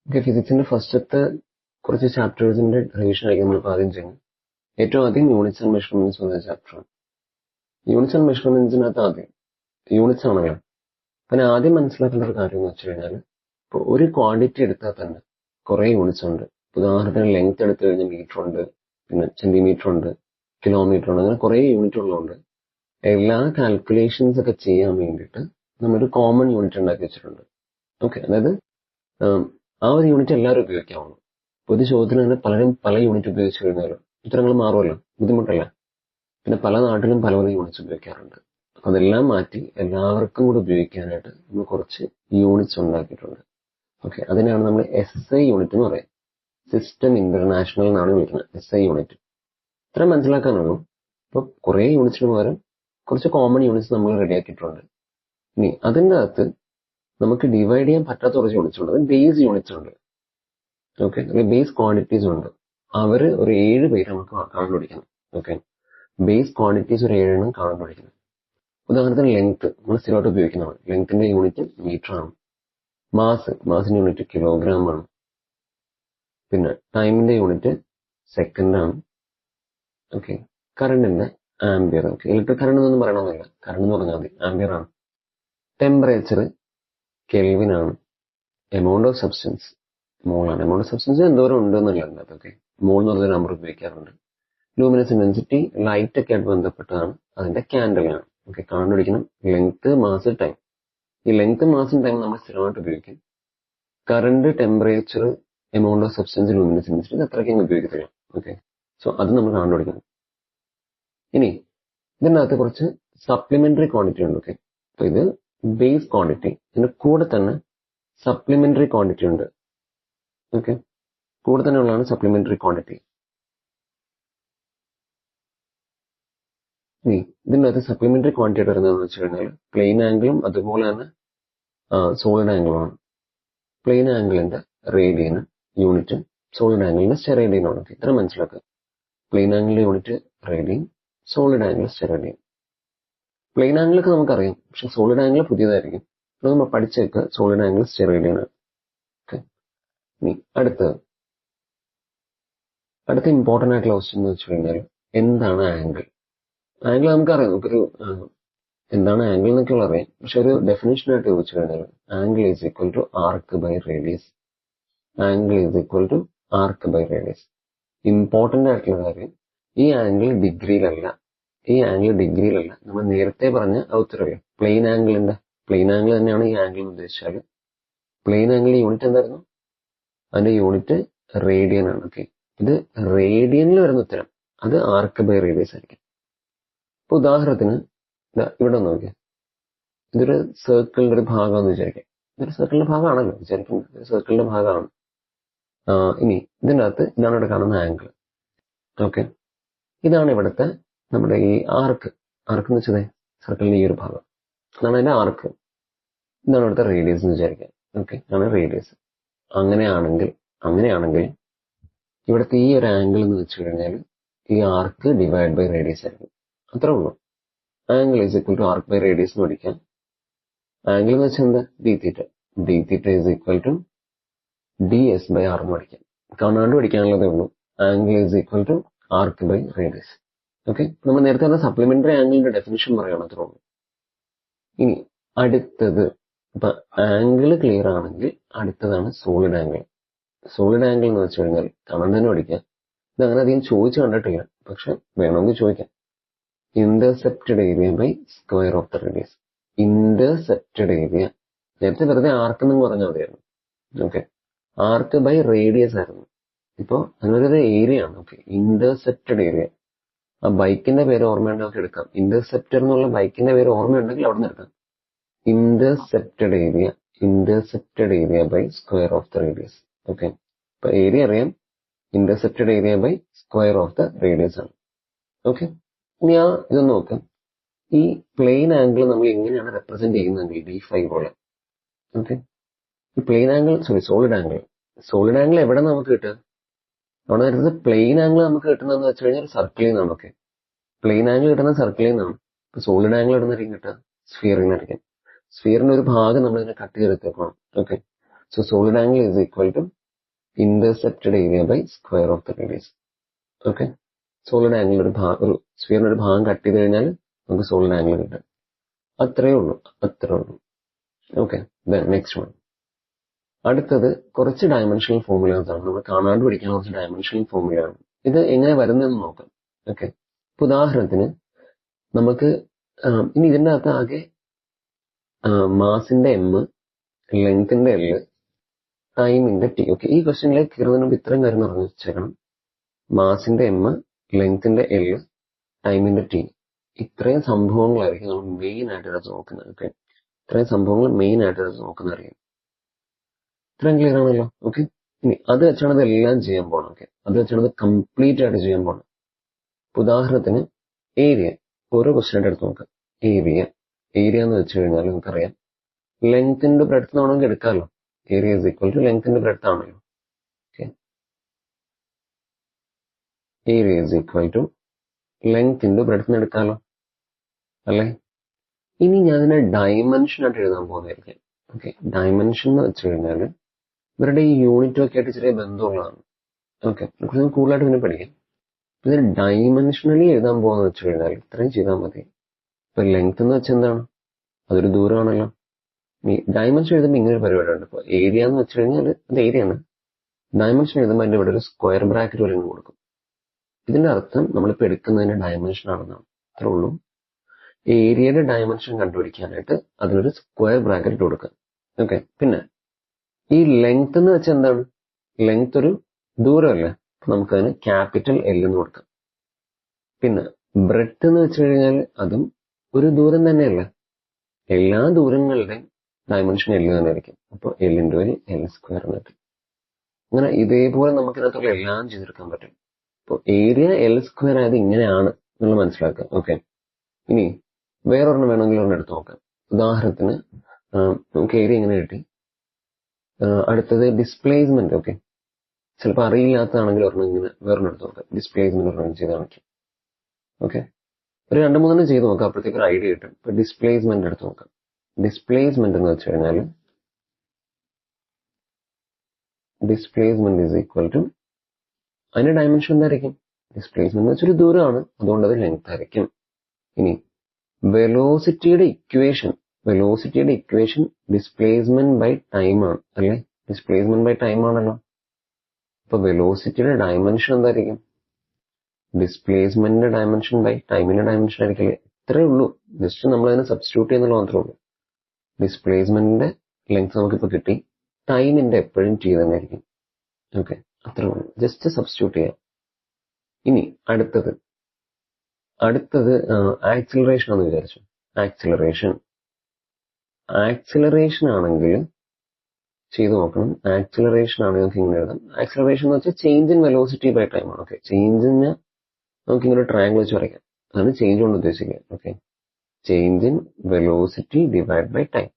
Okay, ഫിസിക്സിന്റെ ഫസ്റ്റത്തെ കുറച്ച് ചാപ്റ്റേഴ്സിന്റെ revision ആയിരിക്കും നമ്മളിപ്പോൾ ആദ്യം ചെയ്യുന്നത്. ഏറ്റവും ആദ്യം യൂണിറ്റ്സ് ആൻഡ് മെഷർമെന്റ്സ് എന്ന ചാപ്റ്ററാണ്. യൂണിറ്റ്സ് ആൻഡ് മെഷർമെന്റ്സിനകത്ത് ആദ്യം യൂണിറ്റ്സ് ആണല്ലോ. പിന്നെ ആദ്യം മനസ്സിലാക്കേണ്ട ഒരു കാര്യം എന്ന് വെച്ച് കഴിഞ്ഞാൽ, ഇപ്പോൾ ഒരു ക്വാണ്ടിറ്റി എടുത്താൽ തന്നെ കുറേ യൂണിറ്റ്സ് ഉണ്ട്. ഉദാഹരണത്തിന് ലെങ്ത് എടുത്തു കഴിഞ്ഞാൽ മീറ്റർ ഉണ്ട്, പിന്നെ സെന്റിമീറ്റർ ഉണ്ട്, കിലോമീറ്റർ ഉണ്ട്, അങ്ങനെ കുറേ യൂണിറ്റ് ഉള്ളതുകൊണ്ട് എല്ലാ കാൽക്കുലേഷൻസ് ഒക്കെ ചെയ്യാൻ വേണ്ടിയിട്ട് നമ്മളൊരു കോമൺ യൂണിറ്റ് ഉണ്ടാക്കി വെച്ചിട്ടുണ്ട്. ഓക്കെ, അതായത് ആ ഒരു യൂണിറ്റ് എല്ലാവരും ഉപയോഗിക്കാവുള്ളൂ. ഒരു ചോദ്യത്തിന് തന്നെ പലരും പല യൂണിറ്റ് ഉപയോഗിച്ച് കഴിഞ്ഞാൽ ഉത്തരങ്ങൾ മാറുമല്ലോ, ബുദ്ധിമുട്ടല്ല. പിന്നെ പല നാട്ടിലും പല പല യൂണിറ്റ്സ് ഉപയോഗിക്കാറുണ്ട്. അതെല്ലാം മാറ്റി എല്ലാവർക്കും കൂടെ ഉപയോഗിക്കാനായിട്ട് നമ്മൾ കുറച്ച് യൂണിറ്റ്സ് ഉണ്ടാക്കിയിട്ടുണ്ട്. ഓക്കെ, അതിനാണ് നമ്മൾ SI യൂണിറ്റ് എന്ന് പറയുന്നത്. സിസ്റ്റം ഇന്റർനാഷണൽ എന്നാണ് വിളിക്കുന്നത് SI യൂണിറ്റ്. ഇത്ര മനസ്സിലാക്കാനുള്ളൂ. ഇപ്പോൾ കുറേ യൂണിറ്റ്സിന് പകരം കുറച്ച് കോമൺ യൂണിറ്റ്സ് നമ്മൾ റെഡിയാക്കിയിട്ടുണ്ട്. ഇനി അതിൻ്റെ അകത്ത് നമുക്ക് ഡിവൈഡ് ചെയ്യാൻ പറ്റാത്ത കുറച്ച് യൂണിറ്റ്സ് ഉണ്ട്. അത് ബേസ് യൂണിറ്റ്സ് ഉണ്ട്. ഓക്കെ, ബേസ് ക്വാണ്ടിറ്റീസ് ഉണ്ട്. അവർ ഒരു 7 പേര് നമുക്ക് കണ്ടുപിടിക്കണം. ഓക്കെ, ബേസ് ക്വാണ്ടിറ്റീസ് ഒരു 7 എണ്ണം കണ്ടുപിടിക്കണം. ഉദാഹരണത്തിന് ലെങ്ത് നമ്മൾ സ്ഥിരമായിട്ട് ഉപയോഗിക്കുന്നതാണ്. ലെങ്ത്തിന്റെ യൂണിറ്റ് മീറ്റർ ആണ്. മാസിന്റെ യൂണിറ്റ് കിലോഗ്രാം ആണ്. പിന്നെ ടൈമിന്റെ യൂണിറ്റ് സെക്കൻഡ് ആണ്. ഓക്കെ, കറണ്ടിന്റെ ആംബിയർ. ഓക്കെ, ഇലക്ട്രിക് കറണ്ട് എന്നൊന്നും പറയണമെന്നില്ല, കറണ്ട് എന്ന് പറഞ്ഞാൽ മതി, ആംബിയർ ആണ്. ടെമ്പറേച്ചർ കെൽവിൻ ആണ്. എമൗണ്ട് ഓഫ് സബ്സ്റ്റൻസ് മോളാണ്. എമൗണ്ട് ഓഫ് സബ്സ്റ്റൻസ് എന്തോരം ഉണ്ടെന്നല്ല അതിനകത്തൊക്കെ മോൾ എന്ന് പറഞ്ഞ നമ്പർ ഉപയോഗിക്കാറുണ്ട്. ലൂമിനസ് ഇന്റൻസിറ്റി ലൈറ്റ് ഒക്കെ ആയിട്ട് ബന്ധപ്പെട്ടതാണ്. അതിന്റെ ക്യാൻഡലാണ്. ഓക്കെ, കണ്ടുപിടിക്കണം ലെങ്ത്, മാസ്, ടൈം. ഈ ലെങ്ത്, മാസും ടൈം നമ്മൾ സ്ഥിരമായിട്ട് ഉപയോഗിക്കും. Current, temperature, amount of substance, luminous intensity അത്രയ്ക്കും ഉപയോഗിക്കത്തില്ല. ഓക്കെ, സോ അത് നമ്മൾ കണ്ടുപിടിക്കണം. ഇനി ഇതിൻ്റെ അകത്ത് കുറച്ച് സപ്ലിമെന്ററി ക്വാണ്ടിറ്റി ഉണ്ട്. ഓക്കെ, അപ്പൊ ഇത് ബേസ് ക്വാണ്ടിറ്റി, ഇതിന്റെ കൂടെ തന്നെ സപ്ലിമെന്ററി ക്വാണ്ടിറ്റി ഉണ്ട്. ഓക്കെ, കൂടെ തന്നെ ഉള്ളതാണ് സപ്ലിമെന്ററി ക്വാണ്ടിറ്റി. ഇനി ഇതിൻ്റെ അകത്ത് സപ്ലിമെന്ററി ക്വാണ്ടിറ്റി ആയിട്ട് വരുന്നതെന്ന് വെച്ച് കഴിഞ്ഞാൽ പ്ലെയിൻ ആംഗിളും അതുപോലെ തന്നെ സോളിഡ് ആംഗിളുമാണ്. പ്ലെയിൻ ആംഗിളിന്റെ റേഡിയന് യൂണിറ്റ്, സോളിഡ് ആംഗിളിന്റെ സ്റ്റെറേഡിയനാണ്. ഇത്ര മനസ്സിലാക്കുക. പ്ലെയിൻ ആംഗിളിന്റെ unit radian, solid angle steradian. Plain ആംഗിളൊക്കെ നമുക്കറിയാം, പക്ഷെ സോളിഡ് ആംഗിൾ പുതിയതായിരിക്കും. അത് നമ്മൾ പഠിച്ചേക്കുക, സോളിഡ് ആംഗിൾ സ്റ്റെറേഡിയനാണ്. ഓക്കെ, ഇനി അടുത്ത ഇമ്പോർട്ടൻ്റ് ആയിട്ടുള്ള ക്വസ്റ്റ്യൻ എന്ന് വെച്ച് കഴിഞ്ഞാൽ എന്താണ് ആംഗിൾ? ആംഗിൾ നമുക്കറിയാം, നമുക്കൊരു എന്താണ് ആംഗിൾ എന്നൊക്കെയുള്ള അറിയാം. പക്ഷെ ഒരു ഡെഫിനേഷൻ ആയിട്ട് ചോദിച്ചു കഴിഞ്ഞാൽ angle is equal to arc by radius. Angle is equal to arc by radius. Important ആയിട്ടുള്ള കാര്യം, ഈ ആംഗിൾ ഡിഗ്രിയിലല്ല. നമ്മൾ നേരത്തെ പറഞ്ഞ ഉത്തരവില്ല, പ്ലെയിൻ ആംഗിൾ തന്നെയാണ് ഈ ആംഗിൾ എന്ന് ഉദ്ദേശിച്ചാൽ. പ്ലെയിൻ ആംഗിളിന്റെ യൂണിറ്റ് എന്തായിരുന്നു? അതിന്റെ യൂണിറ്റ് റേഡിയൻ ആണ്. ഓക്കെ, ഇത് റേഡിയനിൽ വരുന്ന ഉത്തരം അത് ആർക്ക് ബൈ റേഡിയസ് ആയിരിക്കും. ഇപ്പൊ ഉദാഹരണത്തിന് ഇവിടെ നോക്കിയാൽ ഇതൊരു സർക്കിളിന്റെ ഒരു ഭാഗമാണെന്ന് വിചാരിക്കാം. ഇതൊരു സർക്കിളിന്റെ ഭാഗമാണല്ലോ വിചാരിക്കുന്നത്, ഒരു സർക്കിളിന്റെ ഭാഗമാണ്. ഇനി ഇതിൻ്റെ അകത്ത് ഇതാണ് ഇവിടെ കാണുന്ന ആംഗിൾ. ഓക്കെ, ഇതാണ് ഇവിടുത്തെ നമ്മുടെ ഈ ആർക്ക് എന്ന് വെച്ചത് സർക്കിളിന്റെ ഈ ഒരു ഭാഗം, അതാണ് അതിന്റെ ആർക്ക്. ഇതാണ് ഇവിടുത്തെ റേഡിയസ് എന്ന് വിചാരിക്കാം. ഓക്കെ, ഇതാണ് റേഡിയസ്. അങ്ങനെയാണെങ്കിൽ ഇവിടുത്തെ ഈ ഒരു ആംഗിൾ എന്ന് വെച്ച് കഴിഞ്ഞാൽ ഈ ആർക്ക് ഡിവൈഡ് ബൈ റേഡിയസ് ആയിരിക്കും. അത്രേ ഉള്ളൂ. Angle is equal to arc by radius എന്ന് പഠിക്കാം. ആംഗിൾ എന്ന് വെച്ചാൽ എന്താ? D theta is equal to ds by R എന്ന് പഠിക്കാം. കാണാണ്ട് പഠിക്കാനുള്ളതേ ഉള്ളൂ. Angle is equal to arc by radius. Okay, നമ്മൾ നേരത്തെ പറഞ്ഞ സപ്ലിമെന്ററി ആംഗിളിന്റെ ഡെഫിനിഷൻ പറയണം, അത്രേ ഉള്ളൂ. ഇനി അടുത്തത്, ഇപ്പൊ ആംഗിൾ ക്ലിയർ ആണെങ്കിൽ അടുത്തതാണ് സോളിഡ് ആംഗിൾ. സോളിഡ് ആംഗിൾ എന്ന് വെച്ച് കഴിഞ്ഞാൽ കാണാൻ തന്നെ പഠിക്കാം. ഇത് അങ്ങനെ അധികം ചോദിച്ചു കണ്ടിട്ടില്ല, പക്ഷെ വേണമെങ്കിൽ ചോദിക്കാം. Intercepted area by square of the radius. Intercepted area നേരത്തെ വെറുതെ ആർക്ക് എന്ന് പറഞ്ഞാൽ മതിയായിരുന്നു. ഓക്കെ, ആർക്ക് ബൈ റേഡിയസ് ആയിരുന്നു. ഇപ്പോൾ അങ്ങനൊരു ഏരിയ ആണ്. Okay, intercepted area. ആ ബൈക്കിന്റെ പേര് ഓർമ്മയുണ്ടെങ്കിൽ എടുക്കാം. ഇന്റർസെപ്റ്റർ എന്നുള്ള ബൈക്കിന്റെ പേര് ഓർമ്മയുണ്ടെങ്കിൽ അവിടെ നിന്ന് എടുക്കാം. Intercepted area by square of the radius. Okay, ഇപ്പൊ ഏരിയ അറിയാം, intercepted area by square of the radius ആണ്. ഓക്കെ, ഇനി ഇതൊന്ന് നോക്കാം. ഈ പ്ലെയിൻ ആംഗിൾ നമ്മൾ എങ്ങനെയാണ് റെപ്രസെന്റ് ചെയ്യുന്നതെങ്കിൽ d5 പോലെ. ഓക്കെ, ഈ പ്ലെയിൻ ആംഗിൾ സോളിഡ് ആംഗിൾ എവിടെ നമുക്ക് കിട്ടുക? അവിടെ വരുന്നത് പ്ലെയിൻ ആംഗിൾ നമുക്ക് കിട്ടുന്നതെന്ന് വെച്ച് കഴിഞ്ഞാൽ സർക്കിളിൽ നിന്നാണ്. ഓക്കെ, പ്ലെയിൻ ആംഗിൾ കിട്ടുന്ന സർക്കിളിൽ നിന്നാണ്. ഇപ്പൊ സോളിഡ് ആംഗിൾ എവിടെ നിന്നായിരിക്കും കിട്ടുക? സ്ഫിയറിൽ നിന്നായിരിക്കും. സ്ഫിയറിന്റെ ഒരു ഭാഗം നമ്മൾ ഇതിനെ കട്ട് ചെയ്തെടുത്തേക്കണം. Okay, so solid angle is equal to intercepted area by square of the radius. Okay, solid angle ഒരു സ്ഫിയറിന്റെ ഒരു ഭാഗം കട്ട് ചെയ്ത് കഴിഞ്ഞാൽ നമുക്ക് സോളിഡ് ആംഗിൾ കിട്ടും. അത്രേ ഉള്ളൂ. Okay, next one. അടുത്തത് കുറച്ച് ഡയമെൻഷണൽ ഫോർമുലാസ് ആണ്. നമ്മൾ കാണാണ്ട് പഠിക്കാൻ കുറച്ച് ഡയമെൻഷണൽ ഫോർമുലയാണ്. ഇത് എങ്ങനെ വരുന്നതെന്ന് നോക്കാം. ഓക്കെ, ഉദാഹരണത്തിന് നമുക്ക് ഇനി ഇതിന്റെ അകത്ത് ആകെ മാസിന്റെ എം, ലെങ്ത്തിന്റെ എൽ, ടൈമിന്റെ ടി. ഓക്കെ, ഈ ക്വസ്റ്റ്യനിലേക്ക് കയറുന്നതിന് മുമ്പ് ഇത്രയും കാര്യം പറഞ്ഞു വെച്ചേക്കണം. മാസിന്റെ എം, ലെങ്ത്തിന്റെ എൽ, ടൈമിന്റെ ടി. ഇത്രയും സംഭവങ്ങളായിരിക്കും നമ്മൾ മെയിൻ ആയിട്ട് എടുത്ത് നോക്കുന്നത്. ഓക്കെ, ഇത്രയും സംഭവങ്ങൾ മെയിൻ ആയിട്ട് എടുത്ത് നോക്കുന്നതായിരിക്കും. ഇത്രയും ക്ലിയർ ആണല്ലോ. ഓക്കെ, ഇനി അത് വെച്ചാണ് ഇതെല്ലാം ചെയ്യാൻ പോകണം. ഓക്കെ, അത് വെച്ചാണ് ഇത് കംപ്ലീറ്റ് ആയിട്ട് ചെയ്യാൻ പോകണം. ഉദാഹരണത്തിന് ഏരിയ, ഓരോ ക്വസ്റ്റ്യൻ ആയിട്ട് എടുത്ത് നോക്കാം. ഏരിയ എന്ന് വെച്ച് കഴിഞ്ഞാൽ നമുക്കറിയാം ലെങ്ത്തിന്റെ ബ്രെഡ്ത്ത് ആണെങ്കിൽ എടുക്കാമല്ലോ. ഏരിയ ഇസ് ഈക്വൽ ടു ലെങ്ത്തിന്റെ ബ്രെഡ്ത്ത് ആണല്ലോ. Okay, area is equal to ലെങ്ത്തിന്റെ ബ്രെഡ്ത്ത് എടുക്കാമല്ലോ അല്ലേ. ഇനി ഞാൻ ഇതിനെ ഡയമെൻഷൻ ആയിട്ട് എഴുതാൻ പോകുന്നതായിരിക്കും. ഓക്കെ, ഡയമെൻഷൻ എന്ന് വെച്ച് കഴിഞ്ഞാൽ ഇവരുടെ ഈ യൂണിറ്റും ഒക്കെ ആയിട്ട് ചെറിയ ബന്ധമുള്ളതാണ്. ഓക്കെ, കുറച്ച് കൂടുതലായിട്ട് പിന്നെ പഠിക്കാം. ഇതിന് ഡയമെൻഷനലി എഴുതാൻ പോകുന്ന വെച്ച് കഴിഞ്ഞാൽ ഇത്രയും ചെയ്താൽ മതി. ഇപ്പൊ ലെങ്ത് എന്ന് വെച്ചാൽ എന്താണ്? അതൊരു ദൂരമാണല്ലോ. ഈ ഡയമെൻഷൻ എഴുതുമ്പോൾ ഇങ്ങനെ ഒരു പരിപാടിയുണ്ട്. ഇപ്പൊ ഏരിയ എന്ന് വെച്ച് കഴിഞ്ഞാൽ അത് ഏരിയ ആണ്. ഡയമെൻഷൻ എഴുതുമ്പോൾ അതിന്റെ ഇവിടെ ഒരു സ്ക്വയർ ബ്രാക്കറ്റ് പോലെ കൊടുക്കും. ഇതിന്റെ അർത്ഥം നമ്മളിപ്പോ എടുക്കുന്നതിന്റെ ഡയമെൻഷൻ ആണെന്നാണ്. അത്രേ ഉള്ളൂ. ഏരിയയുടെ ഡയമെൻഷൻ കണ്ടുപിടിക്കാനായിട്ട് അതിലൊരു സ്ക്വയർ ബ്രാക്കറ്റ് കൊടുക്കുക. ഓക്കെ, പിന്നെ ഈ ലെങ്ത് എന്ന് വെച്ചാൽ എന്താണ്? ലെങ്ത് ഒരു ദൂരമല്ലേ, നമുക്കതിന് ക്യാപിറ്റൽ എൽ എന്ന് കൊടുക്കാം. പിന്നെ ബ്രെഡ്ത്ത് എന്ന് വെച്ച് കഴിഞ്ഞാൽ അതും ഒരു ദൂരം തന്നെയല്ലേ. എല്ലാ ദൂരങ്ങളുടെയും ഡയമെൻഷൻ എൽ തന്നെ ആയിരിക്കും. അപ്പോൾ L into L, L square എന്നിട്ട് അങ്ങനെ ഇതേപോലെ നമുക്ക് ഇതിനകത്തുള്ള എല്ലാം ചെയ്തെടുക്കാൻ പറ്റും. ഇപ്പോൾ ഏരിയ എൽ സ്ക്വയർ ആയത് ഇങ്ങനെയാണ് എന്നുള്ളത് മനസ്സിലാക്കുക. ഓക്കെ, ഇനി വേറൊരെണ്ണം വേണമെങ്കിൽ ഒരെണ്ണം എടുത്ത് നോക്കാം. ഉദാഹരണത്തിന് നമുക്ക് ഏരിയ എങ്ങനെ കിട്ടി. അടുത്തത് ഡിസ്പ്ലേസ്മെന്റ്. ഓക്കെ, ചിലപ്പോൾ അറിയില്ലാത്തതാണെങ്കിൽ ഒരെണ്ണം ഇങ്ങനെ വേറൊരെണ്ണം എടുത്ത് നോക്കാം. ഡിസ്പ്ലേസ്മെന്റ് ഒരെണ്ണം ചെയ്ത് കാണിക്കും. ഓക്കെ, ഒരു 2-3 ചെയ്ത് നോക്കാം, അപ്പോഴത്തേക്ക് ഒരു ഐഡിയ കിട്ടും. ഇപ്പൊ ഡിസ്പ്ലേസ്മെന്റ് എടുത്ത് നോക്കാം. ഡിസ്പ്ലേസ്മെന്റ് എന്ന് വെച്ച് കഴിഞ്ഞാൽ ഡിസ്പ്ലേസ്മെന്റ് ഈസ് ഈക്വൽ ടു അതിന്റെ ഡയമെൻഷൻ എന്തായിരിക്കും? ഡിസ്പ്ലേസ്മെന്റ് എന്ന് വെച്ചൊരു ദൂരമാണ്, അതുകൊണ്ട് അത് ലെങ്ത് ആയിരിക്കും. ഇനി വെലോസിറ്റിയുടെ ഇക്വേഷൻ ഡിസ്പ്ലേസ്മെന്റ് ബൈ ടൈം ആണ് അല്ലേ. ഡിസ്പ്ലേസ്മെന്റ് ബൈ ടൈം ആണല്ലോ. അപ്പൊ വെലോസിറ്റിയുടെ ഡയമെൻഷൻ എന്തായിരിക്കും? ഡിസ്പ്ലേസ്മെന്റിന്റെ ഡയമെൻഷൻ ബൈ ടൈമിന്റെ ഡയമെൻഷൻ ആയിരിക്കില്ലേ. ഇത്രേ ഉള്ളൂ. ജസ്റ്റ് നമ്മൾ അതിനെ സബ്സ്റ്റിറ്റ്യൂട്ട് ചെയ്യുന്നുള്ള മാത്രമേ ഉള്ളൂ. ഡിസ്പ്ലേസ്മെന്റിന്റെ ലെങ്ത് നമുക്കിപ്പോൾ കിട്ടി, ടൈമിന്റെ എപ്പോഴും ടി തന്നെ ആയിരിക്കും. ഓക്കെ, അത്രേ ഉള്ളൂ. ജസ്റ്റ് സബ്സ്റ്റിറ്റ്യൂട്ട് ചെയ്യാം. ഇനി അടുത്തത് ആക്സിലറേഷൻ ആണെന്ന് വിചാരിച്ചു. ആക്സിലറേഷൻ ആണെങ്കിൽ ചെയ്തു നോക്കണം. ആക്സിലറേഷൻ ആണെങ്കിൽ നമുക്ക് ഇങ്ങനെ എഴുതാം. ആക്സിലറേഷൻ എന്ന് വെച്ചാൽ change in velocity by time ആണ്. ഓക്കെ, ചേഞ്ചിന് നമുക്ക് ഇങ്ങനെ ഒരു ട്രയാങ്കിൾ വെച്ച് വരയ്ക്കാം. അതാണ് ചേഞ്ച് കൊണ്ട് ഉദ്ദേശിക്കുക. Okay, change in velocity divide by time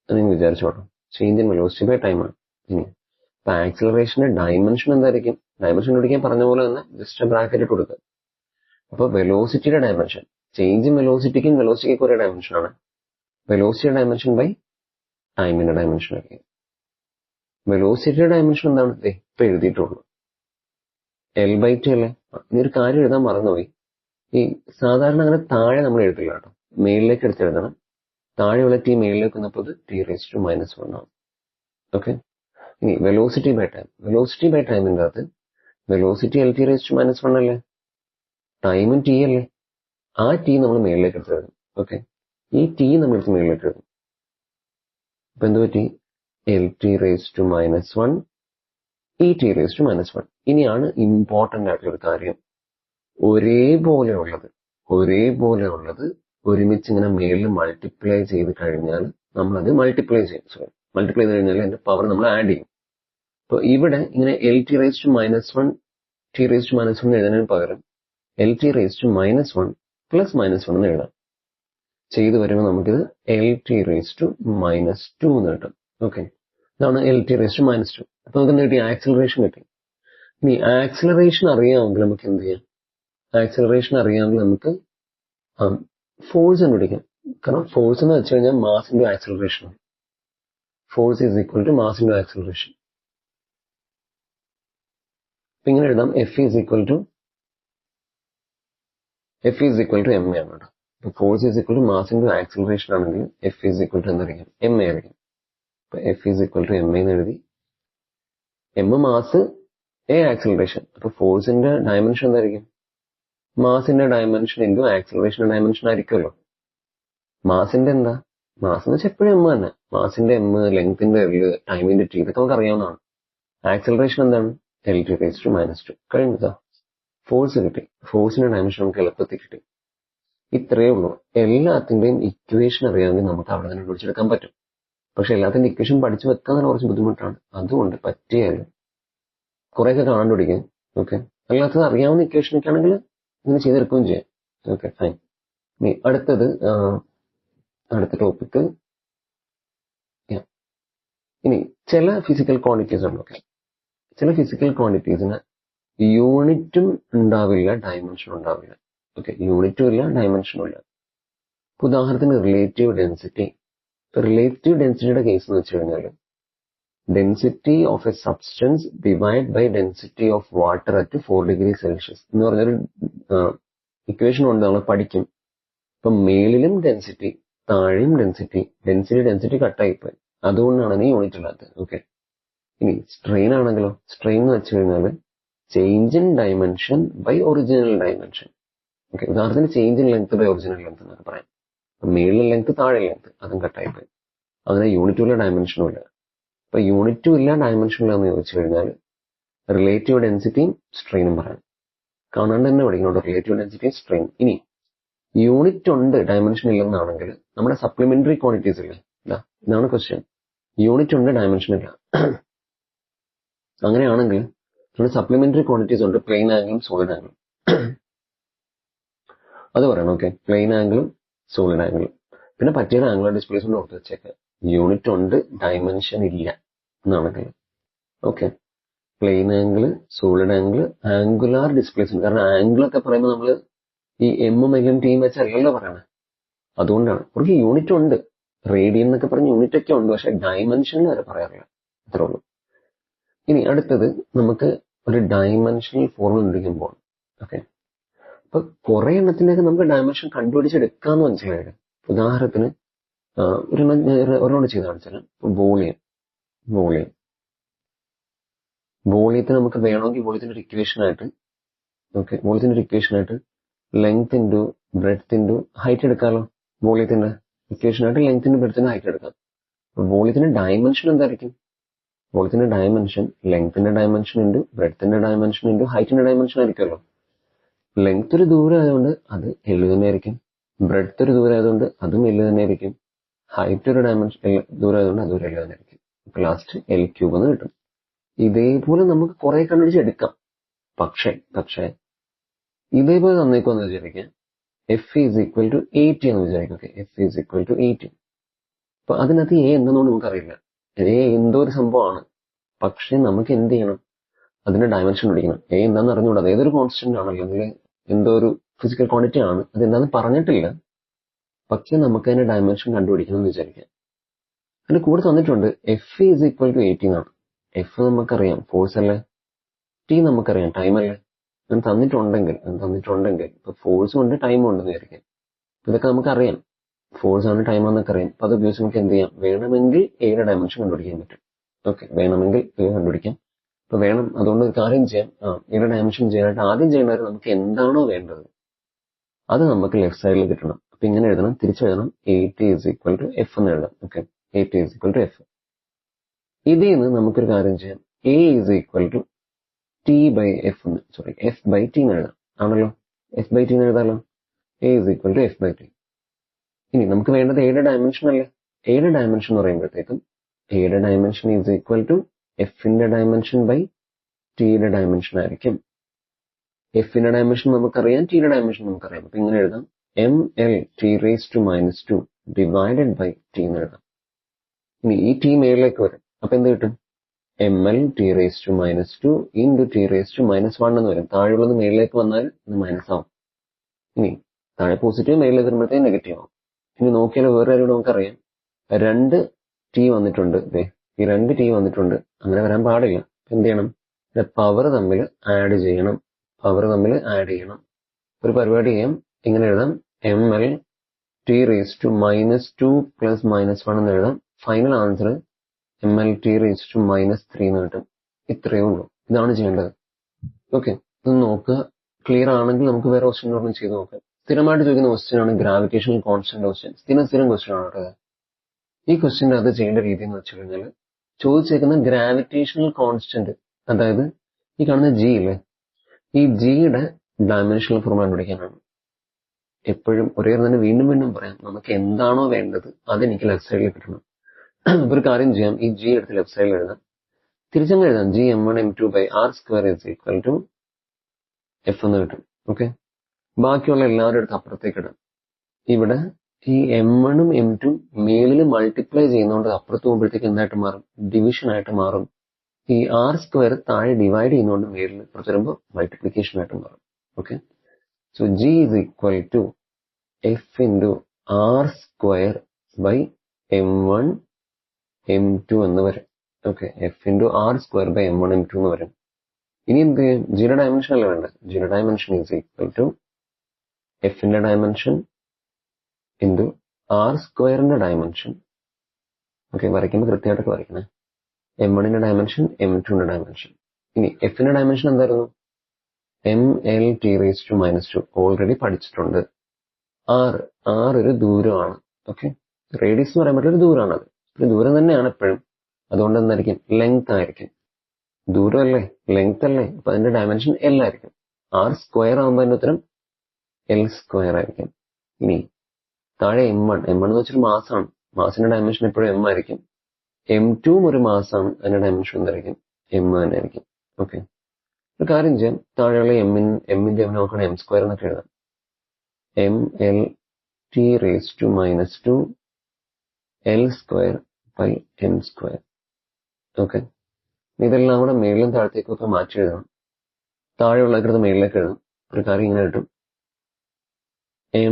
അത് നിങ്ങൾ വിചാരിച്ചോട്ടോ. Change in velocity by time ആണ്. ഇനി അപ്പൊ ആക്സിലറേഷന്റെ ഡയമെൻഷൻ എന്തായിരിക്കും? ഡയമെൻഷൻ പിടിക്കാൻ പറഞ്ഞ പോലെ തന്നെ ജസ്റ്റ് ബ്രാക്കറ്റ് ഇട്ട് കൊടുക്കുക. അപ്പൊ വെലോസിറ്റിയുടെ ഡയമെൻഷൻ, ചേഞ്ച് ഇൻ വെലോസിറ്റിക്കും വെലോസിറ്റിക്കും ഒരേ ഡയമെൻഷൻ ആണ്. വെലോസിറ്റിയുടെ ഡയമെൻഷൻ ബൈ ടൈമിന്റെ ഡയമെൻഷൻ ആയിരിക്കും. വെലോസിറ്റിയുടെ ഡയമെൻഷൻ എന്താണ്? ഇപ്പൊ എഴുതിയിട്ടുള്ളൂ, L/T അല്ലേ. ഇനി ഒരു കാര്യം എഴുതാൻ മറന്നുപോയി. ഈ സാധാരണ അങ്ങനെ താഴെ നമ്മൾ എഴുതില്ല കേട്ടോ, മേളിലേക്ക് എടുത്ത് എഴുതണം. താഴെയുള്ള ടി മേളിലേക്ക് വന്നപ്പോൾ അത് T⁻⁻1 ആണ്. ഓക്കെ, ഇനി വെലോസിറ്റി ബൈ ടൈമിന്റെ അകത്ത് വെലോസിറ്റി L⁻⁻1 അല്ലേ, ടൈമും ടി അല്ലേ. ആ ടി നമ്മൾ മേളിലേക്ക് എടുത്ത് എഴുതും. ഓക്കെ, ഈ ടി നമ്മൾ എടുത്ത് മേളിലേക്ക് എഴുതും. അപ്പൊ എന്ത് പറ്റി? L⁻⁻1 E⁻⁻1. ഇനിയാണ് ഇമ്പോർട്ടന്റ് ആയിട്ടുള്ള ഒരു കാര്യം. ഒരേപോലെയുള്ളത് ഒരുമിച്ച് ഇങ്ങനെ മേളിൽ മൾട്ടിപ്ലൈ ചെയ്ത് കഴിഞ്ഞാൽ നമ്മളത് മൾട്ടിപ്ലൈ ചെയ്ത് കഴിഞ്ഞാൽ അതിന്റെ പവർ നമ്മൾ ആഡ് ചെയ്യും. അപ്പൊ ഇവിടെ ഇങ്ങനെ L⁻⁻1 T⁻⁻1 എഴുതുന്നതിന് പകരം L⁻⁻1 +-1 എന്ന് എഴുതാം. ചെയ്തു വരുമ്പോൾ നമുക്കിത് L⁻⁻2 എന്ന് കിട്ടും. ഓക്കെ, ഇതാണ് L⁻⁻2. അപ്പൊ നമുക്ക് എന്ത് കിട്ടി? ആക്സിലറേഷൻ കിട്ടി. ഇനി ആക്സിലറേഷൻ അറിയാമെങ്കിൽ നമുക്ക് എന്ത് ചെയ്യാം? ആക്സിലറേഷൻ അറിയാമെങ്കിൽ നമുക്ക് ഫോഴ്സ് കണ്ടുപിടിക്കാം. കാരണം ഫോഴ്സ് എന്ന് വെച്ച് കഴിഞ്ഞാൽ mass into acceleration. Force is equal to mass into acceleration. അപ്പൊ ഇങ്ങനെ എഴുതാം F is equal to M A ആണ് കേട്ടോ. ഇപ്പൊ force is equal to mass into acceleration ആണെങ്കിൽ എഫ് ഈസ് ഈക്വൽ ടു എന്തായിരിക്കും, എം എ ആയിരിക്കും. അപ്പൊ F is equal to M A എന്ന് എഴുതി. M mass, A acceleration. അപ്പൊ ഫോഴ്സിന്റെ ഡയമെൻഷൻ എന്തായിരിക്കും, മാസിന്റെ ഡയമെൻഷൻ ഇൻറ്റു ആക്സിലറേഷന്റെ ഡയമെൻഷൻ ആയിരിക്കുമല്ലോ. മാസിന്റെ എന്താ, മാസ് എന്ന് വെച്ചാൽ എപ്പോഴും എം തന്നെ. മാസിന്റെ എം, ലെങ്ത്തിന്റെ എൽ, ടൈമിന്റെ ടി, ഇതൊക്കെ നമുക്ക് അറിയാവുന്നതാണ്. ആക്സിലറേഷൻ എന്താണ്, എൽ ടി റേസ് ടു -2. കഴിഞ്ഞതാ, ഫോഴ്സ് കിട്ടി. ഫോഴ്സിന്റെ ഡയമെൻഷൻ നമുക്ക് എളുപ്പത്തിൽ കിട്ടി. ഇത്രയേ ഉള്ളൂ. എല്ലാത്തിന്റെയും ഇക്വേഷൻ അറിയാമെങ്കിൽ നമുക്ക് അവിടെ തന്നെ പിടിച്ചെടുക്കാൻ പറ്റും. പക്ഷെ എല്ലാത്തിന്റെ ഇക്വേഷൻ പഠിച്ചു വെക്കാൻ തന്നെ കുറച്ച് ബുദ്ധിമുട്ടാണ്. അതുകൊണ്ട് പറ്റിയാലും കുറെയൊക്കെ കണ്ടുപിടിക്കും. ഓക്കെ, അല്ലാത്തത് അറിയാവുന്ന ഇക്വേഷനൊക്കെ ആണെങ്കിൽ ഇങ്ങനെ ചെയ്തെടുക്കുകയും ചെയ്യാം. Okay, fine. ഇനി അടുത്ത ടോപ്പിക്ക്. ഇനി ചില ഫിസിക്കൽ ക്വാണ്ടിറ്റീസ് ഉണ്ട്. ഓക്കെ, ചില ഫിസിക്കൽ ക്വാണ്ടിറ്റീസിന് യൂണിറ്റും ഉണ്ടാവില്ല, ഡയമെൻഷനും ഉണ്ടാവില്ല. ഓക്കെ, യൂണിറ്റും ഇല്ല, ഡയമെൻഷനും ഇല്ല. ഉദാഹരണത്തിന് റിലേറ്റീവ് ഡെൻസിറ്റി. റിലേറ്റീവ് ഡെൻസിറ്റിയുടെ കേസ് എന്ന് വെച്ച് കഴിഞ്ഞാൽ density of a substance divide by density of water at 4 degree Celsius എന്ന് പറഞ്ഞൊരു ഇക്വേഷൻ ഉണ്ട്, നമ്മൾ പഠിക്കും. ഇപ്പൊ മേളിലും ഡെൻസിറ്റി, താഴെയും ഡെൻസിറ്റി കട്ടായിപ്പോയി. അതുകൊണ്ടാണ് ഇനി യൂണിറ്റ് ഇല്ലാത്തത്. ഓക്കെ, ഇനി സ്ട്രെയിൻ ആണെങ്കിലോ, സ്ട്രെയിൻ എന്ന് വെച്ച് കഴിഞ്ഞാൽ change in dimension by original dimension. Okay, ഉദാഹരണത്തിന് change in length by original length എന്നൊക്കെ പറയാം. മേളിലെ ലെങ്ത്, താഴെ ലെങ്ത്, അതും കട്ടായിപ്പോയി. അങ്ങനെ യൂണിറ്റും ഇല്ല, ഡയമെൻഷനും ഇല്ല. അപ്പൊ യൂണിറ്റും ഇല്ല, ഡയമെൻഷനും ഇല്ല എന്ന് ചോദിച്ചു കഴിഞ്ഞാൽ റിലേറ്റീവ് ഡെൻസിറ്റിയും സ്ട്രെയിനും പറയാം. കാണാണ്ട് തന്നെ പഠിക്കണം, റിലേറ്റീവ് ഡെൻസിറ്റിയും സ്ട്രെയിൻ. ഇനി യൂണിറ്റ് ഉണ്ട്, ഡയമെൻഷൻ ഇല്ലെന്നാണെങ്കിൽ നമ്മുടെ സപ്ലിമെന്ററി ക്വാണ്ടിറ്റീസ് ഇല്ലേ, ഇതാണ് ക്വസ്റ്റ്യൻ. യൂണിറ്റ് ഉണ്ട്, ഡയമെൻഷൻ ഇല്ല. അങ്ങനെയാണെങ്കിൽ നമ്മുടെ സപ്ലിമെന്ററി ക്വാണ്ടിറ്റീസ് ഉണ്ട്, പ്ലെയിൻ ആംഗിളും സോളിഡ് ആംഗിളും. അത് പറയണം. ഓക്കെ, പ്ലെയിൻ ആംഗിളും സോളിഡ് ആംഗിളും. പിന്നെ പറ്റിയ ആംഗുലർ ഡിസ്പ്ലേസ്മെന്റ് ഓർത്ത് വെച്ചേക്കാം. യൂണിറ്റ് ഉണ്ട്, ഡയമെൻഷൻ ഇല്ല എന്നാണെങ്കിൽ. Okay, plane angle, solid angle, angular displacement. കാരണം ആംഗിൾ ഒക്കെ പറയുമ്പോൾ നമ്മൾ ഈ എമ്മും എല്ലും ടീം വെച്ചല്ലല്ലോ പറയണേ. അതുകൊണ്ടാണ്. അവർക്ക് യൂണിറ്റ് ഉണ്ട്, റേഡിയൻ എന്നൊക്കെ പറഞ്ഞ് യൂണിറ്റ് ഒക്കെ ഉണ്ട്, പക്ഷെ ഡയമെൻഷൻ വരെ പറയാറില്ല. അത്രേ ഉള്ളൂ. ഇനി അടുത്തത് നമുക്ക് ഒരു ഡയമെൻഷണൽ ഫോർമുല കണ്ടുപിടിക്കുമ്പോൾ, ഓക്കെ, അപ്പൊ കുറെ എണ്ണത്തിലേക്ക് നമുക്ക് ഡയമെൻഷൻ കണ്ടുപിടിച്ചെടുക്കാന്ന് മനസ്സിലായത്. ഉദാഹരണത്തിന് ഒരെണ്ണം ചെയ്ത് കാണിച്ചാൽ വോളിയത്തിന് നമുക്ക് വേണമെങ്കിൽ വോളിയത്തിന്റെ ഒരു ഇക്വേഷൻ ആയിട്ട്, ഓക്കെ, വോളിയത്തിന്റെ ഒരു ഇക്വേഷൻ ആയിട്ട് length into breadth into height എടുക്കാമല്ലോ. വോളിയത്തിന്റെ ഇക്വേഷൻ ആയിട്ട് ലെങ്ത്തിന്റെ ബ്രെഡ്ത്തിന്റെ ഹൈറ്റ് എടുക്കാം. വോളിയത്തിന്റെ ഡയമെൻഷൻ എന്തായിരിക്കും, വോളിയത്തിന്റെ ഡയമെൻഷൻ ലെങ്ത്തിന്റെ ഡയമെൻഷൻ ഇൻറ്റു ബ്രെഡ്ത്തിന്റെ ഡയമെൻഷൻ ഇൻറ്റു ഹൈറ്റിന്റെ ഡയമെൻഷൻ ആയിരിക്കുമല്ലോ. ലെങ്ത് ഒരു ദൂരം ആയതുകൊണ്ട് അത് എൽ തന്നെ ആയിരിക്കും, ബ്രെഡ്ത്ത് ഒരു ദൂരം ആയതുകൊണ്ട് അതും എൽ തന്നെ ആയിരിക്കും, ഹൈറ്റ് ഒരു ഡയമെൻഷൻ ദൂരം ആയതുകൊണ്ട് അതും എൽ തന്നെ ആയിരിക്കും. അപ്പൊ ലാസ്റ്റ് L³ എന്ന് കിട്ടും. ഇതേപോലെ നമുക്ക് കുറെ കണ്ടുപിടിച്ചെടുക്കാം. പക്ഷേ ഇതേപോലെ തന്നേക്കുമെന്ന് വിചാരിക്കാം, F ഈസ് ഈക്വൽ ടു 80 എന്ന് വിചാരിക്കും. Okay, F is equal to 80. അപ്പൊ അതിനകത്ത് എ എന്താണെന്ന് നമുക്കറിയില്ല. എ എന്തോ ഒരു സംഭവമാണ്. പക്ഷെ നമുക്ക് എന്ത് ചെയ്യണം, അതിന്റെ ഡയമെൻഷൻ പിടിക്കണം. എ എന്താണെന്ന് അറിഞ്ഞുകൂടാ. ഏതൊരു കോൺസ്റ്റന്റ് ആണല്ലോ, അല്ലെങ്കിൽ എന്തോ ഒരു ഫിസിക്കൽ ക്വാണ്ടിറ്റി ആണ്, അത് എന്താണെന്ന് പറഞ്ഞിട്ടില്ല. പക്ഷെ നമുക്ക് അതിന്റെ ഡയമെൻഷൻ കണ്ടുപിടിക്കണം എന്ന് വിചാരിക്കാം. അതിന് കൂടെ തന്നിട്ടുണ്ട് F ഈസ് ഈക്വൽ ടു 80 എന്നാണ്. F നമുക്കറിയാം, ഫോഴ്സ് അല്ലേ. ടി നമുക്കറിയാം, ടൈം അല്ലേ. തന്നിട്ടുണ്ടെങ്കിൽ ഇപ്പൊ ഫോഴ്സും ഉണ്ട്, ടൈമും ഉണ്ടെന്ന് വിചാരിക്കാം. ഇതൊക്കെ നമുക്കറിയാം, ഫോഴ്സ് ആണ്, ടൈം ആണെന്നൊക്കെ അറിയാം. അപ്പൊ അത് ഉപയോഗിച്ച് നമുക്ക് എന്ത് ചെയ്യാം, വേണമെങ്കിൽ എയുടെ ഡയമെൻഷൻ കണ്ടുപിടിക്കാൻ പറ്റും. ഓക്കെ, വേണമെങ്കിൽ എ കണ്ടുപിടിക്കാം. അപ്പൊ വേണം, അതുകൊണ്ട് ഒരു കാര്യം ചെയ്യാം, എയുടെ ഡയമെൻഷൻ ചെയ്യാനായിട്ട് ആദ്യം ചെയ്യേണ്ടത് നമുക്ക് എന്താണോ വേണ്ടത് അത് നമുക്ക് ലെഫ്റ്റ് സൈഡിൽ കിട്ടണം. അപ്പൊ ഇങ്ങനെ എഴുതണം, തിരിച്ചെഴുതണം. 80 ഈസ് ഈക്വൽ ടു എഫ് എന്ന് എഴുതാം. Okay, 80 is equal to F. ഇതിൽ നിന്ന് നമുക്കൊരു കാര്യം ചെയ്യാം, A is equal to F by T എന്ന് എഴുതാം. ആണല്ലോ, F by T എന്ന് എഴുതാമല്ലോ. A is equal to F by T. ഇനി നമുക്ക് വേണ്ടത് എയുടെ ഡയമെൻഷൻ അല്ലേ. എയുടെ ഡയമെൻഷൻ എന്ന് പറയുമ്പോഴത്തേക്കും എയുടെ ഡയമെൻഷൻ ഈസ് ഈക്വൽ ടു എഫിന്റെ ഡയമെൻഷൻ ബൈ ടിയുടെ ഡയമെൻഷൻ ആയിരിക്കും. എഫിന്റെ ഡയമെൻഷൻ നമുക്കറിയാം, ടിയുടെ ഡയമെൻഷൻ നമുക്കറിയാം. അപ്പൊ ഇങ്ങനെ എഴുതാം, mL(T⁻²) ഡിവൈഡഡ് ബൈ ടി എന്ന് എഴുതാം. ഇനി ഈ ടി മേളിലേക്ക് വരും. അപ്പൊ എന്ത് കിട്ടും, mL(T⁻² into T⁻1 എന്ന് വരും. താഴെയുള്ളത് മേളിലേക്ക് വന്നാൽ ഇത് മൈനസ് ആവും. ഇനി താഴെ പോസിറ്റീവ്, മേളിലേക്ക് വരുമ്പോഴത്തേക്ക് നെഗറ്റീവ് ആവും. ഇനി നോക്കിയാൽ വേറെ കാര്യം നമുക്കറിയാം, 2 T വന്നിട്ടുണ്ട്. ഈ 2 T വന്നിട്ടുണ്ട്, അങ്ങനെ വരാൻ പാടില്ല. എന്ത് ചെയ്യണം, പവർ തമ്മിൽ ആഡ് ചെയ്യണം. ഒരു പരിപാടി ചെയ്യാം. ഇങ്ങനെ എഴുതാം, ml t⁻² +-1 എന്ന് എഴുതാം. ഫൈനൽ ആൻസർ ml t⁻³ എന്ന് കിട്ടും. ഇത്രയേ ഉള്ളൂ. ഇതാണ് ചെയ്യേണ്ടത്. ഓക്കെ, ഇത് നോക്കുക. ക്ലിയർ ആണെങ്കിൽ നമുക്ക് വേറെ ക്വസ്റ്റ്യൻ പറഞ്ഞ് ചെയ്ത് നോക്കാം. സ്ഥിരമായിട്ട് ചോദിക്കുന്ന ക്വസ്റ്റ്യൻ ആണ് ഗ്രാവിറ്റേഷണൽ കോൺസ്റ്റന്റ് ക്വസ്റ്റ്യൻ. സ്ഥിരം ക്വസ്റ്റ്യൻ ആണ് കേട്ടോ. ഈ ക്വസ്റ്റ്യൻ്റെ അത് ചെയ്യേണ്ട രീതി എന്ന് വെച്ച് കഴിഞ്ഞാൽ, ചോദിച്ചേക്കുന്ന ഗ്രാവിറ്റേഷണൽ കോൺസ്റ്റന്റ്, അതായത് ഈ കാണുന്ന ജി ഇല്ലേ, ഈ ജിയുടെ ഡയമെൻഷണൽ ഫോർമുല കണ്ടുപിടിക്കാനാണ്. എപ്പോഴും ഒരേ തന്നെ വീണ്ടും പറയാം, നമുക്ക് എന്താണോ വേണ്ടത് അതെനിക്ക് ലെഫ്റ്റ് സൈഡിൽ കിട്ടണം. ഒരു കാര്യം ചെയ്യാം, ഈ ജി എടുത്ത് ലെഫ്റ്റ് സൈഡിൽ എഴുതാം. തിരിച്ചങ്ങ് എഴുതാം, ജി m1m2/r² f എന്ന് കിട്ടും. ഓക്കെ, ബാക്കിയുള്ള എല്ലാവരും എടുത്ത് അപ്പുറത്തേക്ക് ഇടാം. ഇവിടെ ഈ m1ഉം m2 മേളിൽ മൾട്ടിപ്ലൈ ചെയ്യുന്നതുകൊണ്ട് അപ്പുറത്ത് പോകുമ്പോഴത്തേക്ക് എന്തായിട്ട് മാറും? ഡിവിഷൻ ആയിട്ട് മാറും. ഈ r² താഴെ ഡിവൈഡ് ചെയ്യുന്നതുകൊണ്ട് മേളിൽ പുറത്ത് വരുമ്പോൾ മൾട്ടിപ്ലിക്കേഷൻ ആയിട്ട് മാറും. Okay, so g is equal to f into r²/m1 m2 എന്ന് വരും. Okay, f into r²/m1 m2 എന്ന് വരും. ഇനി എന്ത് ചെയ്യും? ജിയുടെ ഡയമെൻഷൻ അല്ലേ വേണ്ടത്? ജിയുടെ ഡയമെൻഷൻ ഈസ് ഈക്വൽ ടു എഫിന്റെ ഡയമെൻഷൻ ഇൻറ്റു r²ന്റെ ഡയമെൻഷൻ. ഓക്കെ, വരയ്ക്കുമ്പോൾ കൃത്യമായിട്ടൊക്കെ വരയ്ക്കണേ. m1ന്റെ ഡയമെൻഷൻ, m2ന്റെ ഡയമെൻഷൻ. ഇനി എഫിന്റെ ഡയമെൻഷൻ എന്തായിരുന്നു? ml t⁻². ഓൾറെഡി പഠിച്ചിട്ടുണ്ട്. r ഒരു ദൂരമാണ്. ഓക്കെ, റേഡിയസ് എന്ന് പറയാൻ പറ്റില്ല, ഒരു ദൂരമാണത്. ഒരു ദൂരം തന്നെയാണ് എപ്പോഴും. അതുകൊണ്ട് എന്തായിരിക്കും? ലെങ്ത് ആയിരിക്കും. ദൂരമല്ലേ, ലെങ്ത് അല്ലേ, അപ്പൊ അതിന്റെ ഡയമെൻഷൻ L ആയിരിക്കും. r² ആകുമ്പോൾ അതിന്റെ ഉത്തരം L² ആയിരിക്കും. ഇനി താഴെ m1 എന്ന് വെച്ചൊരു മാസമാണ്. മാസിന്റെ ഡയമെൻഷൻ എപ്പോഴും m ആയിരിക്കും. m2 ഒരു മാസമാണ്, അതിന്റെ ഡയമെൻഷൻ എന്തായിരിക്കും? m തന്നെ ആയിരിക്കും. ഓക്കെ, ഒരു കാര്യം ചെയ്യാം, താഴെയുള്ള m-ന്റെ നോക്കണം, m² എന്നൊക്കെ എഴുതാം. ml t⁻², L²/m². ഓക്കെ, ഇതെല്ലാം കൂടെ മേളിലും താഴത്തേക്കും ഒക്കെ മാറ്റി എഴുതണം. താഴെയുള്ളതൊക്കെ മേളിലേക്ക് എഴുതാം. ഒരു കാര്യം ഇങ്ങനെ കിട്ടും,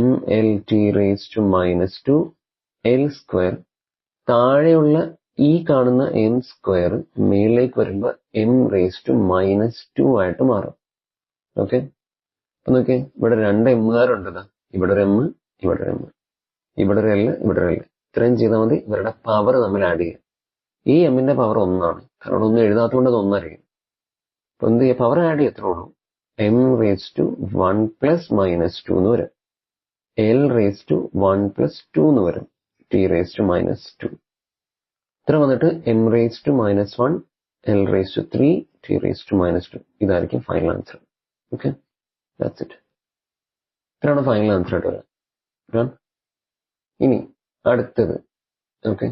ml t⁻², L². താഴെയുള്ള ഈ കാണുന്ന m² മേളിലേക്ക് വരുമ്പോൾ m⁻² ആയിട്ട് മാറും. ഓക്കെ, അപ്പൊ നോക്കിയേ, ഇവിടെ 2 m-കാരുണ്ട്. ഇവിടെ ഒരു m, ഇവിടെ ഒരു m, ഇവിടെ ഒരു l, ഇവിടെ ഒരു l. ഇത്രയും ചെയ്താൽ മതി. ഇവരുടെ പവർ തമ്മിൽ ആഡ് ചെയ്യാം. ഈ m-ന്റെ പവർ 1 ആണ്, കാരണം ഒന്നും എഴുതാത്തതുകൊണ്ട് അത് 1 ആയിരിക്കും. അപ്പൊ എന്ത് ചെയ്യുക? പവർ ആഡ് ചെയ്യത്രേ ഉള്ളൂ. m⁻1 +-2 എന്ന് വരും. L⁻1 +2 എന്ന് വരും. t⁻². ഇത്ര വന്നിട്ട് m⁻1, L⁻3, t⁻². ഇതായിരിക്കും final answer. Okay, that's it. ഇത്രയാണ് ഫൈനൽ ആൻസർ ആയിട്ട് വരാം. ഇനി അടുത്തത്, ഓക്കെ,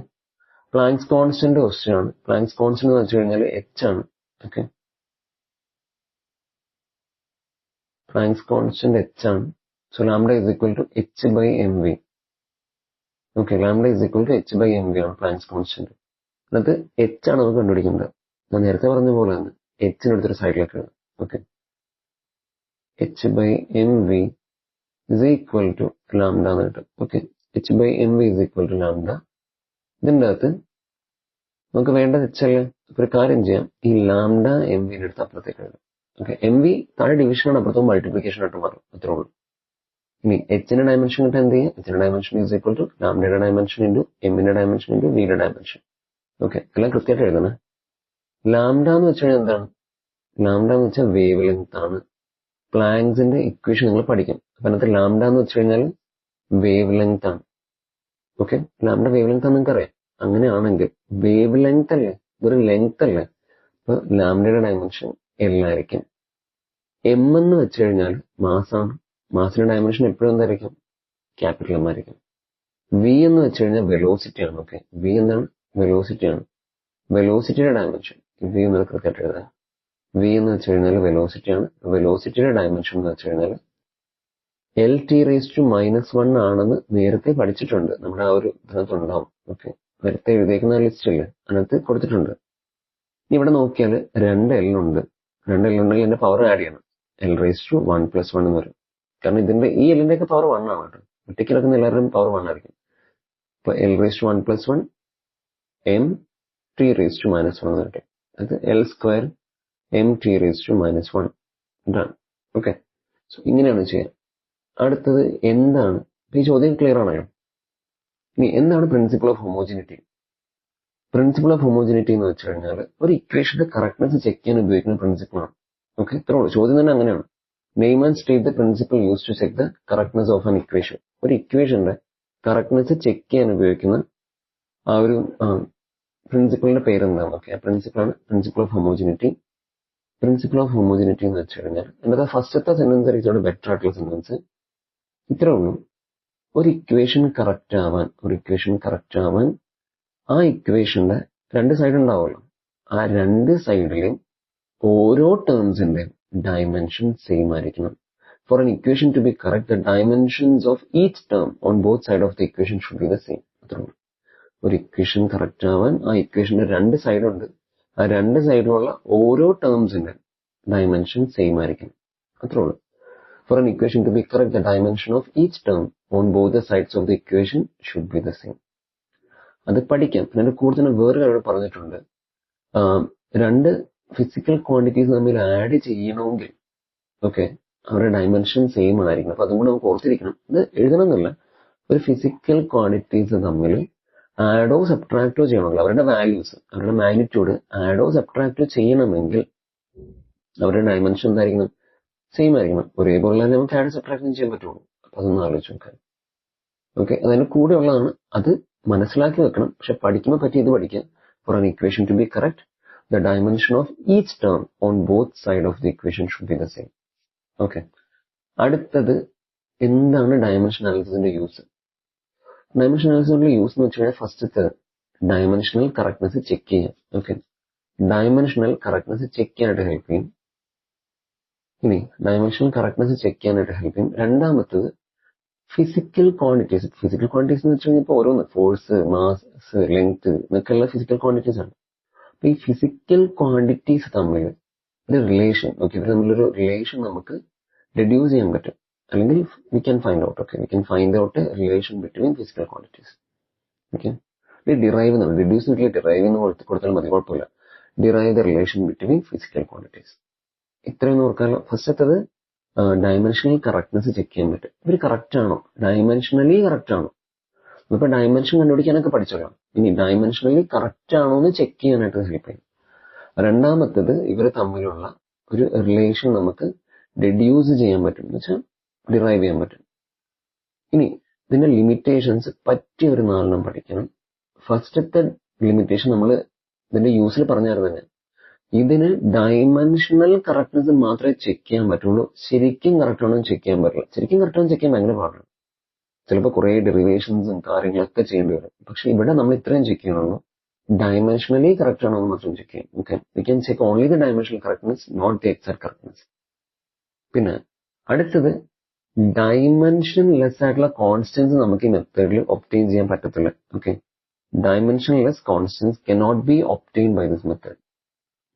പ്ലാങ്ക്സ് കോൺസ്റ്റന്റ് ക്വസ്റ്റ്യൻ ആണ്. പ്ലാങ്ക്സ് കോൺസ്റ്റന്റ് എന്ന് വെച്ച് കഴിഞ്ഞാൽ h ആണ്. ഓക്കെ, പ്ലാങ്ക്സ് കോൺസ്റ്റന്റ് h ആണ്. So lambda is equal to h/mv. Okay, lambda is equal to h/mv ആണ് പ്ലാങ്ക്സ് കോൺസ്റ്റന്റ്. എന്നിട്ട് h ആണ് നമുക്ക് കണ്ടുപിടിക്കേണ്ടത്. ഞാൻ നേരത്തെ പറഞ്ഞ പോലെ തന്നെ h-ന് എടുത്തൊരു സൈഡിലേക്ക് എഴുതാം. Okay, h/mv is equal to lambda എന്ന് കിട്ടും. Okay, h/mv is equal to lambda. ഇതിൻ്റെ അകത്ത് നമുക്ക് വേണ്ടത് h അല്ലേ. ഒരു കാര്യം ചെയ്യാം, ഈ ലാംഡ mv-ന്റെ അടുത്ത് അപ്പുറത്തേക്ക് എഴുതാം. ഓക്കെ, mv താഴെ ഡിവിഷനാണ്, അപ്പുറത്തും മൾട്ടിപ്ലിക്കേഷൻ ആയിട്ട് മാറും. അത്രേ ഉള്ളൂ. ഇനി h-ന്റെ ഡയമെൻഷൻ കിട്ടാൻ എന്ത് ചെയ്യാം? h-ന്റെ ഡയമെൻഷൻ ഈസ് ഈക്വൽ ടു ലാംഡയുടെ ഡയമെൻഷൻ ഇൻറ്റു m-ന്റെ ഡയമെൻഷൻ ഇൻറ്റു v-യുടെ ഡയമെൻഷൻ. ഓക്കെ, എല്ലാം കൃത്യമായിട്ട് എഴുതണേ. ലാംഡ എന്ന് വെച്ച് കഴിഞ്ഞാൽ എന്താണ്? ലാംഡ എന്ന് വെച്ചാൽ വേവ് ലെങ്ത് ആണ്. പ്ലാങ്ക്സിന്റെ ഇക്വേഷൻ നിങ്ങൾ പഠിക്കും. അപ്പൊ അതിനകത്ത് ലാംഡ എന്ന് വെച്ച് കഴിഞ്ഞാൽ വേവ് ലെങ്ത് ആണ്. ഓക്കെ, ലാംഡ വേവ് ലെങ്ത് ആണ് നിങ്ങൾക്ക് അറിയാം. അങ്ങനെയാണെങ്കിൽ വേവ് ലെങ്ത് അല്ലേ, ഇതൊരു ലെങ്ത് അല്ലേ, അപ്പൊ ലാംഡയുടെ ഡയമെൻഷൻ L ആയിരിക്കും. m എന്ന് വെച്ച് കഴിഞ്ഞാൽ മാസാണ്. മാസിന്റെ ഡയമെൻഷൻ എപ്പോഴും എന്തായിരിക്കും? ക്യാപിറ്റൽ M ആയിരിക്കും. v എന്ന് വെച്ച് കഴിഞ്ഞാൽ വെലോസിറ്റി ആണ്. ഓക്കെ, v എന്താണ്? വെലോസിറ്റി ആണ്. വെലോസിറ്റിയുടെ ഡയമെൻഷൻ v എന്നത് കൃത്യമായിട്ട് എഴുതാം. v എന്ന് വെച്ച് കഴിഞ്ഞാൽ വെലോസിറ്റി ആണ്. വെലോസിറ്റിയുടെ ഡയമെൻഷൻ എന്ന് വെച്ച് കഴിഞ്ഞാൽ L⁻⁻1 ആണെന്ന് നേരത്തെ പഠിച്ചിട്ടുണ്ട്. നമ്മുടെ ആ ഒരു ഇതിനകത്തുണ്ടാവും. ഓക്കെ, നേരത്തെ എഴുതിയേക്കുന്ന ലിസ്റ്റ് ഇല്ലേ, അതിനകത്ത് കൊടുത്തിട്ടുണ്ട്. ഇവിടെ നോക്കിയാൽ 2 L ഉണ്ട്. 2 L ഉണ്ടെങ്കിൽ ഇതിന്റെ പവർ ആഡ് ചെയ്യണം. L⁻1 +1 എന്ന് വരും. കാരണം ഇതിന്റെ ഈ എല്ലിന്റെ ഒക്കെ പവർ 1 ആണ് കേട്ടോ. ഒറ്റയ്ക്ക് കിടക്കുന്ന എല്ലാവരുടെയും പവർ 1 ആയിരിക്കും. അപ്പൊ L⁻1 +1 m t⁻⁻1 എന്ന് കിട്ടും. അത് L² mt⁻⁻1 ഇതാണ്. ഓക്കെ, സോ ഇങ്ങനെയാണ് ചെയ്യാം. അടുത്തത് എന്താണ്, ഈ ചോദ്യം ക്ലിയർ ആണോ? ഇനി എന്താണ് principle of homogeneity? Principle of homogeneity എന്ന് വെച്ച് കഴിഞ്ഞാൽ ഒരു ഇക്വേഷന്റെ കറക്റ്റ്നെസ് ചെക്ക് ചെയ്യാൻ ഉപയോഗിക്കുന്ന പ്രിൻസിപ്പിളാണ്. ഓക്കെ, ഇത്രേ ഉള്ളൂ. ചോദ്യം തന്നെ അങ്ങനെയാണ്. Name and state the principle use to check the correctness of an equation. ഒരു ഇക്വേഷന്റെ കറക്റ്റ്നെസ് ചെക്ക് ചെയ്യാൻ ഉപയോഗിക്കുന്ന ആ ഒരു പ്രിൻസിപ്പിളിന്റെ പേരെന്താണ്? ഓക്കെ, ആ പ്രിൻസിപ്പിളാണ് principle of homogeneity. Principle of homogeneity എന്ന് വെച്ച് കഴിഞ്ഞാൽ എന്താ, ഫസ്റ്റത്തെ സെന്റൻസ് ആയിരിക്കും ബെറ്റർ ആയിട്ടുള്ള സെന്റൻസ്. ഇത്രേ ഉള്ളൂ. ഒരു ഇക്വേഷൻ കറക്റ്റ് ആവാൻ ആ ഇക്വേഷന്റെ രണ്ട് സൈഡ് ഉണ്ടാവുമല്ലോ. ആ രണ്ട് സൈഡിലെയും ഓരോ ടേംസിന്റെയും ഡയമെൻഷൻ സെയിം ആയിരിക്കണം. For an equation to be correct, the dimensions of each term on both sides of the equation should be the same. അത്രയുള്ളൂ. ഒരു ഇക്വേഷൻ കറക്റ്റ് ആവാൻ ആ ഇക്വേഷന്റെ രണ്ട് സൈഡുണ്ട്. ആ രണ്ട് സൈഡിലുള്ള ഓരോ ടേംസിന്റെ ഡയമെൻഷൻ സെയിം ആയിരിക്കണം. അത്രയുള്ളൂ. For an equation to be correct, the dimension of each term on both the sides of the equation should be the same. അത് പഠിക്കാം. പിന്നെ കൂടുതൽ വേറെ കാര്യം പറഞ്ഞിട്ടുണ്ട്. രണ്ട് ഫിസിക്കൽ ക്വാണ്ടിറ്റീസ് തമ്മിൽ ആഡ് ചെയ്യണമെങ്കിൽ ഓക്കെ അവരുടെ ഡയമെൻഷൻ സെയിം ആയിരിക്കണം. അപ്പൊ അതും കൂടെ നമുക്ക് ഓർത്തിരിക്കണം. ഇത് എഴുതണമെന്നില്ല. ഒരു ഫിസിക്കൽ ക്വാണ്ടിറ്റീസ് തമ്മിൽ ആഡോ സബ്ട്രാക്റ്റോ ചെയ്യണമെങ്കിൽ അവരുടെ വാല്യൂസ്, അവരുടെ മാഗ്നിറ്റ്യൂഡ് ആഡോ സബ്ട്രാക്റ്റോ ചെയ്യണമെങ്കിൽ അവരുടെ ഡയമെൻഷൻ എന്തായിരിക്കണം? സെയിം ആയിരിക്കണം. ഒരേപോലെ തന്നെ നമുക്ക് ആഡ് സബ്ട്രാക്ഷൻ ചെയ്യാൻ പറ്റുള്ളൂ. അപ്പൊ അതൊന്ന് ആലോചിച്ച് നോക്കാം. ഓക്കെ, അതിന് കൂടെ ഉള്ളതാണ്. അത് മനസ്സിലാക്കി വെക്കണം. പക്ഷെ പഠിക്കുമ്പോൾ പറ്റിയത് പഠിക്കാം. For an equation to be correct, the dimension of each term on both sides of the equation should be the same. Okay, അടുത്തത് എന്താണ് ഡയമെൻഷൻ അനാലിസിസിന്റെ യൂസ്? ഡയമെൻഷൻ അനാലിസിസിന്റെ യൂസ് എന്ന് വെച്ച് കഴിഞ്ഞാൽ ഫസ്റ്റത്തെ ഡയമെൻഷണൽ കറക്റ്റ്നെസ് ചെക്ക് ചെയ്യാം. ഓക്കെ, ഡയമെൻഷണൽ കറക്റ്റ്നെസ് ചെക്ക് ചെയ്യാനായിട്ട് help ചെയ്യും. ഇനി ഡയമെൻഷണൽ കറക്റ്റ്നെസ് ചെക്ക് ചെയ്യാനായിട്ട് ഹെൽപ്പ് ചെയ്യും. രണ്ടാമത്തത് ഫിസിക്കൽ ക്വാണ്ടിറ്റീസ് എന്ന് വെച്ച് കഴിഞ്ഞാൽ ഇപ്പോൾ ഓരോന്ന് ഫോഴ്സ്, മാസ്, ലെങ്ത് എന്നൊക്കെയുള്ള ഫിസിക്കൽ ക്വാണ്ടിറ്റീസ് ആണ്. അപ്പൊ ഈ ഫിസിക്കൽ ക്വാണ്ടിറ്റീസ് തമ്മിൽ ഒരു റിലേഷൻ, ഓക്കെ, ഇവർ തമ്മിലൊരു റിലേഷൻ നമുക്ക് റെഡ്യൂസ് ചെയ്യാൻ പറ്റും. അല്ലെങ്കിൽ we can find out A relation between physical quantities. Okay, derive എന്നാണ്, റെഡ്യൂസ് ഡിറൈവ് എന്ന് കൊടുത്താൽ മതി, കുഴപ്പമില്ല. Derive the relation between physical quantities. ഇത്രയൊന്നും ഓർക്കാമല്ലോ. ഫസ്റ്റത്തത് ഡയമെൻഷണൽ കറക്റ്റ്നെസ് ചെക്ക് ചെയ്യാൻ പറ്റും. ഇവർ കറക്റ്റ് ആണോ, ഡയമെൻഷണലി കറക്റ്റ് ആണോ? ഇപ്പൊ ഡയമെൻഷൻ കണ്ടുപിടിക്കാനൊക്കെ പഠിച്ചോളാം. ഇനി ഡയമെൻഷണലി കറക്റ്റ് ആണോ എന്ന് ചെക്ക് ചെയ്യാനായിട്ട് ഹെൽപ്പ് ചെയ്യും. രണ്ടാമത്തത് ഇവർ തമ്മിലുള്ള ഒരു റിലേഷൻ നമുക്ക് റെഡ്യൂസ് ചെയ്യാൻ പറ്റും, എന്ന് വെച്ചാൽ ഡിറൈവ് ചെയ്യാൻ പറ്റും. ഇനി ഇതിന്റെ ലിമിറ്റേഷൻസ് പറ്റിയ ഒരു 4 പഠിക്കണം. ഫസ്റ്റത്തെ ലിമിറ്റേഷൻ നമ്മൾ ഇതിന്റെ യൂസിൽ പറഞ്ഞായിരുന്നു തന്നെ. ഇതിന് ഡയമെൻഷണൽ കറക്റ്റ്നെസ് മാത്രമേ ചെക്ക് ചെയ്യാൻ പറ്റുള്ളൂ. ശരിക്കും കറക്റ്റ് ആണോ ചെക്ക് ചെയ്യാൻ പറ്റില്ല. ശരിക്കും കറക്റ്റ് ആണോ ചെക്ക് ചെയ്യാൻ ഭയങ്കര പാടാണ്. ചിലപ്പോൾ കുറെ ഡെറിവേഷൻസും കാര്യങ്ങളൊക്കെ ചെയ്യേണ്ടി വരും. പക്ഷെ ഇവിടെ നമ്മൾ ഇത്രയും ചെക്ക് ചെയ്യണമല്ലോ, ഡയമെൻഷണലി കറക്റ്റ് ആണോ എന്ന് മാത്രം ചെക്ക് ചെയ്യാം. Okay, we can check only the dimensional correctness, not the exact correctness. പിന്നെ അടുത്തത് ഡയമെൻഷൻ ലെസ് ആയിട്ടുള്ള കോൺസ്റ്റൻസ് നമുക്ക് ഈ മെത്തേഡിൽ ഒബ്റ്റെയിൻ ചെയ്യാൻ പറ്റത്തില്ല. Okay, dimensionless constants cannot be obtain by this method.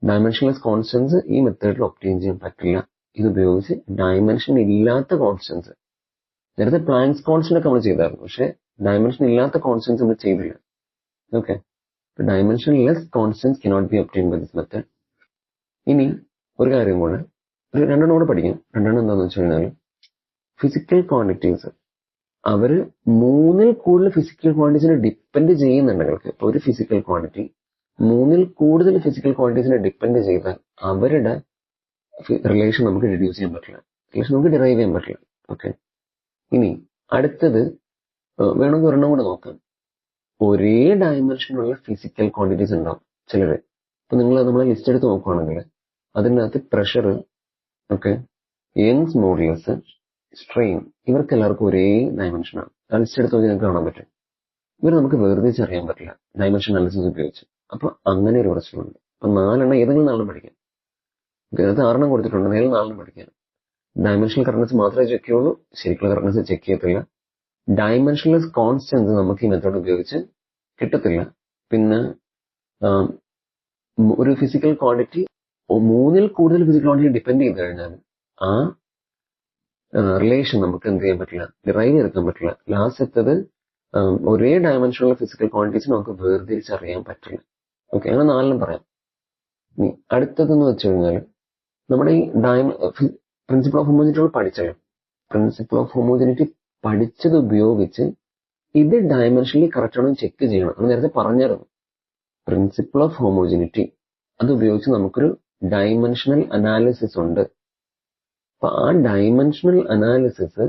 Dimensionless constants ഈ മെത്തേഡിൽ ഒബ്റ്റെയിൻ ചെയ്യാൻ പറ്റില്ല. ഇത് ഉപയോഗിച്ച് ഡയമെൻഷൻ ഇല്ലാത്ത കോൺസ്റ്റൻസ്, നേരത്തെ പ്ലാങ്ക്സ് കോൺസ്റ്റന്റ് ഒക്കെ നമ്മൾ ചെയ്തായിരുന്നു, പക്ഷെ ഡയമെൻഷൻ ഇല്ലാത്ത കോൺസ്റ്റൻസ് നമ്മൾ ചെയ്തില്ല. Okay, dimensionless constants cannot be obtain by this method. ഇനി ഒരു കാര്യം കൂടെ, ഒരു രണ്ടെണ്ണം കൂടെ പഠിക്കാം. രണ്ടെണ്ണം എന്താണെന്ന് വെച്ച് കഴിഞ്ഞാൽ ഫിസിക്കൽ ക്വാണ്ടിറ്റീസ് അവര് 3ൽ കൂടുതൽ ഫിസിക്കൽ ക്വാണ്ടിറ്റീസിനെ ഡിപ്പെൻഡ് ചെയ്യുന്നുണ്ടെങ്കിൽ, ഇപ്പൊ ഒരു ഫിസിക്കൽ ക്വാണ്ടിറ്റി 3ൽ കൂടുതൽ ഫിസിക്കൽ ക്വാണ്ടിറ്റീസിനെ ഡിപ്പെൻഡ് ചെയ്താൽ അവരുടെ റിലേഷൻ നമുക്ക് റെഡ്യൂസ് ചെയ്യാൻ പറ്റില്ല, റിലേഷൻ നമുക്ക് ഡിറൈവ് ചെയ്യാൻ പറ്റില്ല. ഓക്കെ, ഇനി അടുത്തത് വേണമെങ്കിൽ ഒരെണ്ണം കൂടെ നോക്കാം. ഒരേ ഡയമെൻഷനുള്ള ഫിസിക്കൽ ക്വാണ്ടിറ്റീസ് ഉണ്ടാവും ചിലര്. ഇപ്പൊ നിങ്ങൾ നമ്മളെ ലിസ്റ്റ് എടുത്ത് നോക്കുകയാണെങ്കിൽ അതിനകത്ത് pressure, okay, Young's modulus, strain, ഇവർക്ക് എല്ലാവർക്കും ഒരേ ഡയമെൻഷനാണ്. ആ ലിസ്റ്റ് എടുത്ത് നോക്കി നിങ്ങൾക്ക് കാണാൻ പറ്റും. ഇവർ നമുക്ക് വേർതിരിച്ചറിയാൻ പറ്റില്ല ഡയമെൻഷൻ അനാലിസിസ് ഉപയോഗിച്ച്. അപ്പൊ അങ്ങനെ ഒരു പ്രശ്നമുണ്ട്. അപ്പൊ 4 ഏതെങ്കിലും 4 പഠിക്കാം. ഇതിനകത്ത് 6 കൊടുത്തിട്ടുണ്ട്, ഏതെങ്കിലും 4 പഠിക്കാം. ഡയമെൻഷണൽ കറക്റ്റ്നെസ് മാത്രമേ ചെക്ക് ചെയ്യുള്ളൂ, ശരിക്കുള്ള കറക്റ്റ്നെസ് ചെക്ക് ചെയ്യത്തില്ല. ഡയമെൻഷൻലെസ് കോൺസ്റ്റൻസ് നമുക്ക് ഈ മെത്തേഡ് ഉപയോഗിച്ച് കിട്ടത്തില്ല. പിന്നെ ഒരു ഫിസിക്കൽ ക്വാണ്ടിറ്റി 3ൽ കൂടുതൽ ഫിസിക്കൽ ക്വാണ്ടിറ്റി ഡിപ്പെൻഡ് ചെയ്ത് കഴിഞ്ഞാൽ ആ റിലേഷൻ നമുക്ക് എന്ത് ചെയ്യാൻ പറ്റില്ല, ഡിറൈവ് ചെയ്തെടുക്കാൻ പറ്റില്ല. ലാസ്റ്റത്തത് ഒരേ ഡയമെൻഷനുള്ള ഫിസിക്കൽ ക്വാണ്ടിറ്റീസ് നമുക്ക് വേർതിരിച്ചറിയാൻ പറ്റില്ല. ഓക്കെ, അങ്ങനെ 4 പറയാം. ഇനി അടുത്തതെന്ന് വെച്ച് കഴിഞ്ഞാൽ നമ്മുടെ ഈ പ്രിൻസിപ്പിൾ ഓഫ് ഹോമോജിനിറ്റി പഠിച്ചല്ലോ. പ്രിൻസിപ്പിൾ ഓഫ് ഹോമോജിനിറ്റി പഠിച്ചത് ഉപയോഗിച്ച് ഇത് ഡയമെൻഷനലി കറക്റ്റ് ആണോ ചെക്ക് ചെയ്യണം. അത് നേരത്തെ പറഞ്ഞായിരുന്നു. പ്രിൻസിപ്പിൾ ഓഫ് ഹോമോജിനിറ്റി അത് ഉപയോഗിച്ച് നമുക്കൊരു ഡയമെൻഷണൽ അനാലിസിസ് ഉണ്ട്. അപ്പൊ ആ ഡയമെൻഷണൽ അനാലിസിസ്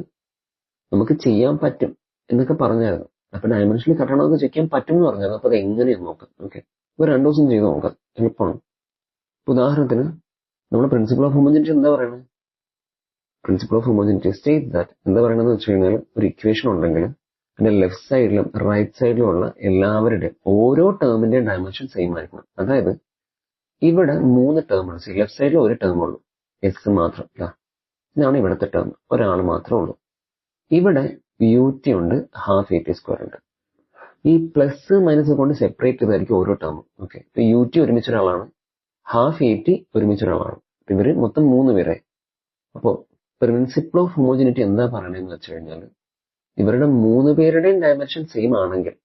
നമുക്ക് ചെയ്യാൻ പറ്റും എന്നൊക്കെ പറഞ്ഞായിരുന്നു. അപ്പൊ ഡയമെൻഷനലി കറക്റ്റ് ആണോ ചെക്ക് ചെയ്യാൻ പറ്റും എന്ന് പറഞ്ഞായിരുന്നു. അപ്പൊ അത് എങ്ങനെയെന്ന് നോക്കാം. ഓക്കെ, ഇപ്പൊ 2 ദിവസം ചെയ്ത് നോക്കാം, എളുപ്പമാണ്. ഉദാഹരണത്തിന് നമ്മുടെ പ്രിൻസിപ്പിൾ ഓഫ് ഹോമോജിനിറ്റി എന്താ പറയുന്നത്? Principle of homogeneity state that എന്താ പറയണമെന്ന് വെച്ച് കഴിഞ്ഞാൽ ഒരു ഇക്വേഷൻ ഉണ്ടെങ്കിൽ അതിന്റെ ലെഫ്റ്റ് സൈഡിലും റൈറ്റ് സൈഡിലും ഉള്ള എല്ലാവരുടെയും ഓരോ ടേമിന്റെയും ഡയമെൻഷൻ സെയിം ആയിരിക്കണം. അതായത് ഇവിടെ 3 ടേം ഉണ്ട്. ലെഫ്റ്റ് സൈഡിൽ ഒരു ടേം ഉള്ളൂ, എക്സ് മാത്രം. ഇതാണ് ഇവിടുത്തെ ടേം, ഒരാൾ മാത്രമേ ഉള്ളൂ. ഇവിടെ യൂടി ഉണ്ട്, ഹാഫ് എ ടി സ്ക്വയർ ഉണ്ട്. ഈ പ്ലസ് മൈനസ് കൊണ്ട് സെപ്പറേറ്റ് ചെയ്തായിരിക്കും ഓരോ ടേമും. ഓക്കെ, ഇപ്പൊ യൂടി ഒരുമിച്ചൊരാളാണ്, ഹാഫ് എ ടി ഒരുമിച്ചൊരാളാണ്. ഇവര് മൊത്തം 3 പേരായി. അപ്പോ പ്രിൻസിപ്പിൾ ഓഫ് ഹോമോജിനിറ്റി എന്താ പറയണെന്ന് വെച്ച് കഴിഞ്ഞാൽ ഇവരുടെ 3 പേരുടെയും ഡയമെൻഷൻ സെയിം ആണെങ്കിൽ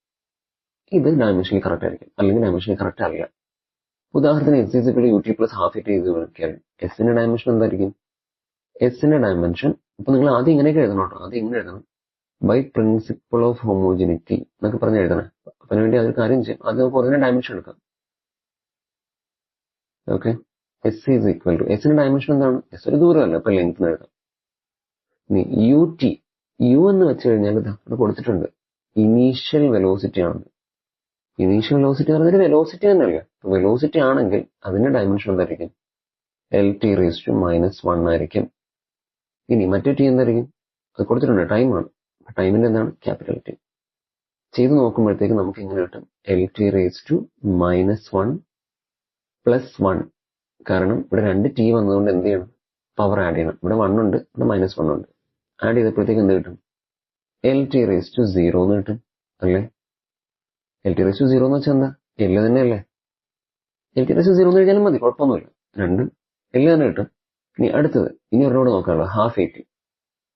ഇത് ഡയമെൻഷനലി കറക്റ്റ് ആയിരിക്കും, അല്ലെങ്കിൽ ഡയമെൻഷനലി കറക്റ്റ് അല്ല. ഉദാഹരണത്തിന് S is U T plus half A T ഇത് നോക്കിയാൽ എസിന്റെ ഡയമെൻഷൻ എന്തായിരിക്കും? എസിന്റെ ഡയമെൻഷൻ ഇപ്പൊ നിങ്ങൾ ആദ്യം ഇങ്ങനെയൊക്കെ എഴുതണം കേട്ടോ. ആദ്യം ഇങ്ങനെ എഴുതണം, ബൈ പ്രിൻസിപ്പിൾ ഓഫ് ഹോമോജിനിറ്റി എന്നൊക്കെ പറഞ്ഞ് എഴുതണം. അപ്പൊ അതിനുവേണ്ടി അതൊരു കാര്യം ചെയ്യും, അത് നമുക്ക് ഒറിജിനൽ ഡയമെൻഷൻ എടുക്കാം. Okay, S is equal to എസിന്റെ ഡയമെൻഷൻ എന്താണ്? എസ് ഒരു ദൂരമല്ല, ഇപ്പൊ ലെങ്ത് എഴുതാം. ഇനി യു ടി, യു എന്ന് വെച്ച് കഴിഞ്ഞാൽ ഇത് കൊടുത്തിട്ടുണ്ട്, ഇനീഷ്യൽ വെലോസിറ്റി ആണ്. ഇനീഷ്യൽ വെലോസിറ്റി എന്ന് പറഞ്ഞാൽ വെലോസിറ്റി തന്നെയല്ലേ. വെലോസിറ്റി ആണെങ്കിൽ അതിന്റെ ഡയമെൻഷൻ എന്തായിരിക്കും? എൽ ടി റേസ് ടു -1 ആയിരിക്കും. ഇനി മറ്റേ ടി എന്തായിരിക്കും? അത് കൊടുത്തിട്ടുണ്ട്, ടൈമാണ്. ടൈമിന്റെ എന്താണ്? Capital T. ചെയ്ത് നോക്കുമ്പോഴത്തേക്ക് നമുക്ക് ഇങ്ങനെ കിട്ടും, L T raise to -1 plus 1. കാരണം ഇവിടെ 2 ടി വന്നതുകൊണ്ട് എന്ത് ചെയ്യണം? പവർ ആഡ് ചെയ്യണം. ഇവിടെ 1 ഉണ്ട്, ഇവിടെ -1 ഉണ്ട്. ആഡ് ചെയ്തപ്പോഴത്തേക്ക് എന്ത് കിട്ടും? എൽ ടി റേസ് ടു 0 എന്ന് കിട്ടും, അല്ലേ? എൽ ടി റേസ് ടു 0 എന്ന് വെച്ചാൽ എന്താ? എല്ല് തന്നെയല്ലേ. എൽ ടി റേസ് ടു 0 എന്ന് കഴിഞ്ഞാലും മതി, കുഴപ്പമൊന്നുമില്ല. രണ്ടും എല്ല് തന്നെ കിട്ടും. ഇനി അടുത്തത്, ഇനി ഒരെണ്ണോട് നോക്കാനുള്ളൂ, half A t.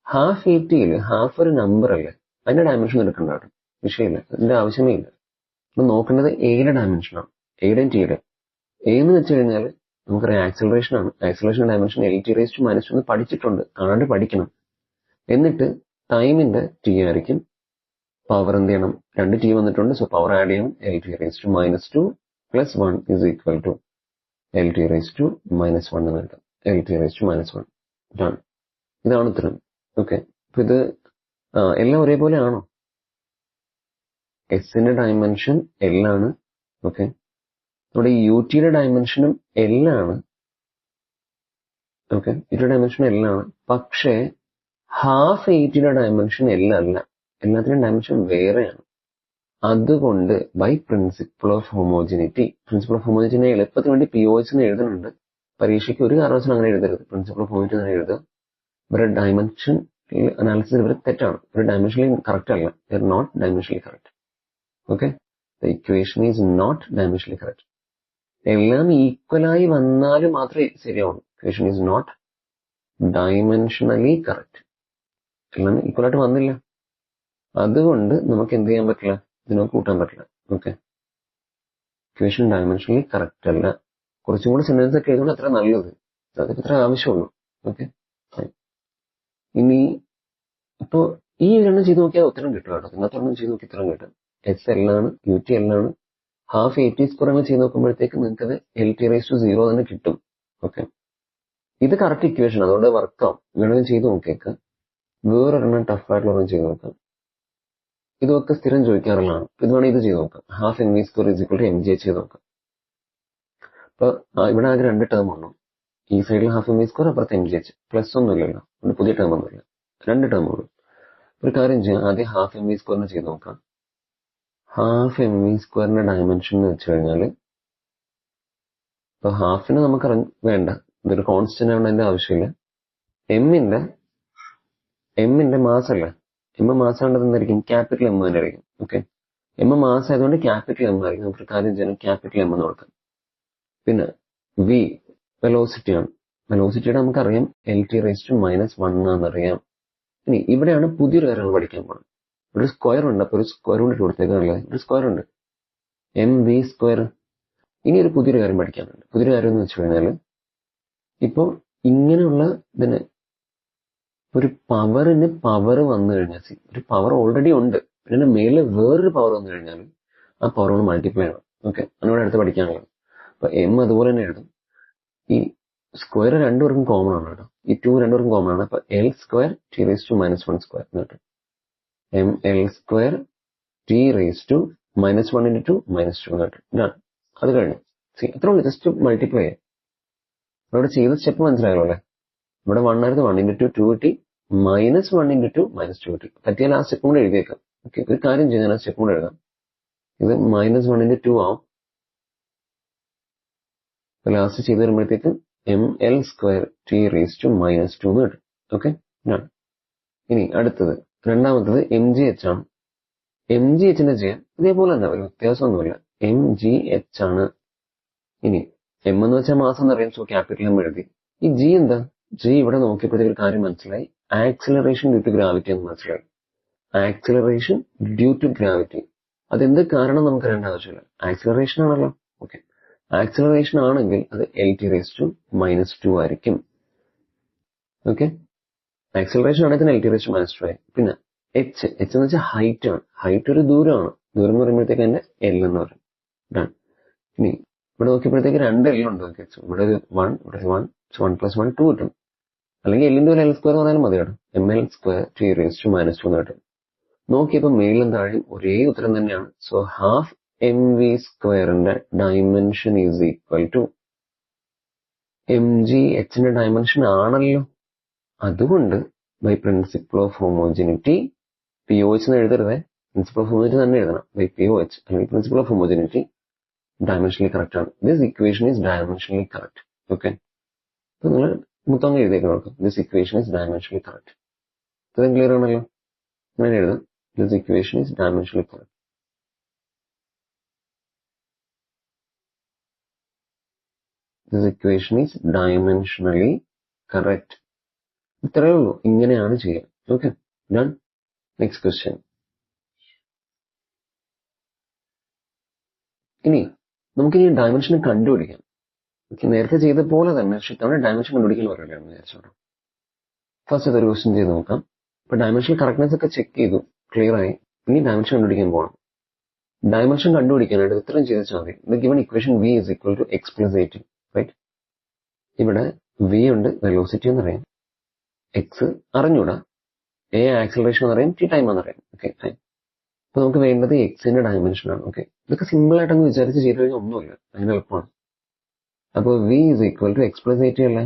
Half a ടിയിൽ ഹാഫ് ഒരു നമ്പർ അല്ലേ, അതിന്റെ ഡയമെൻഷൻ എടുക്കണ്ട കേട്ടോ, വിഷയമില്ല, അതിന്റെ ആവശ്യമേ ഇല്ല. ഇപ്പൊ നോക്കേണ്ടത് എയുടെ ഡയമെൻഷനാണ്, എയുടെയും ടിയുടെ. എ എന്ന് വെച്ച് കഴിഞ്ഞാൽ നമുക്കറിയാം ആക്സിലറേഷൻ ആണ്. Acceleration dimension L T raise to -1 പഠിച്ചിട്ടുണ്ട്, കാണാണ്ട് പഠിക്കണം. എന്നിട്ട് ടൈമിന്റെ ടി ആയിരിക്കും. പവർ എന്ത് ചെയ്യണം? 2 ടി വന്നിട്ടുണ്ട്, സോ പവർ ആഡ് ചെയ്യണം. L T raise to -2 plus 1 is equal to L T raise to -1 എന്ന് കിട്ടും. എൽ ടി റേസ് ടു -1 ഇതാണ്. ഇതാണ് ഉത്തരം. ഓക്കെ, അപ്പൊ ഇത് എല്ലാം ഒരേപോലെ ആണോ? എസിന്റെ ഡയമെൻഷൻ എൽ ആണ്. ഓക്കെ, നമ്മുടെ യു ടിയുടെ ഡയമെൻഷനും എൽ ആണ്. ഓക്കെ, യുടെ ഡയമെൻഷൻ എൽ ആണ്. പക്ഷേ ഹാഫ് എയ്റ്റിയുടെ ഡയമെൻഷൻ എൽ അല്ല, എല്ലാത്തിനും ഡയമെൻഷൻ വേറെയാണ്. അതുകൊണ്ട് by principle of homogeneity, principle of homogeneity എളുപ്പത്തിന് വേണ്ടി POH എന്ന് എഴുതുന്നുണ്ട്. പരീക്ഷയ്ക്ക് ഒരു കാരണവശാലും അങ്ങനെ എഴുതരുത്. പ്രിൻസിപ്പിൾ ഓഫ് ഹോമോജിനിറ്റി അങ്ങനെ എഴുതുക. ഇവരുടെ ഡയമെൻഷൻ അനാലിസിസ് ഇവർ തെറ്റാണ്, ഇവർ ഡയമെൻഷനലി കറക്റ്റ് അല്ല. They are not dimensionally correct. Okay, the equation is not dimensionally correct. എല്ലാം ഈക്വലായി വന്നാലും മാത്രമേ ശരിയാവുള്ളൂ. Equation is not dimensionally correct. എല്ലാം ഈക്വലായിട്ട് വന്നില്ല, അതുകൊണ്ട് നമുക്ക് എന്ത് ചെയ്യാൻ പറ്റില്ല? ഇതിനൊക്കെ കൂട്ടാൻ പറ്റില്ല. ഓക്കെ, ഇക്വേഷൻ ഡയമെൻഷനലി കറക്റ്റ് അല്ല. കുറച്ചും കൂടി സെന്റൻസ് ഒക്കെ എഴുതുന്നത് അത്ര നല്ലത്, അതൊക്കെ ഇത്ര ആവശ്യമുള്ളൂ. ഓക്കെ, ഇനി ഇപ്പോ ഈ രണ്ടും ചെയ്ത് നോക്കിയാൽ ഉത്തരം കിട്ടും കേട്ടോ. ഇന്നത്തെ ഒരെണ്ണം ചെയ്ത് നോക്കി ഉത്തരം കിട്ടും. എസ് എൽ ആണ്, യു ടി എൽ ആണ്. ഹാഫ് എ ടി സ്ക്വയർ അങ്ങനെ ചെയ്ത് നോക്കുമ്പോഴത്തേക്ക് നിങ്ങൾക്ക് അത് എൽ ടി റേസ് ടു 0 തന്നെ കിട്ടും. ഓക്കെ, ഇത് കറക്റ്റ് ഇക്വേഷൻ, അതുകൊണ്ട് വർക്കാവും. വേണമെങ്കിൽ ചെയ്ത് നോക്കിയേക്കാം. വേറൊരെണ്ണം ടഫായിട്ടുള്ള ഒരെണ്ണം ചെയ്ത് നോക്കാം. ഇതൊക്കെ സ്ഥിരം ചോദിക്കാറുള്ളതാണ്. ഇത് വേണമെങ്കിൽ ഇത് ചെയ്ത് നോക്കാം. Half M V square is equal to M G H ചെയ്ത് നോക്കാം. അപ്പൊ ഇവിടെ ആകെ 2 ടേം ഉള്ളൂ. ഈ സൈഡിൽ ഹാഫ് എം വി സ്ക്വയർ, അപ്പുറത്ത് എം ജി എച്ച്. പ്ലസ് ഒന്നും ഇല്ലല്ലോ, അതുകൊണ്ട് പുതിയ ടേം ഒന്നുമില്ല. 2 ടേം ഉള്ളൂ. ഒരു കാര്യം ചെയ്യാം, ആദ്യം ഹാഫ് എം വി സ്ക്വയറിനെ ചെയ്ത് നോക്കാം. ഹാഫ് എം വി സ്ക്വയറിന്റെ ഡയമെൻഷൻ എന്ന് വെച്ച് കഴിഞ്ഞാൽ ഇപ്പൊ ഹാഫിന് നമുക്ക് വേണ്ട, ഇതൊരു കോൺസ്റ്റന്റ് ആവണം, അതിന്റെ ആവശ്യമില്ല. എമ്മിന്റെ മാസ് അല്ല, എം മാസ് ആവേണ്ടത് എന്തായിരിക്കും? ക്യാപിറ്റൽ എം തന്നെ ആയിരിക്കും. ഓക്കെ, എം മാസ് ആയതുകൊണ്ട് ക്യാപിറ്റൽ എം ആയിരിക്കും. നമുക്ക് കാര്യം ചെയ്യണം, ക്യാപിറ്റൽ എം എന്ന് കൊടുക്കാം. പിന്നെ വി വെലോസിറ്റി ആണ്. വെലോസിറ്റിയുടെ നമുക്കറിയാം എൽ ടി റേസ് ടു -1 ആണെന്നറിയാം. ഇനി ഇവിടെയാണ് പുതിയൊരു കാര്യങ്ങൾ പഠിക്കാൻ പോകുന്നത്. ഒരു സ്ക്വയർ ഉണ്ട്, അപ്പൊ ഒരു സ്ക്വയർ കൊണ്ട് കൊടുത്തേക്കാണല്ലേ, ഒരു സ്ക്വയർ ഉണ്ട്, എം വി സ്ക്വയർ. ഇനി ഒരു പുതിയൊരു കാര്യം പഠിക്കാനുണ്ട്. പുതിയൊരു കാര്യം എന്ന് വെച്ച് കഴിഞ്ഞാൽ, ഇപ്പോൾ ഇങ്ങനെയുള്ള ഇതിന് ഒരു പവറിന് പവർ വന്നു കഴിഞ്ഞാൽ, ഒരു പവർ ഓൾറെഡി ഉണ്ട്, പിന്നെ മേലെ വേറൊരു പവർ വന്നു കഴിഞ്ഞാൽ ആ പവർ കൊണ്ട് മൾട്ടിപ്ലൈ ചെയ്യണം. ഓക്കെ, അതിനോട് അടുത്ത് പഠിക്കാനുള്ളത്. അപ്പൊ എം അതുപോലെ തന്നെ എഴുതും. ഈ സ്ക്വയർ രണ്ടുപേർക്കും കോമൺ ആണ് കേട്ടോ. ഈ 2 രണ്ടുപേർക്കും കോമൺ ആണ്. അപ്പൊ L square T raise to -1 square എന്ന് കിട്ടും. M L square T raise to -1 × 2 -2 എന്ന് കിട്ടും. ഇതാണ് അത് കഴിഞ്ഞു. അത്ര ഉള്ളൂ, ജസ്റ്റ് മൾട്ടിപ്ലൈ ചെയ്യാം. ഇവിടെ ചെയ്ത സ്റ്റെപ്പ് മനസ്സിലായല്ലോ അല്ലേ? ഇവിടെ 1 ആയിരുന്നു, 1 × 2 2 കിട്ടി, -1 × 2 -2 കിട്ടി. പറ്റിയാൽ ആ സ്റ്റെപ്പ് കൂടെ എഴുതിയേക്കാം. ഓക്കെ, ഒരു കാര്യം ചെയ്യാൻ ആ സ്റ്റെപ്പ് കൂടെ എഴുതാം. ഇത് -1 × 2 ആവും. ലാസ്റ്റ് ചെയ്ത് വരുമ്പോഴത്തേക്ക് M L square T raise to -2 എന്ന് കിട്ടും. ഓക്കെ, ഇനി അടുത്തത് രണ്ടാമത്തത് എം ജി എച്ച് ആണ്. എം ജി എച്ചിന്റെ ചെയ്യാൻ ഇതേപോലെ തന്നെ ഒരു വ്യത്യാസമൊന്നുമില്ല. എം ജി എച്ച് ആണ്. ഇനി എം എന്ന് വെച്ചാൽ മാസം എന്നറിയാം, സോ ക്യാപിറ്റൽ എം എഴുതി. ഈ ജി എന്താ? ജി ഇവിടെ നോക്കിയപ്പോഴത്തേക്ക് ഒരു കാര്യം മനസ്സിലായി, ആക്സിലറേഷൻ ഡ്യൂ ടു ഗ്രാവിറ്റി എന്ന് മനസ്സിലായി. Acceleration due to gravity. അതെന്ത് കാരണം നമുക്ക് അറിയേണ്ട ആവശ്യമില്ല, ആക്സിലറേഷൻ ആണല്ലോ. ഓക്കെ, ആക്സിലറേഷൻ ആണെങ്കിൽ അത് എൽ ടി റേസ് ടു -2 ആയിരിക്കും. ഓക്കെ, ആക്സിലറേഷൻ ആണെങ്കിൽ എൽ ടി റേസ് ടു -2 ആയി. പിന്നെ എച്ച് എന്ന് വെച്ചാൽ ഹൈറ്റ് ആണ്. ഹൈറ്റ് ഒരു ദൂരമാണ്. ദൂരം എന്ന് പറയുമ്പോഴത്തേക്ക് തന്നെ എൽ എന്ന് പറയും. ഇനി ഇവിടെ നോക്കിയപ്പോഴത്തേക്ക് 2 എൽ ഉണ്ട്. ഇവിടെ ഒരു 1, ഇവിടെ 1, 1 + 1 2 കിട്ടും. അല്ലെങ്കിൽ എല്ലിന്റെ ഒരു എൽ സ്ക്വയർ പറഞ്ഞാലും മതി കേട്ടോ. M L square T raise to -2 എന്ന് കിട്ടും. നോക്കിയപ്പോൾ മേലും താഴെയും ഒരേ ഉത്തരം തന്നെയാണ്. സോ ഹാഫ് എം വി സ്ക്വയറിന്റെ dimension is equal to M G എച്ചിന്റെ ഡയമെൻഷൻ ആണല്ലോ. അതുകൊണ്ട് by principle of homogeneity, P O H എന്ന് എഴുതരുതേ, പ്രിൻസിപ്പിൾ ഓഫ് ഹോമോജിനിറ്റി തന്നെ എഴുതണം. ബൈ പി ഒ എച്ച് അല്ലെങ്കിൽ principle of homogeneity dimensionally correct ആണ്. This equation is dimensionally correct. Okay, അപ്പൊ നിങ്ങൾ മൊത്തം എഴുതിയേക്ക് നോക്കാം. This equation is dimensionally correct. ഇത്രയും ക്ലിയർ ആണല്ലോ. അങ്ങനെ എഴുതാം, this equation is dimensionally correct. This equation is dimensionally correct. ഇത്രയേ ഉള്ളൂ, ഇങ്ങനെയാണ് ചെയ്യുക. Okay, done. Next question. ഇനി നമുക്കിനി ഡയമെൻഷൻ കണ്ടുപിടിക്കാം. നേരത്തെ ചെയ്ത പോലെ തന്നെ, പക്ഷെ തവണ ഡയമെൻഷൻ കണ്ടുപിടിക്കാൻ പറയുകയാണെന്ന് വിചാരിച്ചോട്ടോ. ഫസ്റ്റ് ഒരു ക്വസ്റ്റ്യൻ ചെയ്ത് നോക്കാം. ഇപ്പൊ ഡയമെൻഷൻ കറക്റ്റ്നെസ് ഒക്കെ ചെക്ക് ചെയ്തു, ക്ലിയർ ആയി. ഇനി ഡയമെൻഷൻ കണ്ടുപിടിക്കാൻ പോകണം. ഡയമെൻഷൻ കണ്ടുപിടിക്കാനായിട്ട് ഇത്രയും ചെയ്താൽ മതി. The given equation v is equal to x + at. Right, ഇവിടെ v ഉണ്ട്, വെലോസിറ്റി എന്നറിയാം, എക്സ് അറിഞ്ഞൂടാ, എ ആക്സിലറേഷൻ എന്നറിയാം, ടി ടൈം എന്നറിയാം. Okay, fine. അപ്പൊ നമുക്ക് വേണ്ടത് എക്സിന്റെ ഡയമെൻഷൻ ആണ്. ഓക്കെ, ഇതൊക്കെ സിമ്പിൾ ആയിട്ട് അങ്ങ് വിചാരിച്ച് ചെയ്ത് കഴിഞ്ഞാൽ ഒന്നുമില്ല, അങ്ങനെ എളുപ്പമാണ്. അപ്പോൾ v is equal to x + at അല്ലേ?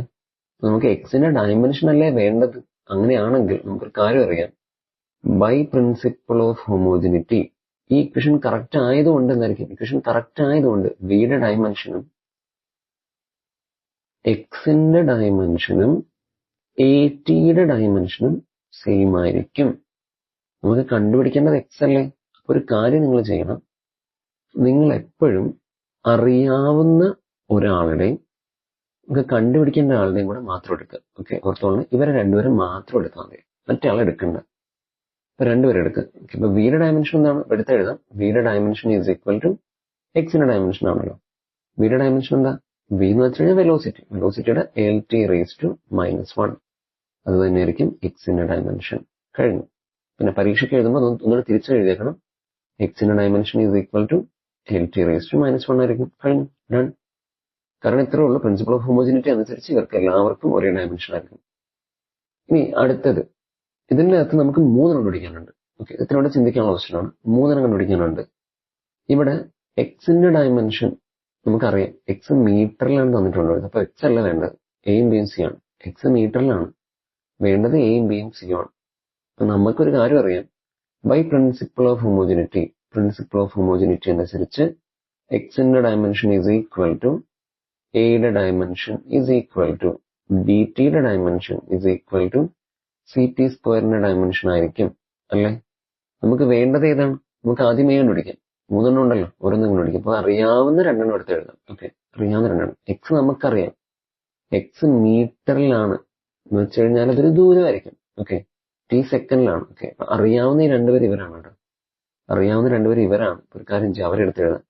നമുക്ക് എക്സിന്റെ ഡയമെൻഷൻ അല്ലേ വേണ്ടത്. അങ്ങനെയാണെങ്കിൽ നമുക്കൊരു കാര്യം അറിയാം, ബൈ പ്രിൻസിപ്പിൾ ഓഫ് ഹോമോജിനിറ്റി ഈ ഇക്വേഷൻ കറക്റ്റ് ആയതുകൊണ്ട് എന്തായിരിക്കും, ഇക്വേഷൻ കറക്റ്റ് ആയതുകൊണ്ട് വിയുടെ ഡയമെൻഷനും എക്സിന്റെ ഡയമെൻഷനും എ ടിയുടെ ഡയമെൻഷനും സെയിം ആയിരിക്കും. നമുക്ക് കണ്ടുപിടിക്കേണ്ടത് എക്സ് അല്ലേ? അപ്പൊ ഒരു കാര്യം നിങ്ങൾ ചെയ്യണം, നിങ്ങൾ എപ്പോഴും അറിയാവുന്ന ഒരാളുടെയും നമുക്ക് കണ്ടുപിടിക്കേണ്ട ആളുടെയും കൂടെ മാത്രം എടുക്കുക. ഓക്കെ, ഓർത്തോളണം, ഇവരെ രണ്ടുപേരും മാത്രം എടുത്താൽ മതി, മറ്റേ ആളെ എടുക്കണ്ട. ഇപ്പൊ രണ്ടുപേരും എടുക്കുക. ഇപ്പൊ വിയുടെ ഡയമെൻഷൻ എന്താണ് എടുത്ത് എഴുതാം. വിയുടെ ഡയമെൻഷൻ ഈസ് ഈക്വൽ ടു എക്സിന്റെ ഡയമെൻഷൻ ആണല്ലോ. വിയുടെ ഡയമെൻഷൻ എന്താ? വി എന്ന് വെച്ച് കഴിഞ്ഞാൽ വെലോസിറ്റി, വെലോസിറ്റിയുടെ എൽ ടി റേസ് ടു -1. അത് തന്നെയായിരിക്കും എക്സിന്റെ ഡയമെൻഷൻ. കഴിഞ്ഞു. പിന്നെ പരീക്ഷയ്ക്ക് എഴുതുമ്പോൾ ഒന്നുകൂടെ തിരിച്ചു എഴുതിയേക്കണം. എക്സിന്റെ dimension is equal to L T raise to -1 ആയിരിക്കും. കഴിഞ്ഞു, ഡൺ. കാരണം ഇത്രേ ഉള്ളൂ, പ്രിൻസിപ്പിൾ ഓഫ് ഹോമോജിനിറ്റി അനുസരിച്ച് ഇവർക്ക് എല്ലാവർക്കും ഒരേ ഡയമെൻഷൻ ആയിരിക്കും. ഇനി അടുത്തത്, ഇതിന്റെ അകത്ത് നമുക്ക് 3 കണ്ടുപിടിക്കാനുണ്ട്. ഓക്കെ, ഇതിനോട് ചിന്തിക്കാനുള്ള ക്വസ്റ്റ്യനാണ്. 3 കണ്ടുപിടിക്കാനുണ്ട്. ഇവിടെ എക്സിന്റെ ഡയമെൻഷൻ നമുക്കറിയാം, എക്സ് മീറ്ററിലാണ് തന്നിട്ടുള്ളത്. അപ്പൊ എക്സ് അല്ല വേണ്ടത്, എയും ബിയും സി ആണ്. എക്സ് മീറ്ററിലാണ് വേണ്ടത്, എയും ബിയും സി ആണ്. അപ്പൊ നമുക്കൊരു കാര്യം അറിയാം, by principle of homogeneity, principle of homogeneity അനുസരിച്ച് എക്സിന്റെ ഡയമെൻഷൻ ഈസ് ഈക്വൽ ടു എയുടെ dimension is equal to B ടിയുടെ dimension is equal to C T സ്ക്വയറിന്റെ ഡയമെൻഷൻ ആയിരിക്കും അല്ലേ? നമുക്ക് വേണ്ടത് ഏതാണ്? നമുക്ക് ആദ്യമേ കണ്ടുപിടിക്കാം. 3 ഉണ്ടല്ലോ, ഓരോന്നും കണ്ടുപിടിക്കാം. അപ്പൊ അറിയാവുന്ന 2 എടുത്ത് എഴുതാം. ഓക്കെ, അറിയാവുന്ന 2. എക്സ് നമുക്കറിയാം, എക്സ് മീറ്ററിലാണ് എന്ന് വെച്ച് കഴിഞ്ഞാൽ അതൊരു ദൂരമായിരിക്കും. ഓക്കെ, ടി സെക്കൻഡിലാണ്. ഓക്കെ, അപ്പൊ അറിയാവുന്ന ഈ 2 പേര് ഇവരാണ് കേട്ടോ. അറിയാവുന്ന 2 പേര് ഇവരാണ്. ഒരു കാര്യം ചെയ്യാം, അവരെടുത്ത് എഴുതാം.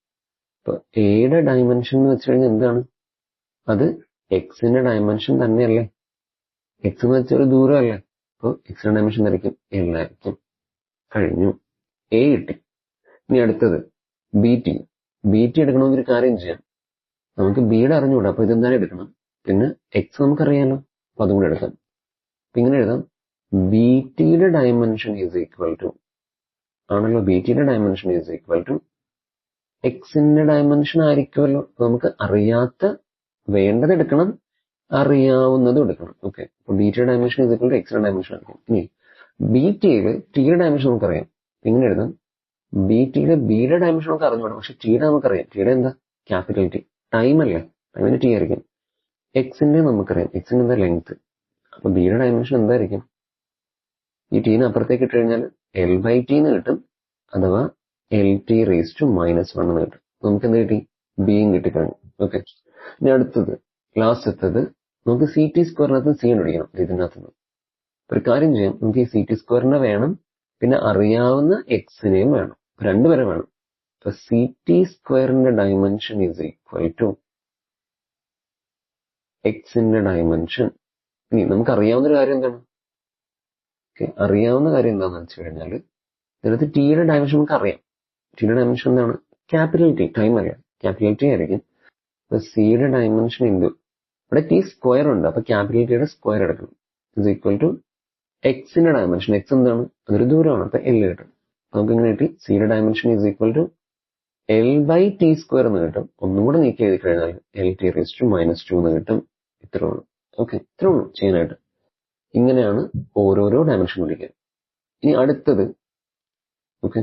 ഇപ്പൊ എയുടെ ഡയമെൻഷൻ എന്ന് വെച്ച് കഴിഞ്ഞാൽ എന്താണ്? അത് എക്സിന്റെ ഡയമെൻഷൻ തന്നെയല്ലേ? എക്സ് എന്ന് വെച്ചാൽ ഒരു ദൂരമല്ലേ? അപ്പോൾ എക്സിന്റെ ഡയമെൻഷൻ എന്തായിരിക്കും? എല്ലായിരിക്കും. കഴിഞ്ഞു. എ കിട്ടി. ഇനി അടുത്തത് ബി ടി. ബി ടി എടുക്കണമെങ്കിൽ ഒരു കാര്യം ചെയ്യാം. നമുക്ക് ബിയുടെ അറിഞ്ഞുകൂടാ, അപ്പൊ ഇതെന്തായാലും എടുക്കണം. പിന്നെ എക്സ് നമുക്കറിയാലോ, അപ്പൊ അതും കൂടെ എടുക്കാം. അപ്പൊ ഇങ്ങനെ എഴുതാം, ബി ടിയുടെ ഡയമെൻഷൻ ഈസ് ഈക്വൽ ടു, ആണല്ലോ, ബി ടിയുടെ ഡയമെൻഷൻ ഈസ് ഈക്വൽ ടു എക്സിന്റെ ഡയമെൻഷൻ ആയിരിക്കുമല്ലോ. നമുക്ക് അറിയാത്ത വേണ്ടത് എടുക്കണം, അറിയാവുന്നതും എടുക്കണം. ഓക്കെ, അപ്പൊ ബി ടിയുടെ ഡയമെൻഷൻ ഈസ് ഈക്വൽ ടു എക്സിന്റെ ഡയമെൻഷൻ ആയിരിക്കും. ഇനി ബി ടിയില് ടിയുടെ ഡയമെൻഷൻ നമുക്കറിയാം. ഇങ്ങനെ എഴുതാം, ബി ടിയിലെ ബിയുടെ ഡയമെൻഷൻ നമുക്ക് അറിഞ്ഞുകൂടാ, പക്ഷെ ടിയുടെ നമുക്കറിയാം. ടിയുടെ എന്താ? Capital T. ടൈം അല്ലേ? ടൈമിന് ടി ആയിരിക്കും. എക്സിന്റെ നമുക്കറിയാം, എക്സിന്റെ എന്താ? ലെങ്ത്. അപ്പൊ ബിയുടെ ഡയമെൻഷൻ എന്തായിരിക്കും? ഈ ടീനെ അപ്പുറത്തേക്ക് ഇട്ട് കഴിഞ്ഞാൽ എൽ ബൈ ടി എന്ന് കിട്ടും, അഥവാ എൽ ടി റേസ് ടു -1 എന്ന് കിട്ടും. നമുക്ക് എന്ത് കിട്ടി? ബിയും കിട്ടിക്കഴിഞ്ഞു. ഓക്കെ, ഇനി അടുത്തത് ലാസ്റ്റത്തത് നമുക്ക് സി ടി സ്ക്വയറിനകത്ത് സി കണ്ടുപിടിക്കണം. ഇതിനകത്തുനിന്ന് ഒരു കാര്യം ചെയ്യാം, നമുക്ക് ഈ സി ടി സ്ക്വയറിനെ വേണം, പിന്നെ അറിയാവുന്ന എക്സിനെയും വേണം, രണ്ടുപേരെ വേണം. അപ്പൊ സി ടി സ്ക്വയറിന്റെ ഡയമെൻഷൻ ഈസ് ഈക്വൽ ടു എക്സിന്റെ ഡയമെൻഷൻ. ഇനി നമുക്ക് അറിയാവുന്ന ഒരു കാര്യം എന്താണ്? അറിയാവുന്ന കാര്യം എന്താണെന്ന് വെച്ച് കഴിഞ്ഞാൽ ഇതിനകത്ത് ടിയുടെ ഡയമെൻഷൻ നമുക്ക് അറിയാം. ടിയുടെ ഡയമെൻഷൻ എന്താണ്? Capital T. ടൈം അറിയാം, ക്യാപിറ്റൽ ടി ആയിരിക്കും. അപ്പൊ സിയുടെ ഡയമെൻഷൻ ഇൻറ്റു ഇവിടെ ടി സ്ക്വയർ ഉണ്ട്, അപ്പൊ ക്യാപിറ്റൽ ടിയുടെ സ്ക്വയർ എടുക്കണം, ഇസ് ഈക്വൽ ടു എക്സിന്റെ ഡയമെൻഷൻ. എക്സ് എന്താണ്? അതൊരു ദൂരമാണ്, അപ്പൊ എൽ കിട്ടും. നമുക്ക് ഇങ്ങനെ കിട്ടി, സിയുടെ dimension is equal to L by T square എന്ന് കിട്ടും. ഒന്നും കൂടെ നീക്കി എഴുതി കഴിഞ്ഞാൽ എൽ ടി റേസ് ടു -2 എന്ന് കിട്ടും. ഇത്രേ ഉള്ളൂ. ഓക്കെ, ഇത്രേ ഉള്ളൂ ചെയ്യാനായിട്ട്. ഇങ്ങനെയാണ് ഓരോരോ ഡയമെൻഷൻ വിളിക്കുക. ഇനി അടുത്തത്, ഓക്കെ,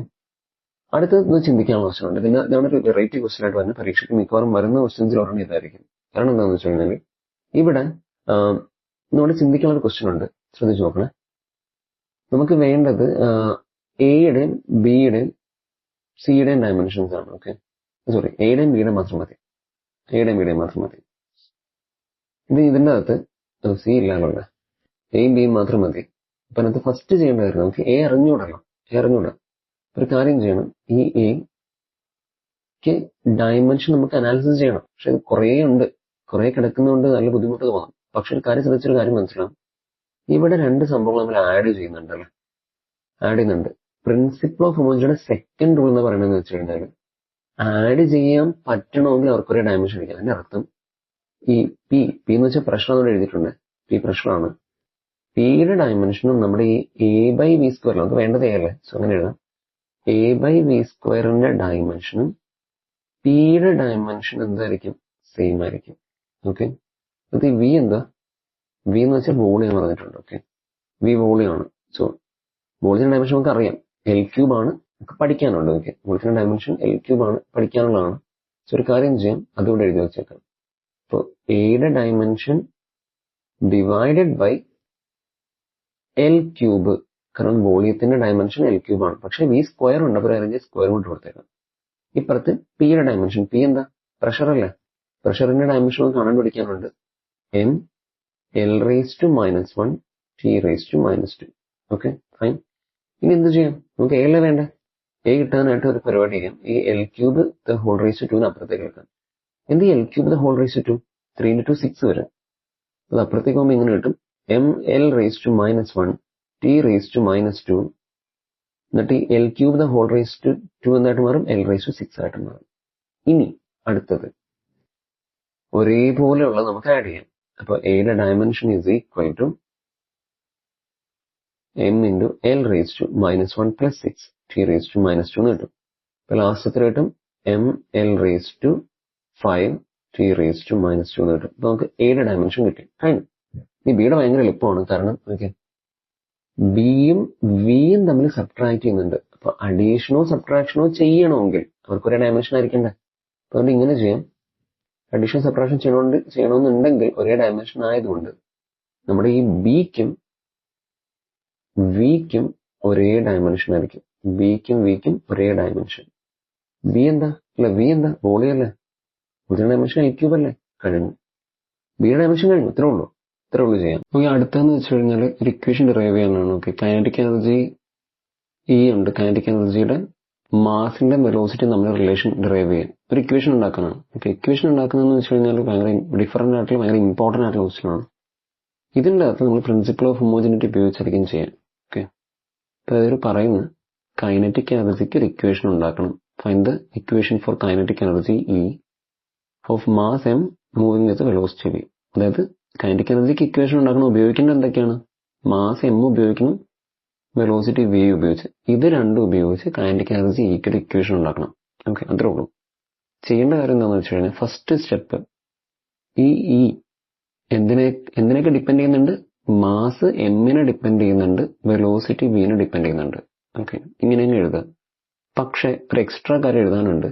അടുത്തത് ചിന്തിക്കാനുള്ള ക്വസ്റ്റ്യൻ. പിന്നെ ഇതാണ് ഒരു വെറൈറ്റി ക്വസ്റ്റ്യൻ ആയിട്ട് വരുന്നത്. പരീക്ഷയ്ക്ക് മിക്കവാറും വരുന്ന ക്വസ്റ്റ്യൻസിൽ ഒരെണ്ണം ഇതായിരിക്കും. കാരണം എന്താണെന്ന് വെച്ച് കഴിഞ്ഞാൽ ഇവിടെ നമ്മൾ ചിന്തിക്കാനുള്ള ക്വസ്റ്റ്യൻ ഉണ്ട്. ശ്രദ്ധിച്ചു നോക്കണേ. നമുക്ക് വേണ്ടത് എയുടെയും ബിയുടെയും സിയുടെയും ഡയമെൻഷൻസ് ആണ്. ഓക്കെ, സോറി, എയുടെയും ബിയുടെയും മാത്രം മതി. എയുടെയും ബിയുടെയും മാത്രം മതി. ഇതിന്റെ അകത്ത് സി ഇല്ലാനുള്ള എയും ബിയും മാത്രം മതി. അപ്പൊ അതിനകത്ത് ഫസ്റ്റ് ചെയ്യേണ്ട കാര്യം, നമുക്ക് എ അറിഞ്ഞുകൂടല്ലോ. എ അറിഞ്ഞുകൂടാ, ഒരു കാര്യം ചെയ്യണം, ഈ എക്ക് ഡയമെൻഷൻ നമുക്ക് അനാലിസിസ് ചെയ്യണം. പക്ഷെ ഇത് കുറേ ഉണ്ട്, കുറേ കിടക്കുന്നതുകൊണ്ട് നല്ല ബുദ്ധിമുട്ട് തോന്നാം. പക്ഷെ ഒരു കാര്യം ശ്രദ്ധിച്ചൊരു കാര്യം മനസ്സിലാവും, ഇവിടെ രണ്ട് സംഭവങ്ങൾ നമ്മൾ ആഡ് ചെയ്യുന്നുണ്ടല്ലോ, ആഡ് ചെയ്യുന്നുണ്ട്. പ്രിൻസിപ്പിൾ ഓഫ് ഹോമോജിനിയുടെ സെക്കൻഡ് റൂൾ എന്ന് പറയുന്നത് വെച്ച് കഴിഞ്ഞാൽ ആഡ് ചെയ്യാൻ പറ്റണമെങ്കിൽ അവർക്കൊരേ ഡയമെൻഷൻ ഇരിക്കും. അതിന്റെ അർത്ഥം ഈ പി എന്ന് വെച്ചാൽ പ്രശ്നം എഴുതിയിട്ടുണ്ട്, പി പ്രശ്നമാണ്. പിയുടെ ഡയമെൻഷനും നമ്മുടെ ഈ എ ബൈ വി സ്ക്വയർ, നമുക്ക് വേണ്ടത് എ അല്ലേ, സോ അങ്ങനെ എഴുതാം. എ ബൈ വി സ്ക്വയറിന്റെ ഡയമെൻഷനും പിയുടെ ഡയമെൻഷൻ എന്തായിരിക്കും? സെയിം ആയിരിക്കും. ഓക്കെ, അത് വി എന്താ? വി എന്ന് വെച്ചാൽ വോളിയം പറഞ്ഞിട്ടുണ്ട്. ഓക്കെ, വി വോളിയം ആണ്. സോ വോളിയത്തിന്റെ ഡയമെൻഷൻ നമുക്ക് അറിയാം, എൽ ക്യൂബ് ആണ്, നമുക്ക് പഠിക്കാനുണ്ട്. ഓക്കെ, വോളിയത്തിന്റെ ഡയമെൻഷൻ എൽ ക്യൂബ് ആണ്, പഠിക്കാനുള്ളതാണ്. സോ ഒരു കാര്യം ചെയ്യാം, അതുകൂടെ എഴുതി വെച്ചേക്കാം. അപ്പോൾ എയുടെ dimension divided by L cube, കാരണം വോളിയത്തിന്റെ ഡയമെൻഷൻ എൽ ക്യൂബ് ആണ്. പക്ഷെ വി സ്ക്വയർ ഉണ്ട്, അപ്പോൾ അതിന്റെ സ്ക്വയർ കൊണ്ട് കൊടുത്തേക്കാം. ഇപ്പുറത്ത് പിയുടെ ഡയമെൻഷൻ, പി എന്താ? പ്രഷർ അല്ലേ. പ്രഷറിന്റെ ഡയമെൻഷൻ നമുക്ക് കാണാൻ പഠിക്കാനുണ്ട്, M L raise to -1 T raise to -2. Okay, fine. ഇനി എന്ത് ചെയ്യാം? നമുക്ക് എ അല്ലേ വേണ്ടേ? എ കിട്ടാനായിട്ട് ഒരു പരിപാടി ചെയ്യാം. ഈ L cube the whole raise to 2 അപ്പുറത്തേക്ക് എടുക്കാം. എന്ത് L cube the whole raise to 3 into 6 വരും. അത് അപ്പുറത്തേക്ക് പോകുമ്പോൾ ഇങ്ങനെ കിട്ടും, M L raise to -1 T raise to -2. എന്നിട്ട് ഈ L cube the whole raise to 2 എന്നായിട്ട് മാറും, എൽ റേസ് ടു 6 ആയിട്ട് മാറും. ഇനി അടുത്തത് ഒരേപോലെയുള്ളത് നമുക്ക് ആഡ് ചെയ്യാം. അപ്പൊ എയുടെ dimension is equal to M into L raise to -1 + 6 T raise to -2 എന്ന് കിട്ടും. അപ്പൊ ലാസ്റ്റ് എത്ര കിട്ടും? M L raise to 5 T raise to -2 എന്ന് കിട്ടും. അപ്പൊ നമുക്ക് എയുടെ ഡയമെൻഷൻ കിട്ടി, കഴിഞ്ഞു. ഈ ബിയുടെ ഭയങ്കര എളുപ്പമാണ്, കാരണം ഓക്കെ, ബിയും വിയും തമ്മിൽ സബ്ട്രാക്ട് ചെയ്യുന്നുണ്ട്. അപ്പൊ അഡീഷനോ സബ്ട്രാക്ഷനോ ചെയ്യണമെങ്കിൽ അവർക്ക് ഒരേ ഡയമെൻഷൻ ആയിരിക്കണ്ടേ. അതുകൊണ്ട് ഇങ്ങനെ ചെയ്യാം, അഡീഷൻ സബ്ട്രാക്ഷൻ ചെയ്യണമെന്നുണ്ടെങ്കിൽ ഒരേ ഡയമെൻഷൻ ആയതുകൊണ്ട് നമ്മുടെ ഈ ബിക്കും വിക്കും ഒരേ ഡയമെൻഷൻ ആയിരിക്കും. ബിക്കും വിക്കും ഒരേ ഡയമെൻഷൻ. ബി എന്താ? അല്ല, വി എന്താ? വോളിയം അല്ലേ. ഒരു ഡയമെൻഷൻ എൽ ക്യൂബ് അല്ലേ. കഴിഞ്ഞു, ബിയുടെ ഡയമെൻഷൻ കഴിഞ്ഞു. ഇത്രേ ഉള്ളൂ ചെയ്യാം. ഓക്കെ, അടുത്തെന്ന് വെച്ച് കഴിഞ്ഞാൽ ഒരു ഇക്വേഷൻ ഡിറൈവ് ചെയ്യാനാണ്. ഓക്കെ, കൈനറ്റിക് എനർജി ഇ ഉണ്ട്, കൈനറ്റിക് എനർജിയുടെ മാസിന്റെ വെലോസിറ്റി നമ്മൾ റിലേഷൻ ഡിറൈവ് ചെയ്യാൻ ഒരു ഇക്വേഷൻ ഉണ്ടാക്കുന്നതാണ്. ഓക്കെ, ഇക്വേഷൻ ഉണ്ടാക്കുന്നതെന്ന് വെച്ച് കഴിഞ്ഞാൽ ഭയങ്കര ഡിഫറൻ്റ് ആയിട്ടുള്ള ഭയങ്കര ഇമ്പോർട്ടൻ്റ് ആയിട്ടുള്ള ക്വസ്റ്റ്യനാണ്. ഇതിൻ്റെ അകത്ത് നമ്മൾ പ്രിൻസിപ്പിൾ ഓഫ് ഹോമോജനിറ്റി ഉപയോഗിച്ചായിരിക്കും ചെയ്യാൻ. ഓക്കെ, അപ്പോൾ അതൊരു പറയുന്ന കൈനറ്റിക് എനർജിക്ക് ഒരു ഇക്വേഷൻ ഉണ്ടാക്കണം. Find the equation for kinetic energy E of mass M moving with velocity V. അതായത് കൈനറ്റിക് എനർജിക്ക് ഇക്വേഷൻ ഉണ്ടാക്കണം. ഉപയോഗിക്കേണ്ടത് എന്തൊക്കെയാണ്? മാസ് എം ഉപയോഗിക്കണം, വെലോസിറ്റി വി ഉപയോഗിച്ച്. ഇത് രണ്ടും ഉപയോഗിച്ച് കൈനറ്റിക് എനർജി ഇക്ക് ഒരു ഇക്വേഷൻ ഉണ്ടാക്കണം. ഓക്കെ, അത്രേ ഉള്ളൂ. ചെയ്യേണ്ട കാര്യം എന്താണെന്ന് വെച്ച് കഴിഞ്ഞാൽ ഫസ്റ്റ് സ്റ്റെപ്പ് ഈ എന്തിനൊക്കെ ഡിപ്പെൻഡ് ചെയ്യുന്നുണ്ട്? മാസ് എമ്മിനെ ഡിപ്പെൻഡ് ചെയ്യുന്നുണ്ട്, വെലോസിറ്റി വിനെ ഡിപ്പെൻഡ് ചെയ്യുന്നുണ്ട്. ഓക്കെ, ഇങ്ങനെ തന്നെ എഴുതുക. പക്ഷെ ഒരു എക്സ്ട്രാ കാര്യം എഴുതാനുണ്ട്.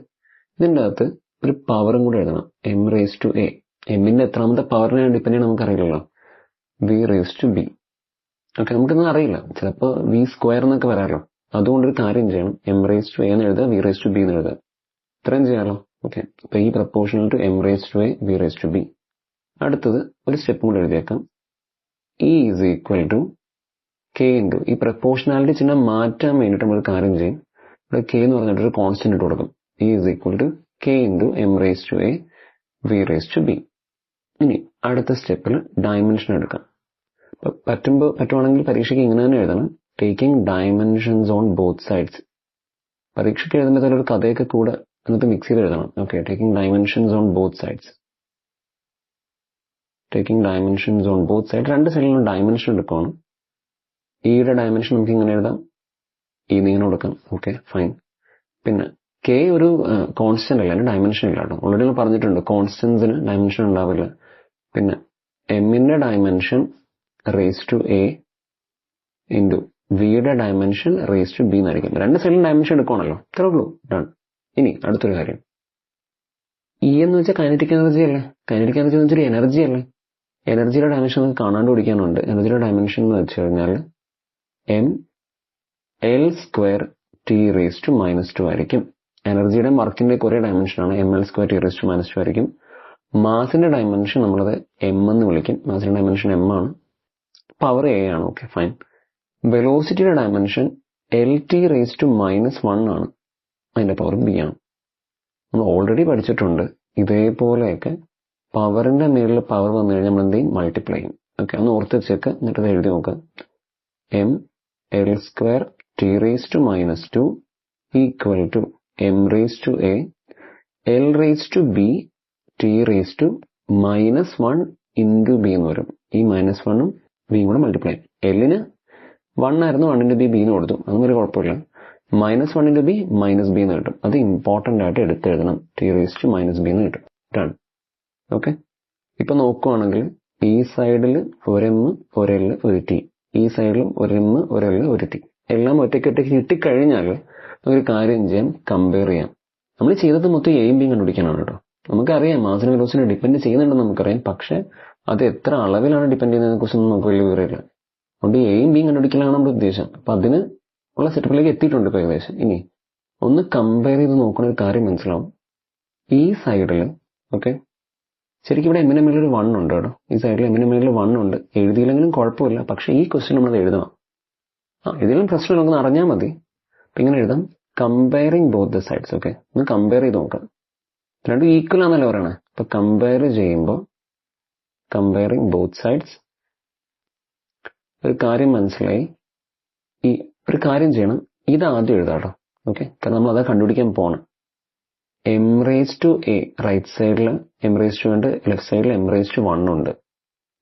ഇതിൻ്റെ അകത്ത് ഒരു പവറും കൂടെ എഴുതണം. M raise to A. എമ്മിന്റെ എത്രാമത്തെ പവറിനെ ഡിപ്പെൻഡ് ചെയ്യാൻ നമുക്കറിയില്ലല്ലോ. V raise to B. Okay, നമുക്കൊന്നും അറിയില്ല. ചിലപ്പോൾ വി സ്ക്വയർ എന്നൊക്കെ വരാമല്ലോ. അതുകൊണ്ടൊരു കാര്യം ചെയ്യണം. എം റേസ് ടു എ എന്ന് എഴുതുക, വി റേസ് ടു ബി എന്ന് എഴുതുക. ഇത്രയും ചെയ്യാമല്ലോ. ഓക്കെ, അപ്പൊ ഈ proportional to M raise to A V raise to B. അടുത്തത് ഒരു സ്റ്റെപ്പും കൂടെ എഴുതിയേക്കാം. E is equal to K into, ഈ പ്രപ്പോർഷണാലിറ്റി ചിഹ്നം മാറ്റാൻ വേണ്ടിയിട്ട് നമ്മളൊരു കാര്യം ചെയ്യും. ഇവിടെ കെ എന്ന് പറഞ്ഞിട്ട് ഒരു കോൺസ്റ്റന്റ് ഇട്ട് കൊടുക്കും. E is equal to K into M raise to A V raise to B. ഇനി അടുത്ത സ്റ്റെപ്പിൽ ഡയമെൻഷൻ എടുക്കാം. പറ്റുവാണെങ്കിൽ പരീക്ഷയ്ക്ക് ഇങ്ങനെ തന്നെ എഴുതണം. Taking dimensions on both sides. പരീക്ഷയ്ക്ക് എഴുതുമ്പോൾ ഒരു കഥയൊക്കെ കൂടെ എന്നിട്ട് മിക്സ് ചെയ്ത് എഴുതണം. Okay, taking dimensions on both sides. Taking dimensions on both side. രണ്ട് സൈഡിലും ഡയമെൻഷൻ എടുക്കണം. ഇയുടെ ഡയമെൻഷൻ നമുക്ക് ഇങ്ങനെ എഴുതാം, ഈ നീങ്ങനെ കൊടുക്കാം. Okay, fine. പിന്നെ കെ ഒരു കോൺസ്റ്റന്റ് അല്ല, അതിന് ഡയമെൻഷൻ ഇല്ല കേട്ടോ. ഓൾറെഡി നമ്മൾ പറഞ്ഞിട്ടുണ്ട് കോൺസ്റ്റൻസിന് ഡയമെൻഷൻ ഉണ്ടാവില്ല. പിന്നെ എമ്മിന്റെ dimension raise to A into വിയുടെ ഡയമെൻഷൻ റേസ് ടു ബി എന്നായിരിക്കും. രണ്ട് സൈഡിലും ഡയമെൻഷൻ എടുക്കണമല്ലോ. ഇത്രേ ഉള്ളൂ, ഡൺ. ഇനി അടുത്തൊരു കാര്യം, ഇ എന്ന് വെച്ചാൽ കൈനറ്റിക് എനർജി അല്ലേ. കൈനറ്റിക് എനർജി എന്ന് വെച്ചാൽ എനർജി അല്ലേ. എനർജിയുടെ ഡയമെൻഷൻ നമുക്ക് കാണാണ്ട് പിടിക്കാനുണ്ട്. എനർജിയുടെ ഡയമെൻഷൻ എന്ന് വെച്ച് കഴിഞ്ഞാൽ M L square T raise to -2 ആയിരിക്കും. എനർജിയുടെ വർക്കിന്റെ ഒരേ ഡയമെൻഷനാണ്. M L square T raise to -2 ആയിരിക്കും. മാസിന്റെ ഡയമെൻഷൻ നമ്മളത് എം എന്ന് വിളിക്കും. മാസിന്റെ ഡയമെൻഷൻ എം ആണ്, പവർ എ ആണ്. Okay, fine. വെലോസിറ്റിയുടെ dimension L T raise to -1 ആണ്, അതിന്റെ പവർ ബി ആണ്. നമ്മൾ ഓൾറെഡി പഠിച്ചിട്ടുണ്ട്. ഇതേപോലെയൊക്കെ പവറിന്റെ മേളിൽ പവർ വന്നു കഴിഞ്ഞാൽ നമ്മൾ എന്ത് ചെയ്യും? മൾട്ടിപ്ലൈ ചെയ്യും. ഓക്കെ, ഒന്ന് ഓർത്ത് വെച്ചേക്ക്. എന്നിട്ട് അത് എഴുതി നോക്കുക. M L square T raise to -2 equal to M raise to A L raise to B T raise to -1 into B എന്ന് വരും. ഈ -1ഉം ബിയും കൂടെ മൾട്ടിപ്ലൈ ചെയ്യും. എല്ലിന് 1 ആയിരുന്നു, 1 ഇൻറ്റു ബി ന്ന് കൊടുത്തു. അതൊന്നും ഒരു കുഴപ്പമില്ല. -1 ഇൻറ്റു ബി -b എന്ന് കിട്ടും. അത് ഇമ്പോർട്ടൻ്റ് ആയിട്ട് എടുത്തെഴുതണം. ടി റേസ് ടു -b എന്ന് കിട്ടും. ഡൺ. ഓക്കെ, ഇപ്പൊ നോക്കുവാണെങ്കിൽ ഈ സൈഡിൽ ഒരു എം ഒരു എൽ ഒരു ടി, ഈ സൈഡിലും ഒരു എം ഒരു എൽ ഒരു ടി, എല്ലാം ഒറ്റയ്ക്ക് കിട്ടിക്കഴിഞ്ഞാൽ ഒരു കാര്യം ചെയ്യാം, കമ്പയർ ചെയ്യാം. നമ്മൾ ചെയ്തത് മൊത്തം എയും ബിയും കണ്ടുപിടിക്കാനാണ് കേട്ടോ. നമുക്കറിയാം മാസിന് വെലോസിറ്റിനെ ഡിപ്പെൻഡ് ചെയ്യുന്നുണ്ടെന്ന് നമുക്കറിയാം. പക്ഷെ അത് എത്ര അളവിലാണ് ഡിപ്പെൻഡ് ചെയ്യുന്നതിനെ കുറിച്ചൊന്നും നമുക്ക് വലിയ വിവരമില്ല. അതുകൊണ്ട് എയും ബിയും കണ്ടുപിടിക്കലാണ് നമ്മുടെ ഉദ്ദേശം. അപ്പൊ അതിന് ഉള്ള സെറ്റപ്പിലേക്ക് എത്തിയിട്ടുണ്ട് ഇപ്പൊ ഏകദേശം. ഇനി ഒന്ന് കമ്പയർ ചെയ്ത് നോക്കുന്ന ഒരു കാര്യം മനസ്സിലാവും. ഈ സൈഡിൽ ഓക്കെ, ശരിക്കും ഇവിടെ എമ്മിന് മേലൊരു 1 ഉണ്ട് കേട്ടോ. ഈ സൈഡിൽ എമ്മിന് മേലിൽ 1 ഉണ്ട്. എഴുതിയില്ലെങ്കിലും കുഴപ്പമില്ല. പക്ഷെ ഈ ക്വസ്റ്റ്യൻ നമ്മളത് എഴുതണം. ഇതിലും പ്രശ്നം നമുക്കൊന്ന് അറിഞ്ഞാൽ മതി. അപ്പൊ ഇങ്ങനെ എഴുതാം, comparing both the sides. Okay, ഒന്ന് കമ്പയർ ചെയ്ത് നോക്കാം. രണ്ടും ഈക്വൽ ആണെന്നല്ലേ പറയണേ. അപ്പൊ കമ്പയർ ചെയ്യുമ്പോൾ കമ്പയറിങ് ബോത്ത് സൈഡ്സ്, ഒരു കാര്യം മനസ്സിലായി. ഈ ഒരു കാര്യം ചെയ്യണം, ഇത് ആദ്യം എഴുതാം കേട്ടോ. ഓക്കെ, കാരണം നമ്മൾ അതാ കണ്ടുപിടിക്കാൻ പോകണം. M raise to A right സൈഡിൽ എം റേസ് ടു ഉണ്ട്, ലെഫ്റ്റ് സൈഡിൽ എം റേസ് ടു 1 ഉണ്ട്.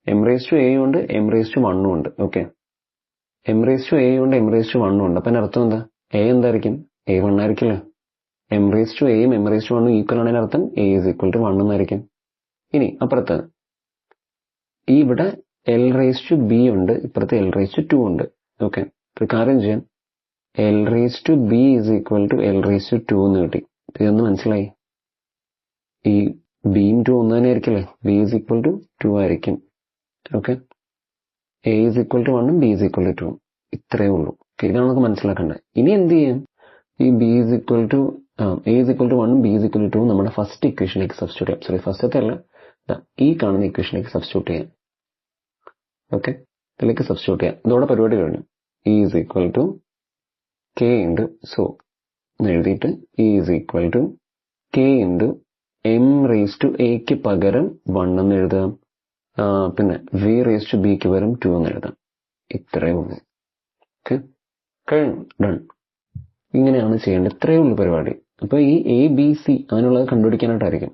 എം റേസ് ടു എ ഉണ്ട്, എം റേസ് ടു 1 ഉണ്ട്. Okay, M raise to A ഉണ്ട്, എം റേസ് ടു 1 ഉണ്ട്. അപ്പൊ അതിന്റെ അർത്ഥം എന്താ? എ എന്തായിരിക്കും? എ 1 ആയിരിക്കില്ലേ. എം റേസ് ടു എയും എം റേസ് ടു 1 ഈക്വൽ ആണെങ്കിൽ അർത്ഥം എ ഈസ് ഈക്വൽ ടു 1 എന്നായിരിക്കും. ഇനി അപ്പുറത്ത് ഇവിടെ എൽ റേസ് ടു ബി ഉണ്ട്, ഇപ്പുറത്ത് എൽ റേസ് ടു 2 ഉണ്ട്. ഓക്കെ, ഒരു കാര്യം ചെയ്യാം, L raise to B is equal to L raise to 2 എന്ന് കിട്ടി. ഇതൊന്ന് മനസ്സിലായി. ഈ ബിയും 2 ഒന്ന് തന്നെ ആയിരിക്കില്ലേ. ബി ഈസ് ഈക്വൽ ടു 2 ആയിരിക്കും. Okay, A is equal to 1ഉം ബി ഈസ് ഈക്വൽ ടു 2ഉം. ഇത്രയേ ഉള്ളൂ. ഇതാണ് നമുക്ക് മനസ്സിലാക്കേണ്ടത്. ഇനി എന്ത് ചെയ്യാം? ഈ B is equal to A is equal to 1ഉം ബി ഈസ് ഈക്വൽ ടു 2ഉം നമ്മുടെ ഫസ്റ്റ് ഇക്വേഷനിലേക്ക് സബ്സ്റ്റിറ്റ്യൂട്ട് ചെയ്യാം. സോറി, ഫസ്റ്റത്തെ അല്ല, ഈ കാണുന്ന ഇക്വേഷനിലേക്ക് സബ്സ്റ്റിറ്റ്യൂട്ട് ചെയ്യാം. ഓക്കെ, ഇതിലേക്ക് സബ്സ്റ്റിറ്റ്യൂട്ട് ചെയ്യാം. ഇതോടെ പരിപാടി കഴിഞ്ഞു. E is equal to K into, so എഴുതിയിട്ട് E is equal to K into M raise to Aക്ക് പകരം 1 എന്ന് എഴുതാം. പിന്നെ V റേസ് ടു Bക്ക് പകരം 2 എന്ന് എഴുതാം. ഇത്രയേ ഉള്ളൂ. ഓക്കെ, കഴിഞ്ഞു, ഡൺ. ഇങ്ങനെയാണ് ചെയ്യേണ്ടത്. ഇത്രയേ ഉള്ളൂ പരിപാടി. അപ്പോൾ ഈ ABC അങ്ങനെയുള്ളത് കണ്ടുപിടിക്കാനായിട്ടായിരിക്കും.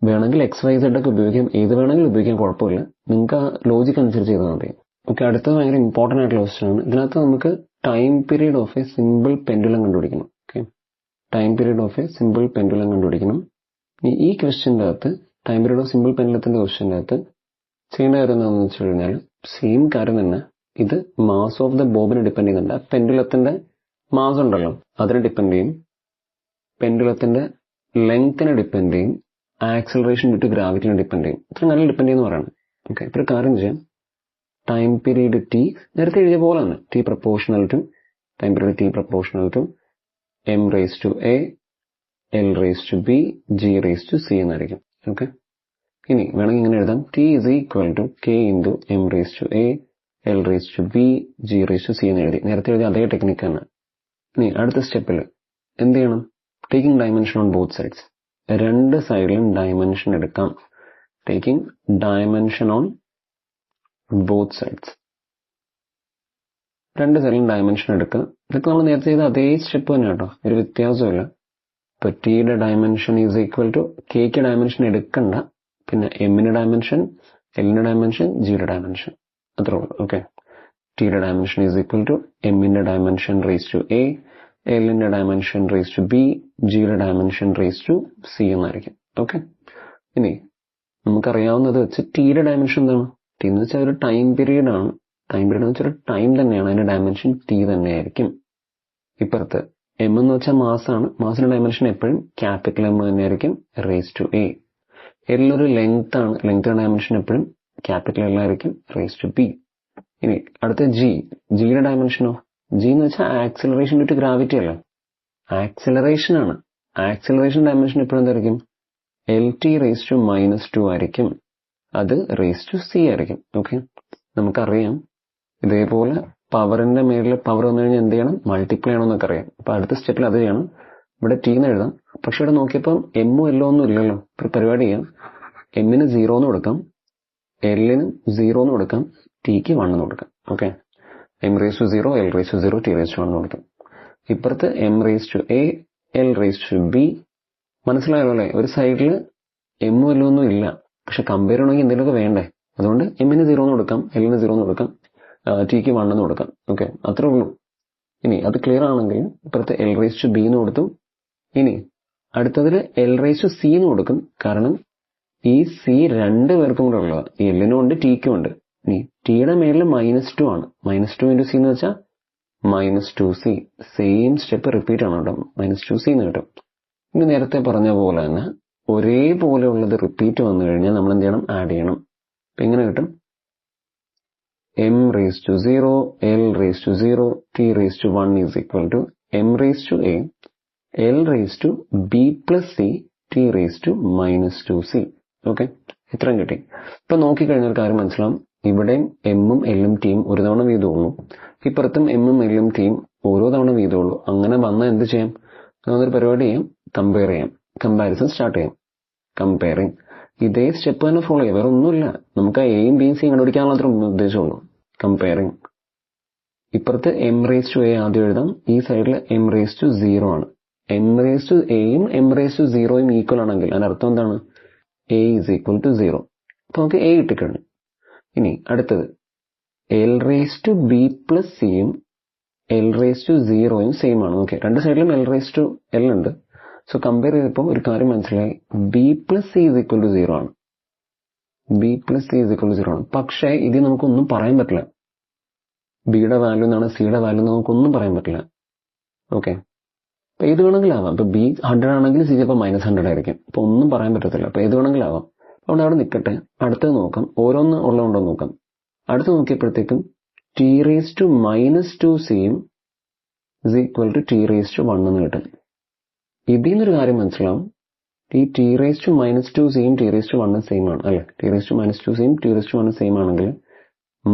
വേണമെങ്കിൽ XYZ ഒക്കെ ഉപയോഗിക്കാം, ഏത് വേണമെങ്കിലും ഉപയോഗിക്കാൻ, കുഴപ്പമില്ല. നിങ്ങൾക്ക് ആ ലോജിക് അനുസരിച്ച് ചെയ്താൽ മതി. ഓക്കെ, അടുത്തത് ഭയങ്കര ഇമ്പോർട്ടൻ്റ് ആയിട്ടുള്ള ക്വസ്റ്റ്യൻ ആണ്. ഇതിനകത്ത് നമുക്ക് time period of a simple pendulum കണ്ടുപിടിക്കണം. Okay, time period of a simple pendulum കണ്ടുപിടിക്കണം. ഈ ക്വസ്റ്റ്യൻ്റെ അകത്ത്, ടൈം പീരീഡ് ഓഫ് സിമ്പിൾ പെൻഡുലത്തിൻ്റെ ക്വസ്റ്റ്യൻ്റെ അകത്ത് ചെയ്യേണ്ട കാര്യം എന്താണെന്ന് വെച്ച് കഴിഞ്ഞാൽ സെയിം കാര്യം തന്നെ. ഇത് മാസ് ഓഫ് ദ ബോബിനെ ഡിപ്പെൻഡ് ചെയ്യുന്നുണ്ട്. പെൻഡുലത്തിന്റെ മാസ് ഉണ്ടല്ലോ, അതിനെ ഡിപ്പെൻഡ് ചെയ്യും. പെൻഡുലത്തിന്റെ ലെങ്ത്തിനെ ഡിപ്പെൻഡ് ചെയ്യും. ആക്സിലറേഷൻ ഡ്യൂ ടു ഗ്രാവിറ്റിനെ ഡിപ്പെൻഡ് ചെയ്യും. ഇത്ര നല്ല ഡിപ്പെൻഡ് ചെയ്യുന്ന പറയുന്നത്. ഓക്കെ, ഇപ്പോൾ ഒരു കാര്യം ചെയ്യാം. ടൈം പീരീഡ് ടി നേരത്തെ എഴുതിയ പോലെ തന്നെ T proportional to time period T proportional to M raise to A, L raise to B, G raise to C എന്നായിരിക്കും. ഓക്കെ, ഇനി വേണമെങ്കിൽ ഇങ്ങനെ എഴുതാം. T is equal to K into M raise to A, L raise to B, G raise to C എന്ന് എഴുതി. നേരത്തെ എഴുതിയ അതേ ടെക്നിക്ക് തന്നെ. ഇനി അടുത്ത സ്റ്റെപ്പിൽ എന്ത് ചെയ്യണം? Taking dimension on both sides. രണ്ട് സൈഡിലും ഡയമെൻഷൻ എടുക്കാം. Taking dimension on both sides. രണ്ട് സൈഡിലും ഡയമെൻഷൻ എടുക്കുക. ഇതൊക്കെ നമ്മൾ നേരത്തെ ചെയ്ത അതേ സ്റ്റെപ്പ് തന്നെ കേട്ടോ, ഒരു വ്യത്യാസമില്ല. ഇപ്പോൾ ടിയുടെ ഡയമെൻഷൻ ഈസ് ഈക്വൽ ടു കെക്ക് ഡയമെൻഷൻ എടുക്കണ്ട, പിന്നെ എമ്മിന്റെ ഡയമെൻഷൻ, എല്ലിന്റെ ഡയമെൻഷൻ, ജിയുടെ ഡയമെൻഷൻ, അത്രേ ഉള്ളൂ. ഓക്കെ, ടിയുടെ ഡയമെൻഷൻ ഈസ് ഈക്വൽ ടു എമ്മിന്റെ ഡയമെൻഷൻ റേസ് ടു A, എല്ലിന്റെ ഡയമെൻഷൻ റേസ് ടു B, ജിയുടെ ഡയമെൻഷൻ റേസ് ടു C എന്നായിരിക്കും. ഓക്കെ, ഇനി നമുക്കറിയാവുന്നത് വെച്ച് ടിയുടെ ഡയമെൻഷൻ എന്താണ്? ടി എന്ന് വെച്ചാൽ ഒരു ടൈം പീരീഡ് ആണ്. ടൈം പീരീഡ് എന്ന് വെച്ചാൽ ഒരു ടൈം തന്നെയാണ്. അതിന്റെ ഡയമെൻഷൻ ടി തന്നെയായിരിക്കും. ഇപ്പുറത്ത് എം എന്ന് വെച്ചാൽ മാസാണ്. മാസിന്റെ ഡയമെൻഷൻ എപ്പോഴും ക്യാപിറ്റൽ എം തന്നെയായിരിക്കും, റേസ് ടു A. എല്ലൊരു ലെങ്ത് ആണ്. ലെങ്ത്തിന്റെ ഡയമെൻഷൻ എപ്പോഴും ക്യാപിറ്റൽ എൽ ആയിരിക്കും, റേസ് ടു B. ഇനി അടുത്ത ജി. ജിയുടെ ഡയമെൻഷനോ? ജി എന്ന് വെച്ചാൽ ആക്സിലറേഷൻ ഡ്യൂ ടു ഗ്രാവിറ്റി അല്ലേ, ആക്സിലറേഷൻ ആണ്. ആക്സിലറേഷൻ ഡയമെൻഷൻ എപ്പോഴും എന്തായിരിക്കും? LT റേസ് ടു -2 ആയിരിക്കും. അത് റേസ് ടു C ആയിരിക്കും. ഓക്കെ, നമുക്കറിയാം ഇതേപോലെ പവറിന്റെ മേളിൽ പവർ വന്നു കഴിഞ്ഞാൽ എന്ത് ചെയ്യണം? മൾട്ടിപ്ലൈ ചെയ്യണമെന്നൊക്കെ അറിയാം. അപ്പൊ അടുത്ത സ്റ്റെപ്പിൽ അത് ചെയ്യണം. ഇവിടെ ടി എന്ന് എഴുതാം. പക്ഷെ ഇവിടെ നോക്കിയപ്പോൾ എമ്മോ എല്ലോ ഒന്നും ഇല്ലല്ലോ. ഒരു പരിപാടി ചെയ്യാം. എമ്മിന് 0 എന്ന് കൊടുക്കാം, എല്ലിന് 0 എന്ന് കൊടുക്കാം, ടിക്ക് 1 എന്ന് കൊടുക്കാം. Okay, M raise to 0, L raise to 0, T raise to 1 എന്ന് കൊടുക്കാം. ഇപ്പുറത്ത് M raise to A, L raise to B. മനസ്സിലായല്ലോ അല്ലേ? ഒരു സൈഡിൽ എമ്മോ എല്ലോ ഒന്നും ഇല്ല, പക്ഷെ കമ്പയർ ചെയ്യണമെങ്കിൽ എന്തെങ്കിലുമൊക്കെ വേണ്ടേ? അതുകൊണ്ട് എമ്മിന് 0 എന്ന് കൊടുക്കാം, എല്ലിന് 0 എന്ന് കൊടുക്കാം, ടിക്ക് 1 എന്ന് കൊടുക്കാം. ഓക്കെ, അത്രേ ഉള്ളൂ. ഇനി അത് ക്ലിയർ ആണെങ്കിൽ ഇപ്പുറത്ത് L റേസ് ടു B എന്ന് കൊടുത്തു. ഇനി അടുത്തതിൽ L റേസ് ടു C എന്ന് കൊടുക്കും. കാരണം ഈ C രണ്ട് പേർക്കും കൂടെ ഉള്ളത്, ഈ എല്ലിനും ഉണ്ട് ടിക്കും ഉണ്ട്. ഇനി ടിയുടെ മേളിൽ -2 ആണ്. -2 ഇൻറ്റു C എന്ന് വെച്ചാൽ -2C. സെയിം സ്റ്റെപ്പ് റിപ്പീറ്റ് ആണ് കേട്ടോ, -2C എന്ന് കിട്ടും. ഇനി നേരത്തെ പറഞ്ഞ പോലെ തന്നെ ഒരേപോലെ ഉള്ളത് റിപ്പീറ്റ് വന്നു കഴിഞ്ഞാൽ നമ്മൾ എന്ത് ചെയ്യണം? ആഡ് ചെയ്യണം. അപ്പൊ എങ്ങനെ കിട്ടും? M raise to 0, L raise to 0, T raise to 1 is equal to M raise to A, L raise to B plus C, T raise to -2C. Okay, ഇത്രയും കിട്ടി. ഇപ്പൊ നോക്കിക്കഴിഞ്ഞാൽ കാര്യം മനസ്സിലാവും. ഇവിടെയും എമ്മും എല്ലും ടിയും ഒരു തവണ വീതമുള്ളൂ, ഇപ്പുറത്തും എമ്മും എല്ലും ടിയും ഓരോ തവണ വീതമുള്ളൂ. അങ്ങനെ വന്നാൽ എന്ത് ചെയ്യാം? അതൊരു പരിപാടി ചെയ്യാം, കമ്പയർ ചെയ്യാം, കമ്പാരിസൺ സ്റ്റാർട്ട് ചെയ്യാം. കമ്പയറിങ് ഇതേ സ്റ്റെപ്പ് തന്നെ ഫോളോ ചെയ്യാം, വേറെ ഒന്നുമില്ല. നമുക്ക് എയും ബിയും സിയും കണ്ടുപിടിക്കാനുള്ള അത്ര ഉദ്ദേശമുള്ളൂ. കമ്പയറിങ്. ഇപ്പുറത്ത് M റേസ് ടു A ആദ്യം എഴുതാം, ഈ സൈഡിൽ M റേസ് ടു 0 ആണ്. M റേസ് ടു Aയും M റേസ് ടു 0യും ഈക്വൽ ആണെങ്കിൽ അതിനർത്ഥം എന്താണ്? A is equal to 0. അപ്പൊ നമുക്ക് A കിട്ടിക്കഴിഞ്ഞു. ഇനി അടുത്തത് L raise to B plus സിയും L റേസ് ടു 0യും സെയിം ആണ്. ഓക്കെ, രണ്ട് സൈഡിലും L റേസ് ടു L ഉണ്ട്. സോ കമ്പയർ ചെയ്തപ്പോൾ ഒരു കാര്യം മനസ്സിലായി, B plus C is equal to 0 ആണ്. B plus C is equal to 0 ആണ്. പക്ഷേ ഇത് നമുക്കൊന്നും പറയാൻ പറ്റില്ല. ബിയുടെ വാല്യൂ എന്നാണ് സിയുടെ വാല്യൂ എന്ന് നമുക്കൊന്നും പറയാൻ പറ്റില്ല. ഓക്കെ, അപ്പൊ ഏത് വേണമെങ്കിലാവാം. ഇപ്പൊ B 100 ആണെങ്കിൽ സി ചിലപ്പോൾ -100 ആയിരിക്കും. അപ്പൊ ഒന്നും പറയാൻ പറ്റത്തില്ല. അപ്പൊ ഏത് വേണമെങ്കിലാവാം. അതുകൊണ്ട് അവിടെ നിൽക്കട്ടെ. അടുത്തത് നോക്കാം, ഓരോന്ന് ഉള്ളതുകൊണ്ടോ നോക്കാം. അടുത്ത് നോക്കിയപ്പോഴത്തേക്കും T റേസ് ടു -2Cയും is equal to T raise to 1 എന്ന് കിട്ടും. ഇതിൽ നിന്നൊരു കാര്യം മനസ്സിലാവും, ഈ T റേസ് ടു -2Cയും T റേസ് ടു 1 സെയിം ആണ് അല്ലെ. T റേസ് ടു -2Cയും T റേസ് ടു 1 സെയിം ആണെങ്കിൽ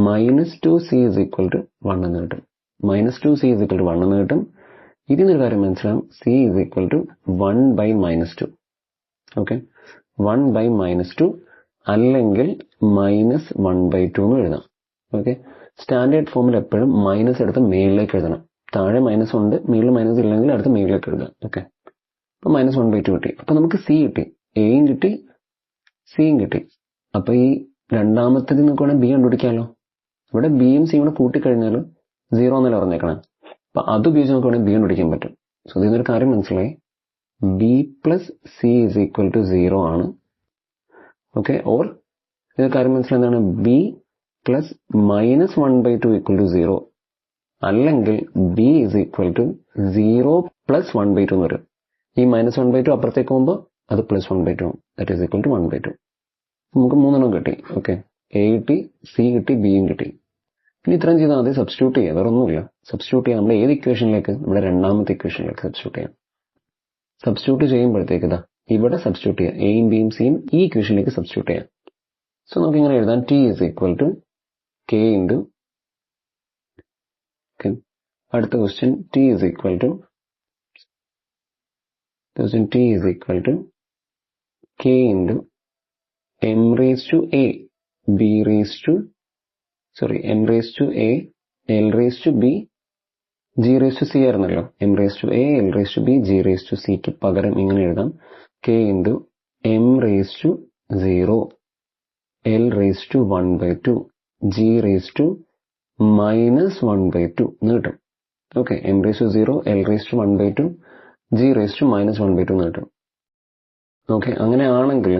-2C ഇസ് ഈക്വൽ ടു 1 എന്ന് കിട്ടും. -2C ഇസ് ഈക്വൽ ടു 1 എന്ന് കിട്ടും. ഇതിനൊരു കാര്യം മനസ്സിലാവും, c is equal to 1/-2. Okay, 1/-2 അല്ലെങ്കിൽ -1/2 എന്ന് എഴുതാം. ഓക്കെ, സ്റ്റാൻഡേർഡ് ഫോമിൽ എപ്പോഴും മൈനസ് എടുത്ത് മേളിലേക്ക് എഴുതണം. താഴെ മൈനസ് ഉണ്ട്, മേളിൽ മൈനസ് ഇല്ലെങ്കിൽ അടുത്ത് മേളിലേക്ക് എഴുതാം. ഓക്കെ, അപ്പൊ -1/2 കിട്ടി. അപ്പൊ നമുക്ക് c കിട്ടി, എയും കിട്ടി സിയും കിട്ടി. അപ്പൊ ഈ രണ്ടാമത്തേത് നോക്കുവാണെങ്കിൽ ബി കണ്ടുപിടിക്കാമല്ലോ. ഇവിടെ ബിയും സിയും കൂടെ കൂട്ടിക്കഴിഞ്ഞാൽ 0 എന്നല്ല പറഞ്ഞേക്കണം. അപ്പൊ അത് ഉപയോഗിച്ച് നോക്കുവാണെങ്കിൽ ബി കണ്ടുപിടിക്കാൻ പറ്റും. സോ ഇതിനൊരു കാര്യം മനസ്സിലായി, B plus C is equal to 0 ആണ്. ഓക്കെ, ഓർ ഇതിനൊരു കാര്യം മനസ്സിലായി എന്താണ്, ബി പ്ലസ് -1/2 ഈക്വൽ ടു 0 അല്ലെങ്കിൽ b is equal to 0 plus 1/2 എന്ന് വരും. ഈ -1/2 അപ്പുറത്തേക്ക് പോകുമ്പോൾ അത് +1/2 ദാറ്റ് ഈസ് ഈക്വൽ ടു 1/2. നമുക്ക് 3 കിട്ടി. ഓക്കെ, എ കിട്ടി, സി കിട്ടി, ബിയും കിട്ടി. ഇനി ഇത്രയും ചെയ്താൽ മതി, സബ്സ്റ്റിറ്റ്യൂട്ട് ചെയ്യാം, വേറെ ഒന്നുമില്ല. സബ്സ്റ്റിറ്റ്യൂട്ട് ചെയ്യാം, നമ്മുടെ ഏത് ഇക്വേഷനിലേക്ക്, നമ്മുടെ രണ്ടാമത്തെ ഇക്വേഷനിലേക്ക് സബ്സ്റ്റിറ്റ്യൂട്ട് ചെയ്യാം. സബ്സ്റ്റിറ്റ്യൂട്ട് ചെയ്യുമ്പോഴത്തേക്ക് ഇതാ ഇവിടെ സബ്സ്റ്റിറ്റ്യൂട്ട് ചെയ്യാം, എയും ബിയും സിയും ഈ ഇക്വേഷനിലേക്ക് സബ്സ്റ്റിറ്റ്യൂട്ട് ചെയ്യാം. സോ നമുക്ക് ഇങ്ങനെ എഴുതാം, T is equal to K into, അടുത്ത question T is equal to K into m raised to a b raised to m raised to a l raised to b g raised to c ആയിരുന്നല്ലോ. m raised to a l raised to b g raised to c ക്ക് പകരം ഇങ്ങനെ എഴുതാം, k into m raised to 0 l raised to 1/2 g raised to -1/2 എന്ന് കിട്ടും. Okay, m raised to 0 l raised to 1/2 g raised to -1/2 എന്ന് കിട്ടും. Okay, അങ്ങനെ ആണെങ്കിൽ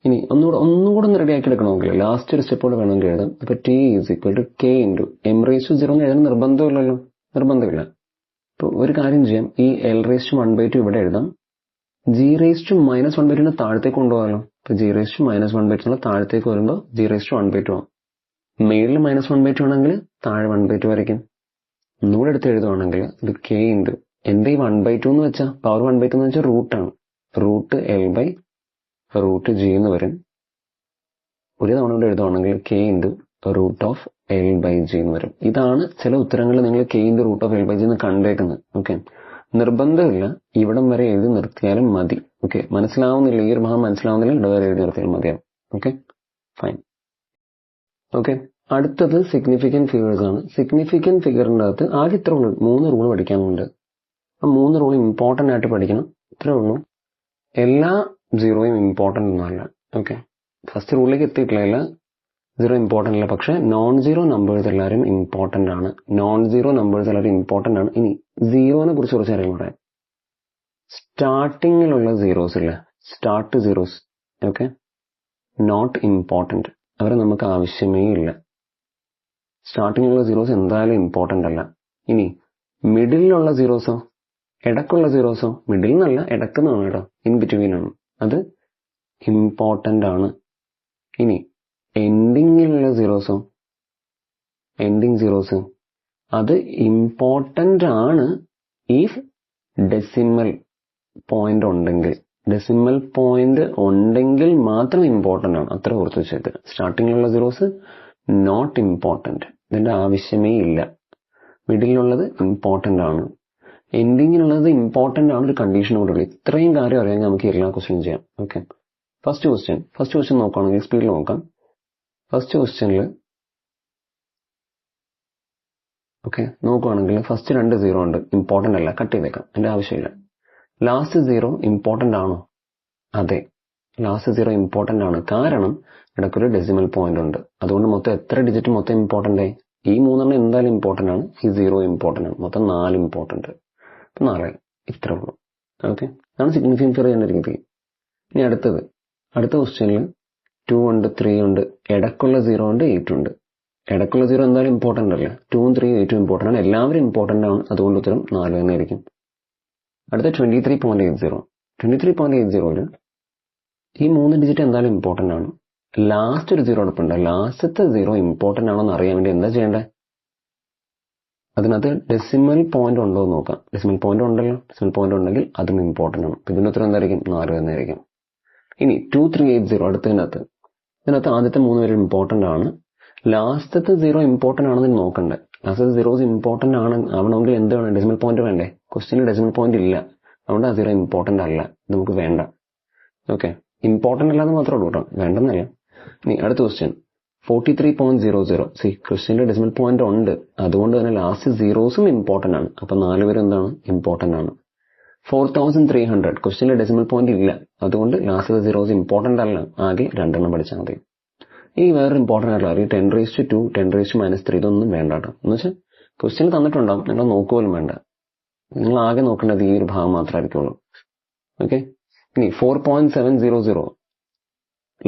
ഇനി ഒന്നുകൂടെ ഒന്ന് റെഡി ആക്കി എടുക്കണമെങ്കിൽ ലാസ്റ്റ് ഒരു സ്റ്റെപ്പോടെ വേണമെങ്കിൽ എഴുതാം. അപ്പൊ t is equal to K into m raised to 0 എന്ന് എഴുതാൻ നിർബന്ധമില്ല. ഇപ്പൊ ഒരു കാര്യം ചെയ്യാം, ഈ l raised to 1/2 ഇവിടെ എഴുതാം, g raised to -1/2 താഴത്തേക്ക് കൊണ്ടുപോകാമല്ലോ. ഇപ്പൊ g raised to -1/2 താഴത്തേക്ക് വരുമ്പോൾ g raised to 1/2 ആവും. മേളിൽ -1/2 ആണെങ്കിൽ താഴെ 1/2 വരയ്ക്കും. ഒന്നുകൂടെ എടുത്ത് എഴുതുവാണെങ്കിൽ ഇത് k ഇൻറ്റു എന്താ ഈ 1/2 എന്ന് വെച്ചാൽ, പവർ 1/2 എന്ന് വെച്ചാൽ റൂട്ടാണ്, റൂട്ട് √g എന്ന് വരും. ഒരു തവണ കൊണ്ട് എഴുതുവാണെങ്കിൽ k ഇൻറ്റു √l/g എന്ന് വരും. ഇതാണ് ചില ഉത്തരങ്ങൾ നിങ്ങൾ k ഇൻറ്റു √l/g എന്ന് കണ്ടേക്കുന്നത്. ഓക്കെ, നിർബന്ധമില്ല, ഇവിടം വരെ എഴുതി നിർത്തിയാലും മതി. ഓക്കെ, മനസ്സിലാവുന്നില്ല, ഈ ഒരു ഭാഗം മനസ്സിലാവുന്നില്ല, ഇവിടെ വരെ എഴുതി നിർത്തിയാലും മതിയാവും. Okay, fine. ഓക്കെ, അടുത്തത് സിഗ്നിഫിക്കൻറ്റ് ഫിഗേഴ്സ് ആണ്. സിഗ്നിഫിക്കൻറ്റ് ഫിഗറിൻ്റെ അകത്ത് ആകെ ഇത്ര 3 റൂൾ പഠിക്കാനുണ്ട്. ആ 3 റൂൾ ഇമ്പോർട്ടൻ്റ് ആയിട്ട് പഠിക്കണം, ഇത്രേ ഉള്ളൂ. എല്ലാ 0യും ഇമ്പോർട്ടൻ്റ് ഒന്നുമല്ല. ഓക്കെ, ഫസ്റ്റ് റൂളിലേക്ക് എത്തിയിട്ടില്ല, എല്ലാ 0 ഇമ്പോർട്ടൻ്റ് അല്ല. പക്ഷെ non-zero നമ്പേഴ്സ് എല്ലാവരും ഇമ്പോർട്ടൻ്റ് ആണ്. ഇനി 0നെ കുറിച്ച് കുറച്ച് അറിയാൻ പറയാം. സ്റ്റാർട്ടിങ്ങിലുള്ള സീറോസ് ഇല്ല, start zeros, okay, not important, അവരെ നമുക്ക് ആവശ്യമേ ഇല്ല. സ്റ്റാർട്ടിങ്ങിലുള്ള സീറോസ് എന്തായാലും ഇമ്പോർട്ടൻ്റ് അല്ല. ഇനി മിഡിലുള്ള സീറോസോ, ഇടക്കുള്ള സീറോസോ, മിഡിൽ എന്നല്ല ഇടക്കുന്നാണ് കേട്ടോ, ഇൻ ബിറ്റ്വീൻ ആണ്, അത് ഇമ്പോർട്ടൻ്റ് ആണ്. ഇനി എൻഡിങ്ങിലുള്ള സീറോസോ, എൻഡിങ് സീറോസ്, അത് ഇമ്പോർട്ടൻ്റ് ആണ് ഇഫ് ഡെസിമൽ പോയിന്റ് ഉണ്ടെങ്കിൽ. ഡെസിമൽ പോയിന്റ് ഉണ്ടെങ്കിൽ മാത്രം ഇമ്പോർട്ടൻ്റ് ആണ്, അത്ര ഓർത്ത് വെച്ചേക്ക്. സ്റ്റാർട്ടിങ്ങിലുള്ള സീറോസ് നോട്ട് ഇമ്പോർട്ടൻ്റ്, ഇതിൻ്റെ ആവശ്യമേ ഇല്ല. മിഡിലുള്ളത് ഇമ്പോർട്ടൻ്റ് ആണ്, എൻഡിങ്ങിനുള്ളത് ഇമ്പോർട്ടൻ്റ് ആണ്, ഒരു കണ്ടീഷൻ കൂടെ ഉള്ളൂ. ഇത്രയും കാര്യം അറിയാമെങ്കിൽ നമുക്ക് എല്ലാ ക്വസ്റ്റ്യൻ ചെയ്യാം. ഓക്കെ, ഫസ്റ്റ് ക്വസ്റ്റ്യൻ നോക്കുകയാണെങ്കിൽ സ്പീഡിൽ നോക്കാം. ഫസ്റ്റ് ക്വസ്റ്റ്യനിൽ ഓക്കെ നോക്കുകയാണെങ്കിൽ ഫസ്റ്റ് 2 0 ഉണ്ട്, ഇമ്പോർട്ടൻ്റ് അല്ല, കട്ട് ചെയ്തേക്കാം, അതിൻ്റെ ആവശ്യമില്ല. ലാസ്റ്റ് 0 ഇമ്പോർട്ടൻ്റ് ആണോ? അതെ, ലാസ്റ്റ് 0 ഇമ്പോർട്ടൻ്റ് ആണ്, കാരണം ഇടയ്ക്കൊരു ഡെസിമൽ പോയിന്റ് ഉണ്ട്. അതുകൊണ്ട് മൊത്തം എത്ര ഡിജിറ്റ് മൊത്തം ഇമ്പോർട്ടൻ്റ് ആയി? ഈ 3 എന്തായാലും ഇമ്പോർട്ടൻ്റ് ആണ്, ഈ 0 ഇമ്പോർട്ടൻ്റ് ആണ്, മൊത്തം 4 ഇമ്പോർട്ടൻ്റ്. 4, ഇത്ര ഉള്ളൂ. ഓക്കെ, അതാണ് സിഗ്നിഫിക്കൻറ്റ് ഫിഗർ ചെയ്യുന്നത്. ഇനി അടുത്ത ക്വസ്റ്റ്യനിൽ 2 ഉണ്ട്, 3 ഉണ്ട്, ഇടക്കുള്ള 0 ഉണ്ട്, 8 ഉണ്ട്. ഇടക്കുള്ള 0 എന്തായാലും ഇമ്പോർട്ടൻ്റ് അല്ല, 2ഉം 3ഉം 8ഉം ഇമ്പോർട്ടൻ്റ് ആണ്, എല്ലാവരും ഇമ്പോർട്ടൻ്റ് ആണ്, അതുകൊണ്ട് ഉത്തരം 4 എന്നായിരിക്കും. അടുത്ത 23.80ൽ ഈ 3 ഡിജിറ്റ് എന്തായാലും ഇമ്പോർട്ടൻ്റ് ആണ്. ലാസ്റ്റ് ഒരു 0 അടുപ്പുണ്ട്, ലാസ്റ്റത്തെ 0 ഇമ്പോർട്ടൻ്റ് ആണോ എന്ന് അറിയാൻ വേണ്ടി എന്താ ചെയ്യേണ്ടത്? അതിനകത്ത് ഡെസിമൽ പോയിന്റ് ഉണ്ടോ എന്ന് നോക്കാം. ഡെസിമൽ പോയിന്റ് ഉണ്ടല്ലോ, ഡെസിമൽ പോയിന്റ് ഉണ്ടെങ്കിൽ അതും ഇമ്പോർട്ടൻ്റ് ആണ്. ഇതിൻ്റെ ഉത്തരം എന്തായിരിക്കും? 4 എന്നായിരിക്കും. ഇനി 2380 ഇതിനകത്ത് ആദ്യത്തെ 3 പേര് ഇമ്പോർട്ടൻ്റ് ആണ്, ലാസ്റ്റത്തെ 0 ഇമ്പോർട്ടൻ്റ് ആണെന്ന് നോക്കണ്ടേ. ലാസ്റ്റത്തെ സീറോസ് ഇമ്പോർട്ടന്റ് ആവണമെങ്കിൽ എന്ത് വേണം? ഡെസിമൽ പോയിന്റ് വേണ്ടേ? ക്വസ്റ്റ്യനിൽ ഡെസിമൽ പോയിന്റ് ഇല്ല, അതുകൊണ്ട് ആ സീറോ ഇമ്പോർട്ടന്റ് അല്ല, നമുക്ക് വേണ്ട. ഓക്കെ, ഇമ്പോർട്ടന്റ് അല്ലാന്ന് മാത്രമേ ഉള്ളൂ കേട്ടോ, വേണ്ടെന്നല്ല. ഇനി അടുത്ത ക്വസ്റ്റ്യൻ 43.00. സി, ക്വസ്റ്റ്യനിൽ ഡെസിമൽ പോയിന്റ് ഉണ്ട്, അതുകൊണ്ട് തന്നെ ലാസ്റ്റ് സീറോസും ഇമ്പോർട്ടന്റ് ആണ്. അപ്പൊ 4 പേരും എന്താണ്? ഇമ്പോർട്ടന്റ് ആണ്. 4300. ക്വസ്റ്റ്യനിൽ ഡെസിമൽ പോയിന്റ് ഇല്ല, അതുകൊണ്ട് ലാസ്റ്റ് സീറോസ് ഇമ്പോർട്ടന്റ് അല്ല, ആകെ 2 എണ്ണം പഠിച്ചാൽ മതി. ഇനി വേറെ ഇമ്പോർട്ടന്റ് ആയിട്ടുള്ള അറിയാം, 10⁻², 10⁻³ ഇതൊന്നും വേണ്ട കേട്ടോ. എന്ന് വെച്ചാൽ ക്വസ്റ്റ്യൻ തന്നിട്ടുണ്ടാവും, നിങ്ങൾ നോക്കുപോലും വേണ്ട, നിങ്ങൾ ആകെ നോക്കേണ്ടത് ഈ ഒരു ഭാഗം മാത്രമായിരിക്കുള്ളൂ. ഓക്കെ, ഇനി 4.700.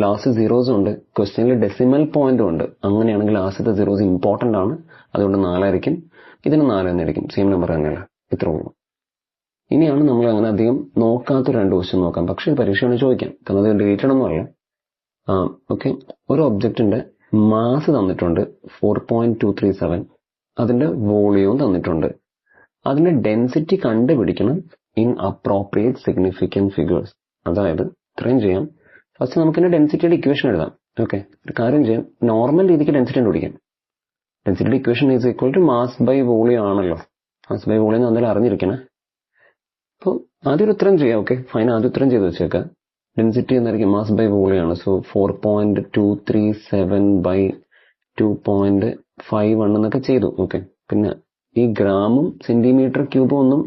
ലാസ്റ്റ് സീറോസ് ഉണ്ട്, ക്വസ്റ്റ്യനിൽ ഡെസിമൽ പോയിന്റും ഉണ്ട്. അങ്ങനെയാണെങ്കിൽ ലാസ്റ്റത്തെ സീറോസ് ഇമ്പോർട്ടന്റ് ആണ്, അതുകൊണ്ട് 4 ആയിരിക്കും. ഇതിന് 4 എന്നായിരിക്കും, സെയിം നമ്പർ തന്നെയല്ല. ഇത്ര ഉള്ളൂ. ഇനിയാണ് നമ്മൾ അങ്ങനെ അധികം നോക്കാത്ത 2 ക്വസ്റ്റ്യൻ നോക്കാം. പക്ഷേ പരീക്ഷയാണ് ചോദിക്കാം, കാരണം അത് ഡിലീറ്റഡ് ഒന്നും അല്ല. ഓക്കെ, ഒരു ഒബ്ജക്റ്റിന്റെ മാസ് തന്നിട്ടുണ്ട് 4.237, അതിന്റെ വോളിയവും തന്നിട്ടുണ്ട്. അതിന്റെ ഡെൻസിറ്റി കണ്ടുപിടിക്കണം ഇൻ അപ്രോപ്രിയേറ്റ് സിഗ്നിഫിക്കന്റ് ഫിഗേഴ്സ്. അതായത് ഇത്രയും ചെയ്യാം. ഫസ്റ്റ് നമുക്കിന്റെ ഡെൻസിറ്റിയുടെ ഇക്വേഷൻ എഴുതാം. ഓക്കെ, ഒരു കാര്യം ചെയ്യാം, നോർമൽ രീതിക്ക് ഡെൻസിറ്റി കണ്ടുപിടിക്കാം. ഡെൻസിറ്റിയുടെ equation is equal to mass by volume ആണല്ലോ. മാസ് ബൈ വോളിയം എന്തായാലും അറിഞ്ഞിരിക്കണേ. അപ്പോൾ ആദ്യം ഒരു ഉത്തരം ചെയ്യാം. ഓക്കെ ഫൈൻ, ആദ്യം ഉത്തരം ചെയ്ത് വെച്ചേക്കാം. ഡെൻസിറ്റി എന്നായിരിക്കും മാസ് ബൈ വോളിയം ആണ്. സോ 4.237 by 2.51 എന്നൊക്കെ ചെയ്തു. ഓക്കെ, പിന്നെ ഈ ഗ്രാമും സെന്റിമീറ്റർ ക്യൂബും ഒന്നും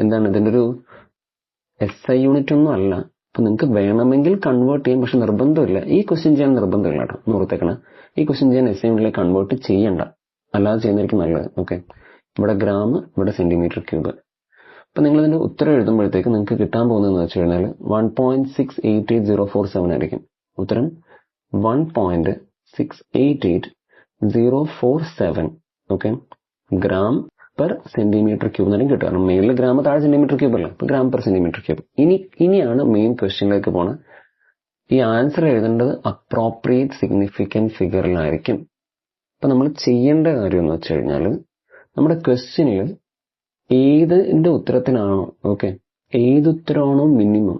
എന്താണ് ഇതിന്റെ ഒരു SI യൂണിറ്റ് ഒന്നും അല്ല. അപ്പൊ നിങ്ങൾക്ക് വേണമെങ്കിൽ കൺവേർട്ട് ചെയ്യാം, പക്ഷെ നിർബന്ധമില്ല. ഈ ക്വസ്റ്റ്യൻ ചെയ്യാൻ നിർബന്ധമില്ല കേട്ടോ, ഓർത്തേക്കണം. ഈ ക്വസ്റ്റ്യൻ ചെയ്യാൻ SI യൂണിറ്റിലേക്ക് കൺവേർട്ട് ചെയ്യണ്ട, അല്ലാതെ ചെയ്യുന്നതായിരിക്കും നല്ലത്. ഓക്കെ, ഇവിടെ ഗ്രാം, ഇവിടെ സെന്റിമീറ്റർ ക്യൂബ്. അപ്പൊ നിങ്ങൾ ഇതിന്റെ ഉത്തരം എഴുതുമ്പോഴത്തേക്ക് നിങ്ങൾക്ക് കിട്ടാൻ പോകുന്നതെന്ന് വെച്ച് കഴിഞ്ഞാൽ 1.688047 ആയിരിക്കും. ഉത്തരം 1.688047. Okay, gram per centimetre cube എന്നാലും കിട്ടുക. കാരണം മേളിൽ ഗ്രാം, താഴെ സെന്റിമീറ്റർ ക്യൂബ് അല്ല, അപ്പൊ ഗ്രാം പെർ സെന്റിമീറ്റർ ക്യൂബ്. ഇനിയാണ് മെയിൻ ക്വസ്റ്റ്യനിലേക്ക് പോണ. ഈ ആൻസർ എഴുതേണ്ടത് അപ്രോപ്രിയേറ്റ് സിഗ്നിഫിക്കന്റ് ഫിഗറിലായിരിക്കും. അപ്പൊ നമ്മൾ ചെയ്യേണ്ട കാര്യം എന്ന് വെച്ച് കഴിഞ്ഞാൽ, നമ്മുടെ ക്വസ്റ്റ്യനിൽ ഏതിന്റെ ഉത്തരത്തിനാണോ, ഓക്കെ, ഏതുത്തരമാണോ മിനിമം.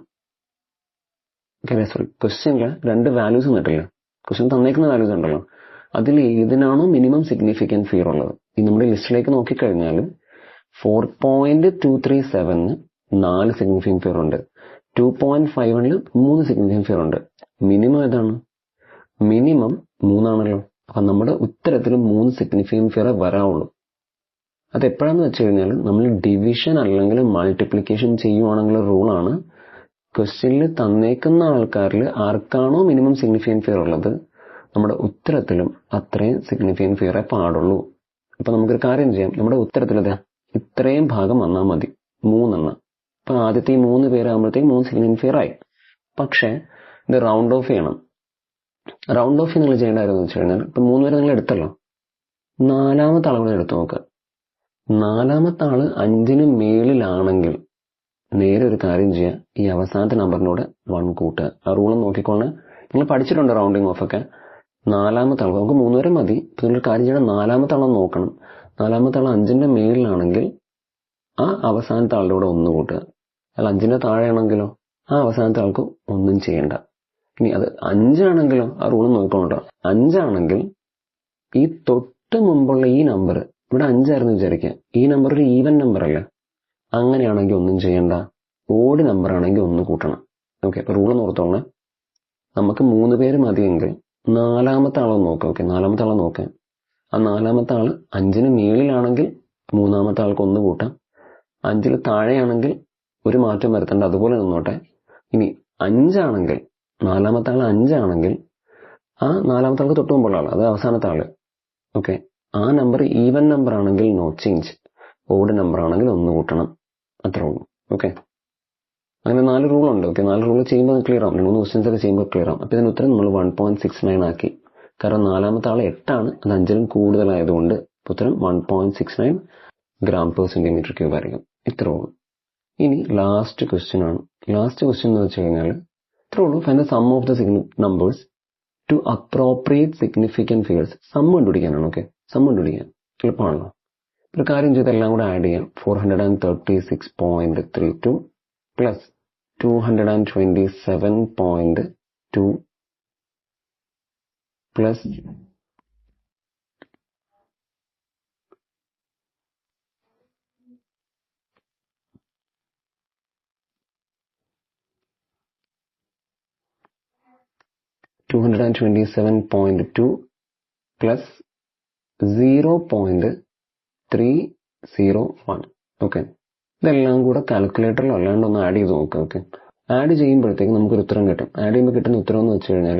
സോറി, ക്വസ്റ്റ്യനിൽ 2 വാല്യൂസ് തന്നിട്ടില്ല, ക്വസ്റ്റ്യൻ തന്നേക്കുന്ന വാല്യൂസ് ഉണ്ടല്ലോ, അതിൽ ഏതിനാണോ മിനിമം സിഗ്നിഫിക്കന്റ് ഫിഗർ ഉള്ളത്. ഈ നമ്മുടെ ലിസ്റ്റിലേക്ക് നോക്കിക്കഴിഞ്ഞാൽ 4.237 4 സിഗ്നിഫിക്കന്റ് ഫിഗർ ഉണ്ട്, 2.51 3 സിഗ്നിഫിക്കന്റ് ഫിഗർ ഉണ്ട്. മിനിമം ഏതാണ്? മിനിമം 3 ആണല്ലോ. അപ്പൊ നമ്മുടെ ഉത്തരത്തിൽ 3 സിഗ്നിഫിക്കന്റ് ഫിഗർ വരാവുള്ളൂ. അത് എപ്പോഴാന്ന് വെച്ച് കഴിഞ്ഞാൽ, നമ്മൾ ഡിവിഷൻ അല്ലെങ്കിൽ മൾട്ടിപ്ലിക്കേഷൻ ചെയ്യുവാണെങ്കിലുള്ള റൂളാണ്, ക്വസ്റ്റ്യനിൽ തന്നേക്കുന്ന ആൾക്കാരിൽ ആർക്കാണോ മിനിമം സിഗ്നിഫിക്കന്റ് ഫിഗർ ഉള്ളത്, നമ്മുടെ ഉത്തരത്തിലും അത്രയും സിഗ്നിഫിക്കന്റ് ഫിഗറേ പാടുള്ളൂ. അപ്പൊ നമുക്കൊരു കാര്യം ചെയ്യാം, നമ്മുടെ ഉത്തരത്തിൽ ഇത്രയും ഭാഗം വന്നാൽ മതി, 3 എണ്ണം. അപ്പൊ ആദ്യത്തെ ഈ 3 പേരാകുമ്പോഴത്തേക്ക് 3 സിഗ്നിഫിക്കന്റ് ഫിഗർ ആയി. പക്ഷെ ഇത് റൗണ്ട് ഓഫ് ചെയ്യണം. റൗണ്ട് ഓഫ് നിങ്ങൾ ചെയ്യേണ്ട കാര്യം എന്ന് വെച്ച് കഴിഞ്ഞാൽ, ഇപ്പൊ 3 പേര് നിങ്ങൾ എടുത്തല്ലോ, 4ാമത്തെ ആളുകളെ എടുത്തു നോക്കുക. 4ാമത്തെ ആള് 5ന് മേളിലാണെങ്കിൽ നേരെ ഒരു കാര്യം ചെയ്യുക, ഈ അവസാനത്തെ നമ്പറിനോട് 1 കൂട്ടുക. ആ റൂൾ നോക്കിക്കോളെ, നിങ്ങൾ പഠിച്ചിട്ടുണ്ട് റൗണ്ടിങ് ഓഫ് ഒക്കെ. 4ാമത്തെ ആൾ, നമുക്ക് 3 പേരെ മതി. ഇപ്പൊ നിങ്ങൾ കാര്യം ചെയ്യണം, 4ാമത്തെ ആളെ നോക്കണം. 4ാമത്തെ ആൾ 5ന്റെ മേളിലാണെങ്കിൽ ആ അവസാനത്തെ ആളുടെ കൂടെ 1 കൂട്ടുക. അല്ല 5ന്റെ താഴെയാണെങ്കിലോ ആ അവസാനത്തെ ആൾക്ക് ഒന്നും ചെയ്യണ്ട. ഇനി അത് 5 ആണെങ്കിലോ ആ റൂൾ നോക്കിക്കോളട്ടോ. 5 ആണെങ്കിൽ ഈ തൊട്ട് മുമ്പുള്ള ഈ നമ്പർ, ഇവിടെ 5 ആയിരുന്നു വിചാരിക്കുക, ഈ നമ്പർ ഒരു ഈവൻ നമ്പർ അല്ല. അങ്ങനെയാണെങ്കിൽ ഒന്നും ചെയ്യണ്ട. ഓഡ് നമ്പർ ആണെങ്കിൽ 1 കൂട്ടണം. ഓക്കെ, അപ്പൊ റൂൾ ഓർത്തോളെ. നമുക്ക് 3 പേര് മതിയെങ്കിൽ 4ാമത്തെ ആളെ നോക്കാം. ഓക്കെ, 4ാമത്തെ ആളെ നോക്കാം. ആ 4ാമത്തെ ആള് 5ന് മേളിലാണെങ്കിൽ 3ാമത്തെ ആൾക്ക് 1 കൂട്ടാം. 5ൽ താഴെയാണെങ്കിൽ ഒരു മാറ്റം വരുത്തേണ്ട, അതുപോലെ നിന്നോട്ടെ. ഇനി 5 ആണെങ്കിൽ, 4ാമത്തെ ആൾ 5 ആണെങ്കിൽ ആ 4ാമത്തെ ആൾക്ക് തൊട്ട് മുമ്പുള്ള ആള്, അത് അവസാനത്തെ ആള്. ഓക്കെ, ആ നമ്പർ ഈവൻ നമ്പർ ആണെങ്കിൽ നോ ചേഞ്ച്, ഓഡ് നമ്പർ ആണെങ്കിൽ 1 കൂട്ടണം. അത്രേ ഉള്ളൂ. ഓക്കെ, അങ്ങനെ 4 റൂളുണ്ട്. ഓക്കെ, 4 റൂൾ ചെയ്യുമ്പോൾ ക്ലിയർ ആവും. 3 ക്വസ്റ്റ്യൻസ് ഒക്കെ ചെയ്യുമ്പോൾ ക്ലിയർ ആവും. അപ്പൊ ഇതിന് ഉത്തരം നമ്മൾ 1.69 ആക്കി. കാരണം 4ാമത്തെ ആൾ 8 ആണ്, അത് 5ലും കൂടുതലായതുകൊണ്ട് ഉത്തരം 1.69 ഗ്രാം പെർ സെന്റിമീറ്റർ ക്യൂബ് ആയിരിക്കും. ഇത്ര ഉള്ളൂ. ഇനി ലാസ്റ്റ് ക്വസ്റ്റ്യൻ ആണ്. ലാസ്റ്റ് ക്വസ്റ്റ്യൻ എന്ന് വെച്ച് കഴിഞ്ഞാൽ ഇത്ര ഉള്ളൂ. Find the sum of the numbers to appropriate significant figures. Sum കണ്ടുപിടിക്കാനാണ്. ഓക്കെ, സം കണ്ടുപിടിക്കാൻ എളുപ്പമാണല്ലോ. ഒരു കാര്യം ചെയ്ത് എല്ലാം കൂടെ ആഡ് ചെയ്യാം. 436.32 പ്ലസ് 227.2 പ്ലസ് 227.2 plus 0.301. ഓക്കെ, ഇതെല്ലാം കൂടെ കാൽക്കുലേറ്ററിൽ അല്ലാണ്ട് ഒന്ന് ആഡ് ചെയ്ത് നോക്കുക. ഓക്കെ, ആഡ് ചെയ്യുമ്പോഴത്തേക്ക് നമുക്കൊരു ഉത്തരം കിട്ടും. ആഡ് ചെയ്യുമ്പോൾ കിട്ടുന്ന ഉത്തരം എന്ന് വെച്ച് കഴിഞ്ഞാൽ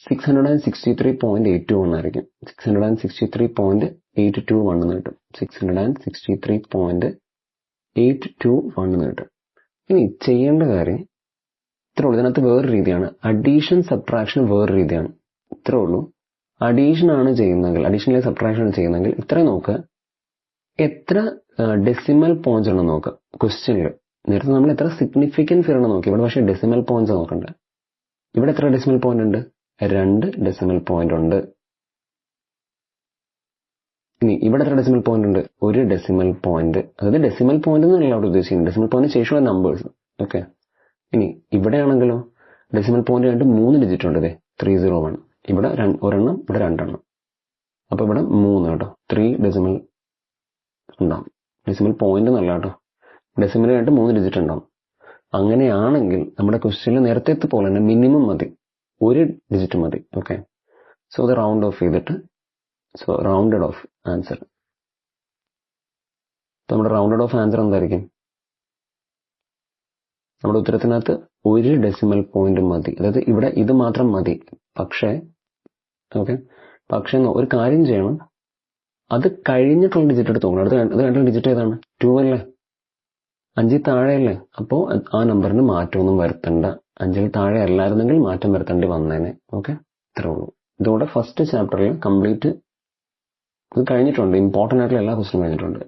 663.821 ആയിരിക്കും. 663.821 എന്ന് കിട്ടും. 663.821 എന്ന് കിട്ടും. ഇനി ചെയ്യേണ്ട കാര്യം ഇത്രേ ഉള്ളൂ. ഇതിനകത്ത് വേറൊരു രീതിയാണ്, അഡീഷൻ സബ്ട്രാക്ഷൻ വേറൊരു രീതിയാണ്. ഇത്രേ ഉള്ളൂ. അഡീഷൻ ആണ് ചെയ്യുന്നതെങ്കിൽ, അഡീഷനിലെ സബ്ട്രാക്ഷൻ ആണ് ചെയ്യുന്നതെങ്കിൽ ഇത്രയും നോക്കുക, എത്ര ഡെസിമൽ പോയിന്റ്സ് ആണെന്ന് നോക്കുക ക്വസ്റ്റ്യനിൽ. നേരത്തെ നമ്മൾ എത്ര സിഗ്നിഫിക്കൻറ്റ് ഫിഗർ ആണ് നോക്കി, ഇവിടെ പക്ഷേ ഡെസിമൽ പോയിന്റ്സ് നോക്കണ്ടേ. ഇവിടെ എത്ര ഡെസിമൽ പോയിന്റ് ഉണ്ട്? 2 ഡെസിമൽ പോയിന്റ് ഉണ്ട്. ഇനി ഇവിടെ എത്ര ഡെസിമൽ പോയിന്റ് ഉണ്ട്? 1 ഡെസിമൽ പോയിന്റ്. അതായത് ഡെസിമൽ പോയിന്റ് എന്നല്ല അവിടെ ഉദ്ദേശിക്കുന്നത്, ഡെസിമൽ പോയിന്റ് ശേഷമുള്ള നമ്പേഴ്സ്. ഓക്കെ, ഇനി ഇവിടെയാണെങ്കിലോ ഡെസിമൽ പോയിന്റ് ആയിട്ട് 3 ഡിജിറ്റ് ഉണ്ട്. 301. ഇവിടെ ഒരെണ്ണം, ഇവിടെ 2 എണ്ണം. അപ്പൊ ഇവിടെ 3 കേട്ടോ, 3 ഡെസിമൽ ഉണ്ടാവും. ഡെസിമൽ പോയിന്റ് എന്നല്ല കേട്ടോ, ഡെസിമലായിട്ട് 3 ഡിജിറ്റ് ഉണ്ടാവും. അങ്ങനെയാണെങ്കിൽ നമ്മുടെ ക്വസ്റ്റ്യനിൽ നേരത്തെ പോലെ തന്നെ മിനിമം മതി, 1 ഡിജിറ്റ് മതി. ഓക്കെ, സോ അത് റൗണ്ട് ഓഫ് ചെയ്തിട്ട്, സോ റൗണ്ടഡ് ഓഫ് ആൻസർ. നമ്മുടെ റൗണ്ടഡ് ഓഫ് ആൻസർ എന്തായിരിക്കും? നമ്മുടെ ഉത്തരത്തിനകത്ത് 1 ഡെസിമൽ പോയിന്റ് മതി. അതായത് ഇവിടെ ഇത് മാത്രം മതി. പക്ഷേ ഒരു കാര്യം ചെയ്യണം, അത് കഴിഞ്ഞിട്ടുള്ള ഡിജിറ്റ് എടുത്ത് നോക്കണം. അത് കഴിഞ്ഞിട്ടുള്ള ഡിജിറ്റ് ഏതാണ്? 2 അല്ലേ? 5 താഴെയല്ലേ? അപ്പോൾ ആ നമ്പറിന് മാറ്റമൊന്നും വരുത്തണ്ട. 5 താഴെ അല്ലായിരുന്നെങ്കിൽ മാറ്റം വരുത്തേണ്ടി വന്നേനെ. ഓക്കെ, ഇത്രേ ഉള്ളൂ. ഇതോടെ ഫസ്റ്റ് ചാപ്റ്ററിൽ കംപ്ലീറ്റ് ഇത് കഴിഞ്ഞിട്ടുണ്ട്. ഇമ്പോർട്ടൻ്റ് ആയിട്ടുള്ള എല്ലാ ക്വസ്റ്റ്യനും കഴിഞ്ഞിട്ടുണ്ട്.